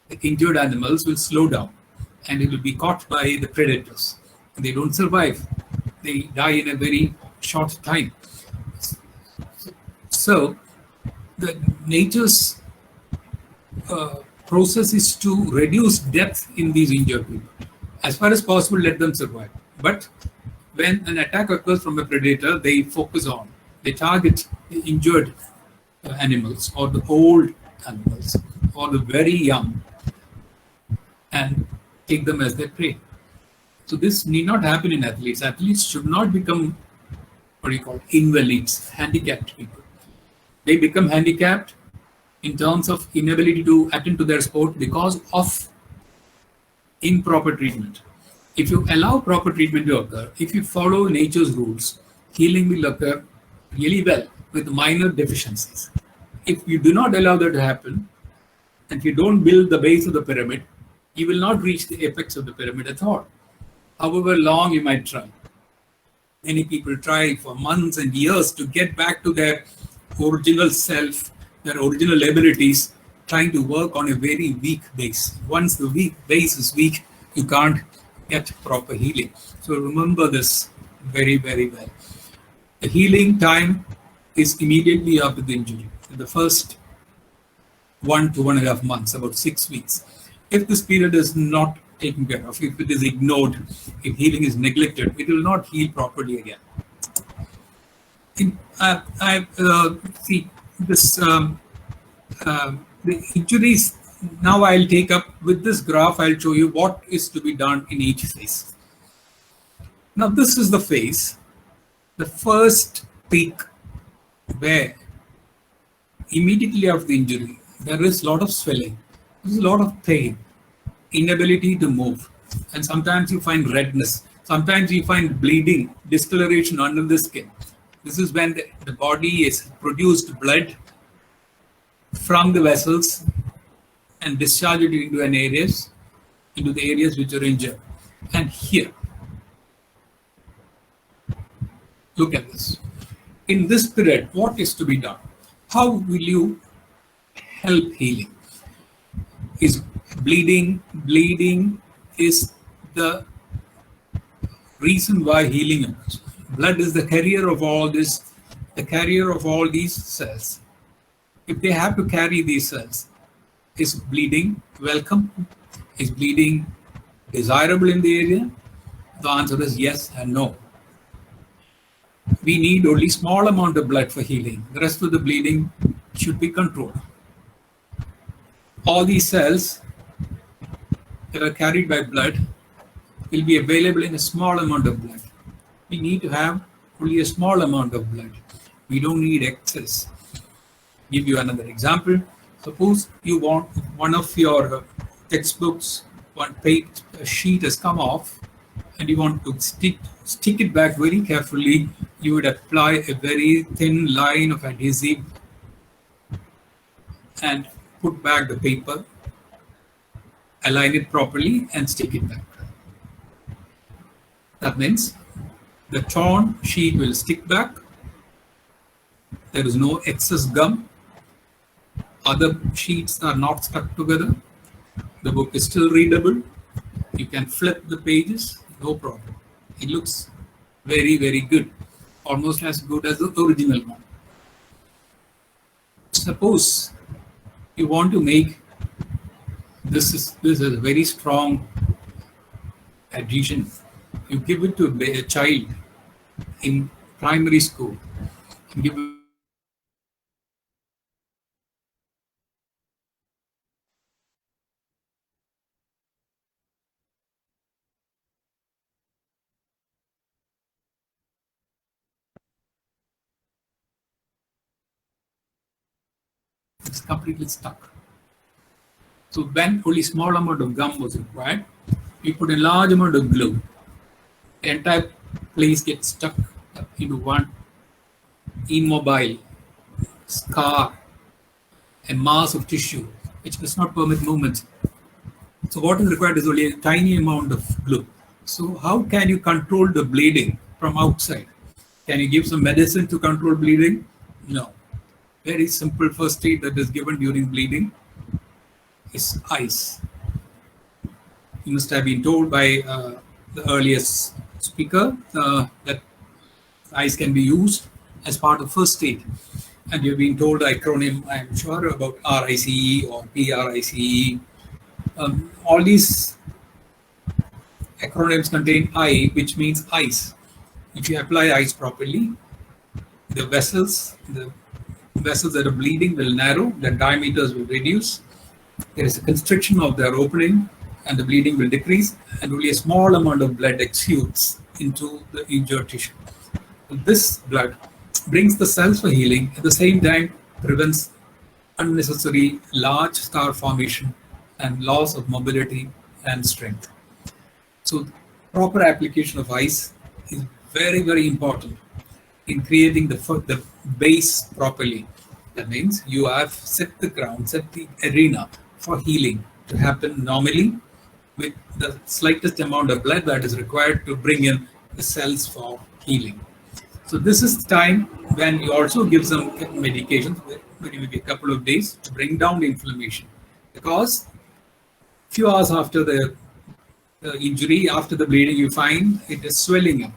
Speaker 7: The injured animals will slow down and it will be caught by the predators. They don't survive. They die in a very short time. So the nature's process is to reduce death in these injured people. As far as possible, let them survive. But when an attack occurs from a predator, they target the injured animals or the old animals or the very young and take them as their prey. So this need not happen in athletes. Athletes should not become invalids, handicapped people. They become handicapped in terms of inability to attend to their sport because of improper treatment. If you allow proper treatment to occur, if you follow nature's rules, healing will occur really well with minor deficiencies. If you do not allow that to happen, and if you don't build the base of the pyramid, you will not reach the apex of the pyramid at all, however long you might try. Many people try for months and years to get back to their original self, their original abilities, trying to work on a very weak base. Once the base is weak, you can't get proper healing. So remember this very, very well. The healing time is immediately after the injury. In the first 1 to 1.5 months, about 6 weeks. If this period is not taken care of, if it is ignored, if healing is neglected, it will not heal properly again. See this the injuries. Now I'll take up with this graph. I'll show you what is to be done in each phase. Now this is the phase, the first peak, where immediately after the injury there is a lot of swelling, there's a lot of pain, inability to move, and sometimes you find redness. Sometimes you find bleeding, discoloration under the skin. This is when the body is produced blood from the vessels and discharge it into the areas which are injured. And here, look at this. In this period, what is to be done? How will you help healing? Is bleeding is the reason why healing occurs. Blood is the carrier of all this, the carrier of all these cells. If they have to carry these cells, is bleeding welcome? Is bleeding desirable in the area? The answer is yes and no. We need only small amount of blood for healing. The rest of the bleeding should be controlled. All these cells that are carried by blood will be available in a small amount of blood. We need to have only a small amount of blood. We don't need excess. Give you another example. Suppose you want one of your textbooks, one page sheet has come off, and you want to stick it back very carefully. You would apply a very thin line of adhesive and put back the paper, align it properly, and stick it back. That means the torn sheet will stick back. There is no excess gum. Other sheets are not stuck together. The book is still readable. You can flip the pages, no problem. It looks very, very good, almost as good as the original one. Suppose you want to make this is a very strong adhesion. You give it to a child in primary school. Give it's completely stuck. So when only small amount of gum was required, we put a large amount of glue. The entire place gets stuck into one immobile scar, a mass of tissue which does not permit movement. So what is required is only a tiny amount of glue. So how can you control the bleeding from outside? Can you give some medicine to control bleeding? No. Very simple first aid that is given during bleeding is ice. You must have been told by the earliest speaker that ice can be used as part of first aid. And you've been told the acronym, I'm sure, about RICE or PRICE. All these acronyms contain I, which means ice. If you apply ice properly, the vessels that are bleeding will narrow, the diameters will reduce, there is a constriction of their opening, and the bleeding will decrease, and only a small amount of blood exudes into the injured tissue. This blood brings the cells for healing, at the same time prevents unnecessary large scar formation and loss of mobility and strength. So proper application of ice is very, very important in creating the base properly. That means you have set the ground, set the arena for healing to happen normally with the slightest amount of blood that is required to bring in the cells for healing. So this is the time when you also give some medications, maybe a couple of days, to bring down the inflammation. Because few hours after the injury, after the bleeding, you find it is swelling up.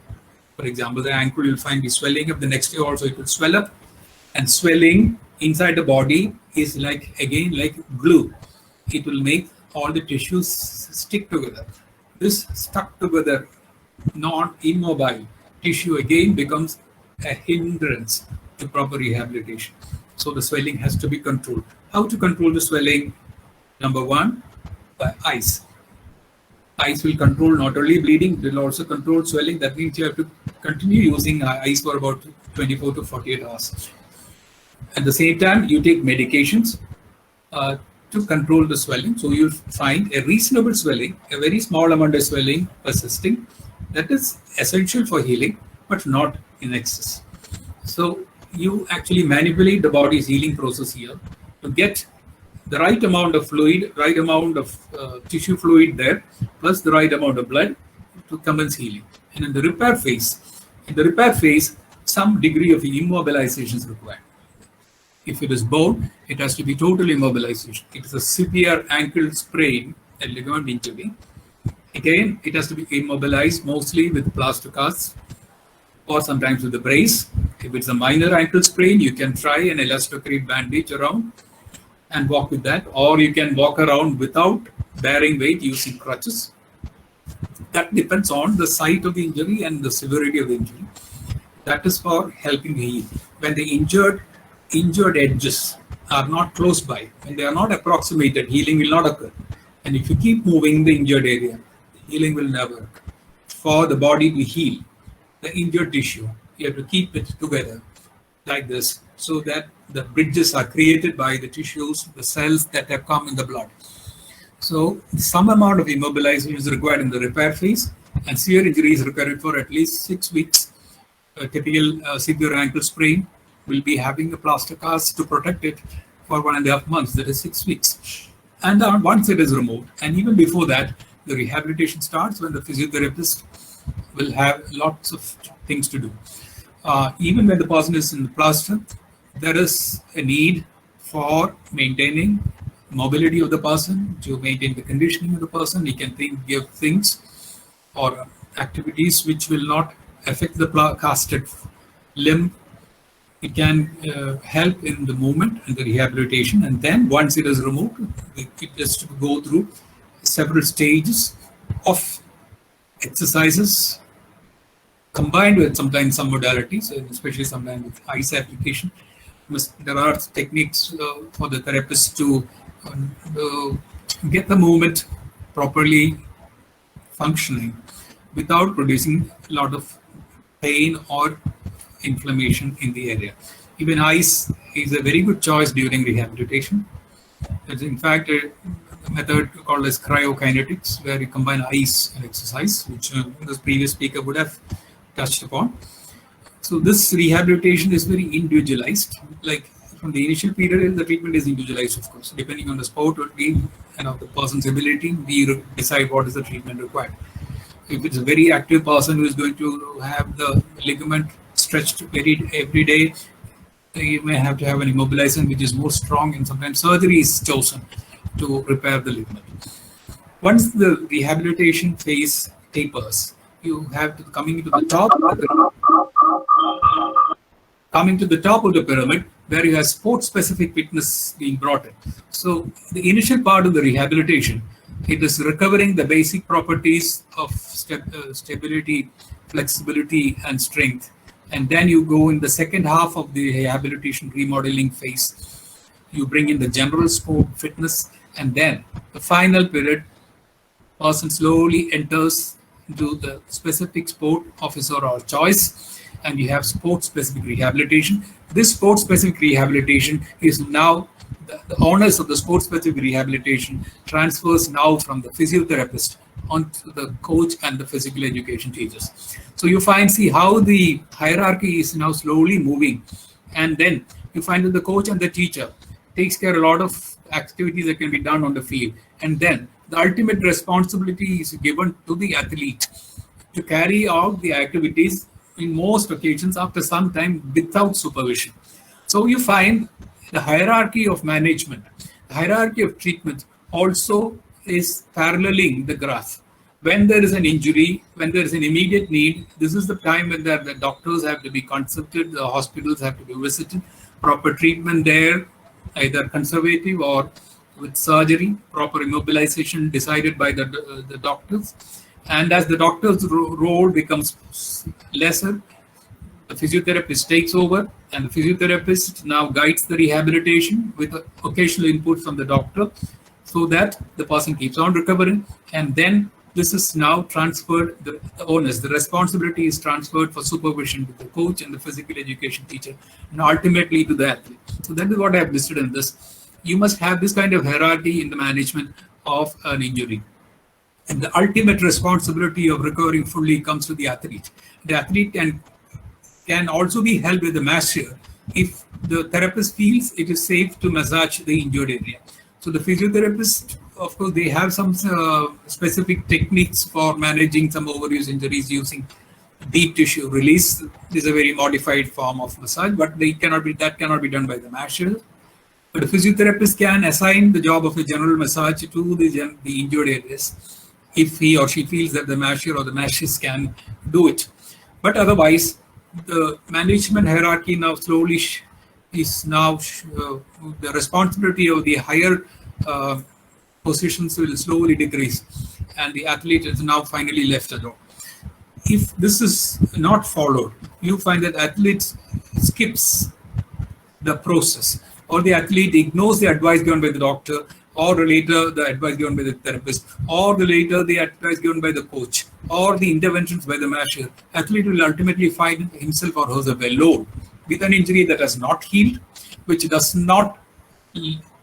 Speaker 7: For example, the ankle you'll find is swelling up. The next day also it will swell up. And swelling inside the body is like glue. It will make all the tissues stick together. This stuck together, non-immobile tissue again becomes a hindrance to proper rehabilitation. So the swelling has to be controlled. How to control the swelling? Number one, by ice. Ice will control not only bleeding, it will also control swelling. That means you have to continue using ice for about 24 to 48 hours. At the same time, you take medications to control the swelling. So you'll find a reasonable swelling, a very small amount of swelling persisting. That is essential for healing, but not in excess. So you actually manipulate the body's healing process here to get the right amount of fluid, right amount of tissue fluid there, plus the right amount of blood to commence healing. And in the repair phase, some degree of immobilization is required. If it is bone, it has to be total immobilization. It is a severe ankle sprain, a ligament injury. Again, it has to be immobilized mostly with plaster casts or sometimes with a brace. If it's a minor ankle sprain, you can try an elastocrete bandage around and walk with that, or you can walk around without bearing weight using crutches. That depends on the site of the injury and the severity of the injury. That is for helping heal. When the injured edges are not close by, when they are not approximated, healing will not occur. And if you keep moving the injured area, healing will never occur. For the body to heal the injured tissue, you have to keep it together like this, so that the bridges are created by the tissues, the cells that have come in the blood. So some amount of immobilization is required in the repair phase, and severe injury is required for at least 6 weeks. A typical severe ankle sprain will be having a plaster cast to protect it for 1.5 months, that is 6 weeks. And once it is removed, and even before that, the rehabilitation starts when the physiotherapist will have lots of things to do. Even when the person is in the plaster, there is a need for maintaining mobility of the person, to maintain the conditioning of the person. He can give things or activities which will not affect the casted limb. It can help in the movement and the rehabilitation. And then once it is removed, it has to go through several stages of exercises combined with sometimes some modalities, especially sometimes with ice application. There are techniques for the therapist to get the movement properly functioning without producing a lot of pain or inflammation in the area. Even ice is a very good choice during rehabilitation. There's in fact a method called as cryokinetics, where you combine ice and exercise, which the previous speaker would have touched upon. So this rehabilitation is very individualized. Like from the initial period, the treatment is individualized, of course. Depending on the sport or the person's ability, we decide what is the treatment required. If it's a very active person who is going to have the ligament stretched every day, you may have to have an immobilization which is more strong, and sometimes surgery is chosen to repair the ligament. Once the rehabilitation phase tapers, you have to coming to the top of the pyramid, where you have sport-specific fitness being brought in. So the initial part of the rehabilitation, it is recovering the basic properties of stability, flexibility, and strength. And then you go in the second half of the rehabilitation remodeling phase. You bring in the general sport fitness, and then the final period, person slowly enters into the specific sport of his or her choice, and you have sport-specific rehabilitation. This sport-specific rehabilitation is now the onus of the sport-specific rehabilitation transfers now from the physiotherapist onto the coach and the physical education teachers. So you see how the hierarchy is now slowly moving, and then you find that the coach and the teacher takes care of a lot of activities that can be done on the field, and then the ultimate responsibility is given to the athlete to carry out the activities in most occasions after some time without supervision. So you find the hierarchy of management, the hierarchy of treatment also is paralleling the graph. When there is an injury, when there is an immediate need, this is the time when the doctors have to be consulted, the hospitals have to be visited, proper treatment there, either conservative or with surgery, proper immobilization decided by the doctors. And as the doctor's role becomes lesser, the physiotherapist takes over, and the physiotherapist now guides the rehabilitation with occasional input from the doctor, so that the person keeps on recovering. And then this is now transferred, the onus, the responsibility is transferred for supervision to the coach and the physical education teacher, and ultimately to the athlete. So that is what I have listed in this. You must have this kind of hierarchy in the management of an injury. And the ultimate responsibility of recovering fully comes to the athlete. The athlete can also be helped with the masseur if the therapist feels it is safe to massage the injured area. So the physiotherapist, of course, they have some specific techniques for managing some overuse injuries using deep tissue release. This is a very modified form of massage, but that cannot be done by the masher. But a physiotherapist can assign the job of a general massage to the injured areas if he or she feels that the masher or the mashes can do it. But otherwise, the management hierarchy now slowly is now the responsibility of the higher positions will slowly decrease, and the athlete is now finally left alone. If this is not followed, you find that athlete skips the process, or the athlete ignores the advice given by the doctor, or later the advice given by the therapist, or later the advice given by the coach, or the interventions by the masher. Athlete will ultimately find himself or herself alone with an injury that has not healed, which does not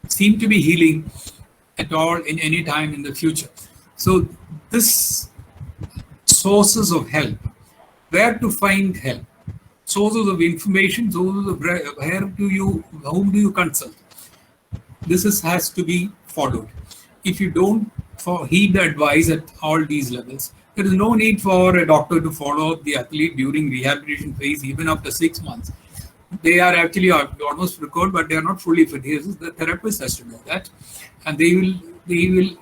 Speaker 7: seem to be healing at all in any time in the future. So this sources of help, where to find help, sources of information, sources of whom do you consult? This has to be followed. If you don't heed the advice at all these levels, there is no need for a doctor to follow up the athlete during rehabilitation phase, even after 6 months. They are actually almost recovered, but they are not fully fit. The therapist has to do that, and they will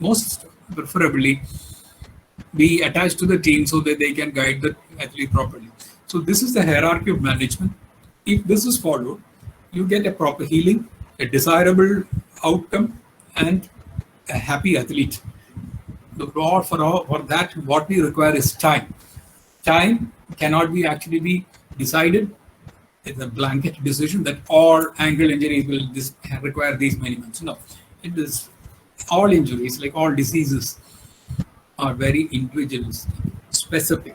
Speaker 7: most preferably be attached to the team so that they can guide the athlete properly. So this is the hierarchy of management. If this is followed, you get a proper healing, a desirable outcome, and a happy athlete. For that, what we require is time. Time cannot actually be decided. It's a blanket decision that all ankle injuries will require these many months. No, it is all injuries, like all diseases, are very individualistic, specific,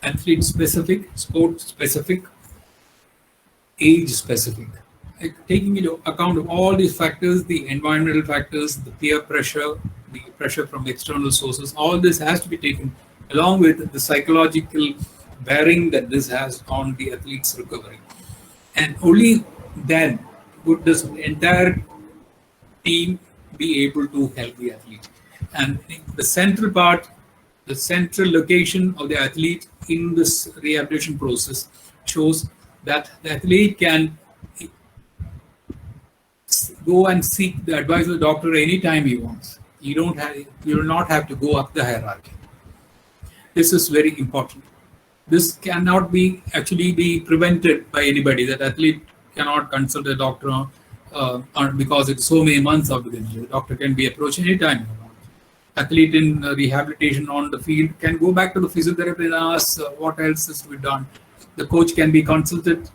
Speaker 7: athlete specific, sport specific, age specific. Like taking into account of all these factors, the environmental factors, the peer pressure, the pressure from external sources, all this has to be taken along with the psychological bearing that this has on the athlete's recovery. And only then would this entire team be able to help the athlete. And the central part, the central location of the athlete in this rehabilitation process shows that the athlete can go and seek the advice of the doctor anytime he wants. You will not have to go up the hierarchy. This is very important. This cannot actually be prevented by anybody. That athlete cannot consult a doctor because it's so many months after the injury. The doctor can be approached anytime. Athlete in rehabilitation on the field can go back to the physiotherapist and ask what else is to be done. The coach can be consulted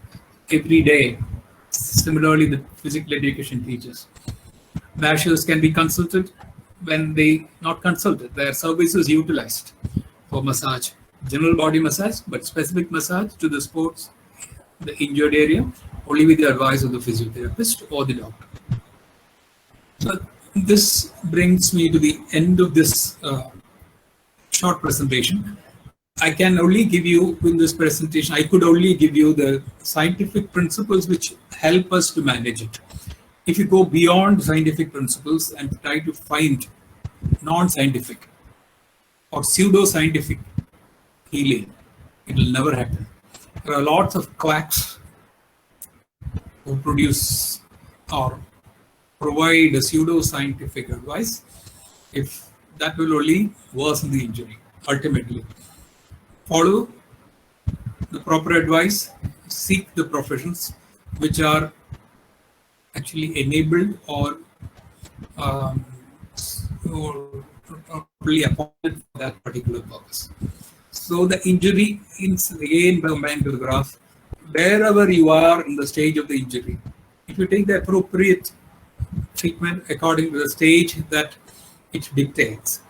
Speaker 7: every day. Similarly, the physical education teachers. Mashers can be consulted when they not consulted. Their services utilized for massage. General body massage, but specific massage to the sports, the injured area, only with the advice of the physiotherapist or the doctor. So this brings me to the end of this short presentation. I can only give you in this presentation, I could only give you the scientific principles which help us to manage it. If you go beyond scientific principles and try to find non-scientific or pseudo-scientific healing, it will never happen. There are lots of quacks who produce or provide a pseudo-scientific advice. If that will only worsen the injury, ultimately. Follow the proper advice, seek the professions which are actually enabled or properly appointed for that particular purpose. So the injury is again combined to the graph. Wherever you are in the stage of the injury, if you take the appropriate treatment according to the stage that it dictates,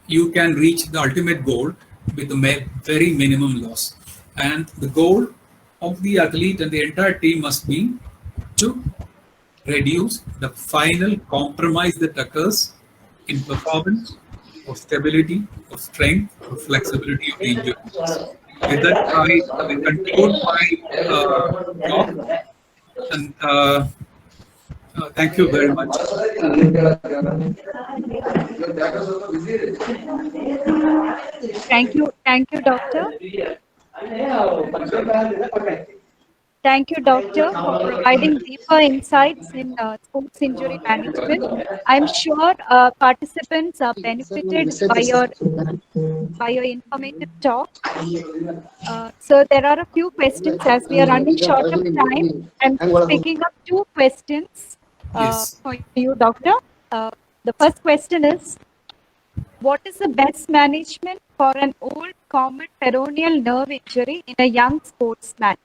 Speaker 7: you can reach the ultimate goal with the very minimum loss. And the goal of the athlete and the entire team must be to reduce the final compromise that occurs in performance, or stability, or strength, or flexibility of the injury. With that, I conclude my talk, and Thank you very much.
Speaker 9: Thank you, doctor. Thank you, doctor, for providing deeper insights in sports injury management. I'm sure participants are benefited by your informative talk. So there are a few questions as we are running short of time. I'm picking up two questions
Speaker 7: Yes.
Speaker 9: for you, doctor. The first question is, what is the best management for an old common peroneal nerve injury in a young sportsman?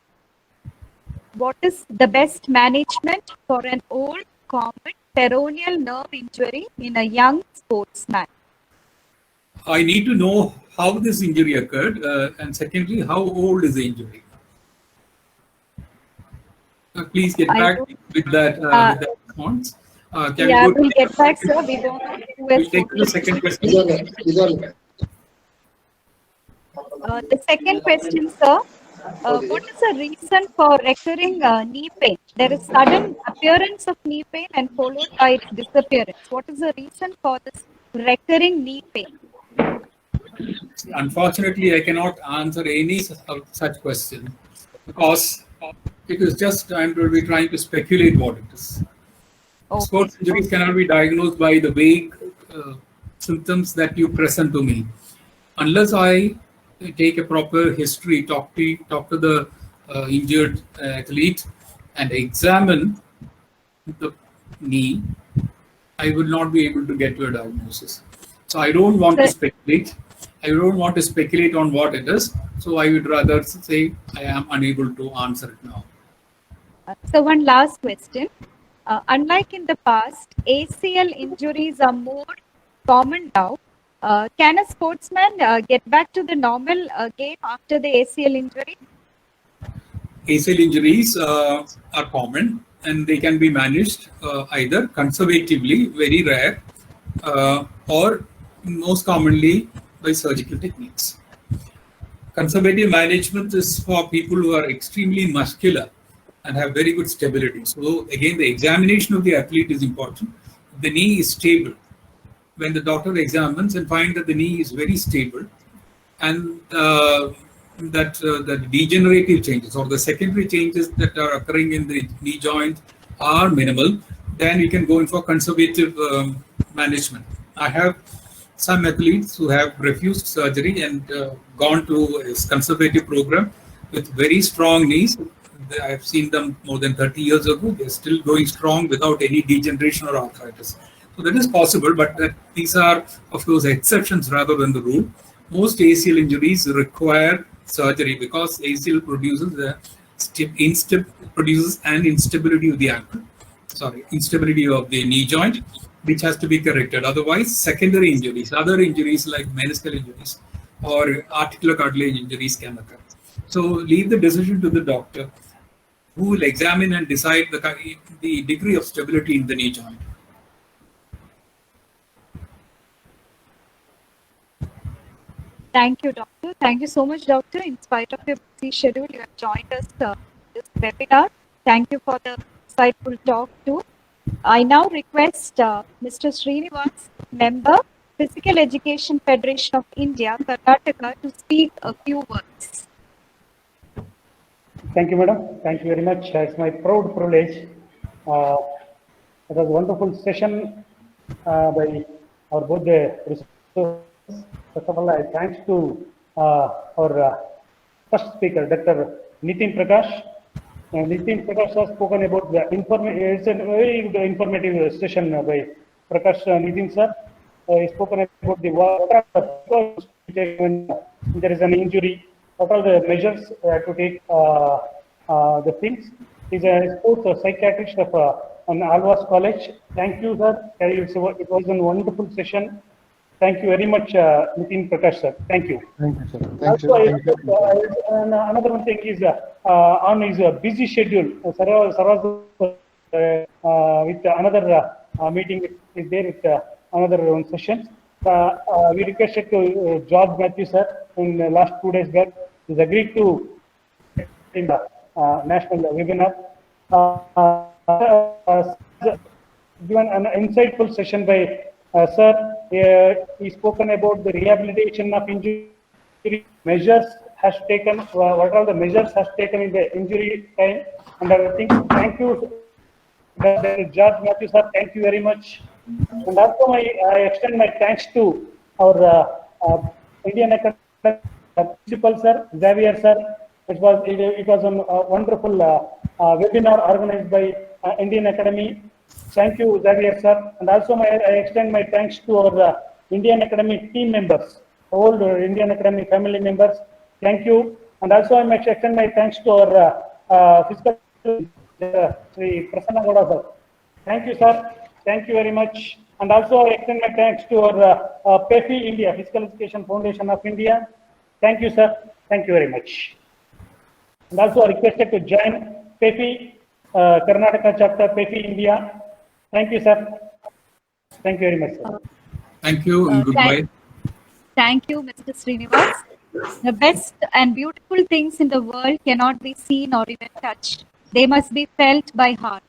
Speaker 9: What is the best management for an old common peroneal nerve injury in a young sportsman?
Speaker 7: I need to know how this injury occurred, and secondly, how old is the injury? Please get back with that response. Can
Speaker 9: Yeah,
Speaker 7: we go
Speaker 9: we'll
Speaker 7: to
Speaker 9: get back, sir. We don't know who
Speaker 7: we'll
Speaker 9: has
Speaker 7: take to the second question.
Speaker 9: The second question, sir. What is the reason for recurring knee pain? There is sudden appearance of knee pain and followed by its disappearance. What is the reason for this recurring knee pain?
Speaker 7: Unfortunately, I cannot answer any such question because it is just I'm will be trying to speculate what it is.
Speaker 9: Okay.
Speaker 7: Sports injuries cannot be diagnosed by the vague symptoms that you present to me. Unless I take a proper history, talk to the injured athlete and examine the knee, I will not be able to get to a diagnosis. So I don't want to speculate. I don't want to speculate on what it is. So I would rather say I am unable to answer it now.
Speaker 9: So one last question. Unlike in the past, ACL injuries are more common now. Can a sportsman get back to the normal game after the ACL injury?
Speaker 7: ACL injuries are common and they can be managed either conservatively, very rare, or most commonly by surgical techniques. Conservative management is for people who are extremely muscular and have very good stability. So again, the examination of the athlete is important. The knee is stable. When the doctor examines and finds that the knee is very stable and that the degenerative changes or the secondary changes that are occurring in the knee joint are minimal, then we can go in for conservative management. I have some athletes who have refused surgery and gone to a conservative program with very strong knees. I have seen them more than 30 years ago. They're still going strong without any degeneration or arthritis. So that is possible, but these are, of course, exceptions rather than the rule. Most ACL injuries require surgery because ACL produces an instability of the ankle. Instability of the knee joint, which has to be corrected. Otherwise, secondary injuries, other injuries like meniscal injuries or articular cartilage injuries can occur. So leave the decision to the doctor, who will examine and decide the degree of stability in the knee joint.
Speaker 9: Thank you, doctor. Thank you so much, doctor. In spite of your busy schedule, you have joined us this webinar. Thank you for the insightful talk too. I now request Mr. Srinivas, member, Physical Education Federation of India, Karnataka, to speak a few words.
Speaker 8: Thank you, madam. Thank you very much. It's my proud privilege. It was a wonderful session by our both the resources. First of all, I thanks to our first speaker, Dr. Nitin Prakash. Nitin Prakash has spoken about the it's a very informative session by Prakash Nitin sir. He spoken about the when there is an injury, what are the measures to take the things. He's a sports psychiatrist of Alvas College. Thank you, sir. It was a wonderful session. Thank you very much, Nitin Prakash, sir. Thank you.
Speaker 4: Thank you, sir. Thank you.
Speaker 8: Another one thing is on his busy schedule, Saraz with another meeting is there with another one session. We requested to George Matthew, sir, in the last 2 days back. He's agreed to in the national webinar. given an insightful session by Sir. He spoken about the rehabilitation of injury measures has taken, what are the measures has taken in the injury time and everything. Thank you, Dr. George Matthews, sir. Thank you very much. And also, I extend my thanks to our Indian Academy principal, sir, Xavier, sir. It was a wonderful webinar organized by Indian Academy. Thank you, Xavier, sir. And also, I extend my thanks to our Indian Academy team members, all Indian Academy family members. Thank you. And also, I extend my thanks to our physical Sri Prasanna Gowda, sir. Thank you, sir. Thank you very much. And also, I extend my thanks to our PEFI India, Physical Education Foundation of India. Thank you, sir. Thank you very much. And also, I requested to join PEFI Karnataka chapter, PEFI India. Thank you, sir. Thank you very much, sir.
Speaker 7: Thank you and goodbye.
Speaker 9: Thank you, Mr. Srinivas. The best and beautiful things in the world cannot be seen or even touched. They must be felt by heart.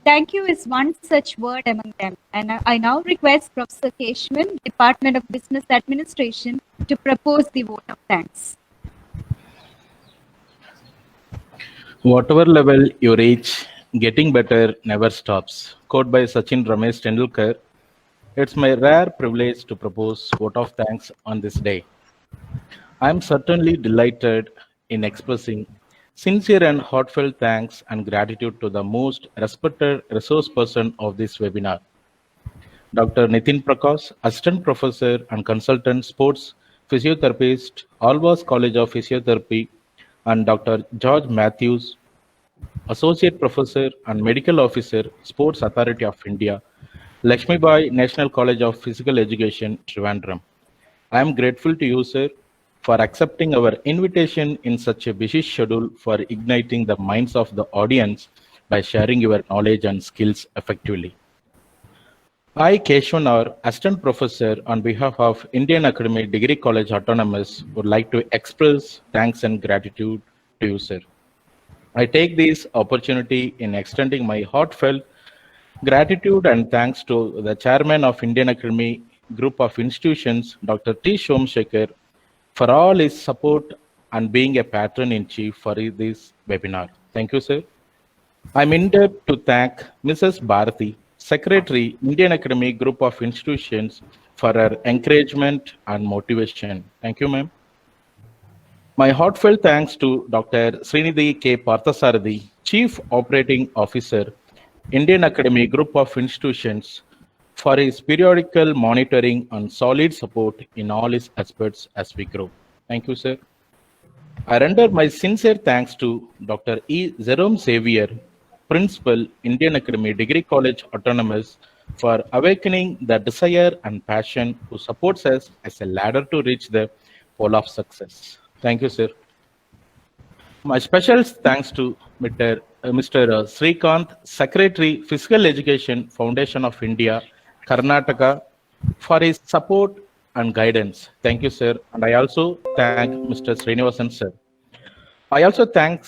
Speaker 9: Thank you is one such word among them. And I now request Professor Keshwan, Department of Business Administration, to propose the vote of thanks.
Speaker 10: Whatever level you reach, getting better never stops. Quote by Sachin Ramesh Tendulkar. It's my rare privilege to propose vote of thanks on this day. I am certainly delighted in expressing sincere and heartfelt thanks and gratitude to the most respected resource person of this webinar, Dr. Nitin Prakash, Assistant Professor and Consultant Sports Physiotherapist, Alvas College of Physiotherapy, and Dr. George Matthews, Associate Professor and Medical Officer, Sports Authority of India, Lakshmibai National College of Physical Education, Trivandrum. I am grateful to you, sir, for accepting our invitation in such a busy schedule for igniting the minds of the audience by sharing your knowledge and skills effectively. I, Keshwan, our Assistant Professor, on behalf of Indian Academy Degree College Autonomous, would like to express thanks and gratitude to you, sir. I take this opportunity in extending my heartfelt gratitude and thanks to the Chairman of Indian Academy Group of Institutions, Dr. T. Somsekhar, for all his support and being a patron-in-chief for this webinar. Thank you, sir. I'm indebted to thank Mrs. Bharati, Secretary, Indian Academy Group of Institutions, for her encouragement and motivation. Thank you, ma'am. My heartfelt thanks to Dr. Srinidhi K. Parthasarathi, Chief Operating Officer, Indian Academy Group of Institutions, for his periodical monitoring and solid support in all his aspects as we grow. Thank you, sir. I render my sincere thanks to Dr. E. Jerome Xavier, Principal, Indian Academy Degree College Autonomous, for awakening the desire and passion who supports us as a ladder to reach the pole of success. Thank you, sir. My special thanks to Mr. Srikanth, Secretary, Physical Education Foundation of India, Karnataka, for his support and guidance. Thank you, sir. And I also thank Mr. Srinivasan, sir. I also thank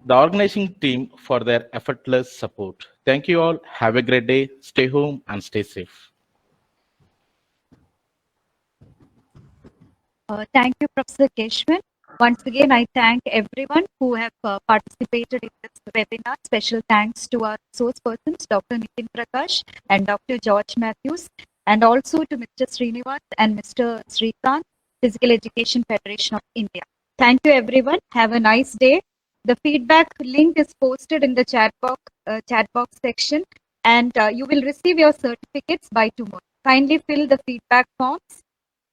Speaker 10: the organizing team for their effortless support. Thank you all. Have a great day. Stay home and stay safe.
Speaker 9: Thank you, Professor Keshwan. Once again, I thank everyone who have participated in this webinar. Special thanks to our resource persons, Dr. Nitin Prakash and Dr. George Matthews, and also to Mr. Srinivas and Mr. Srikanth, Physical Education Federation of India. Thank you, everyone. Have a nice day. The feedback link is posted in the chat box section, and you will receive your certificates by tomorrow. Kindly fill the feedback forms.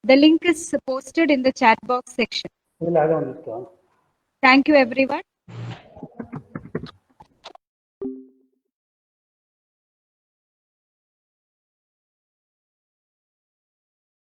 Speaker 9: The link is posted in the chat box section.
Speaker 8: We'll add on this one.
Speaker 9: Thank you, everyone.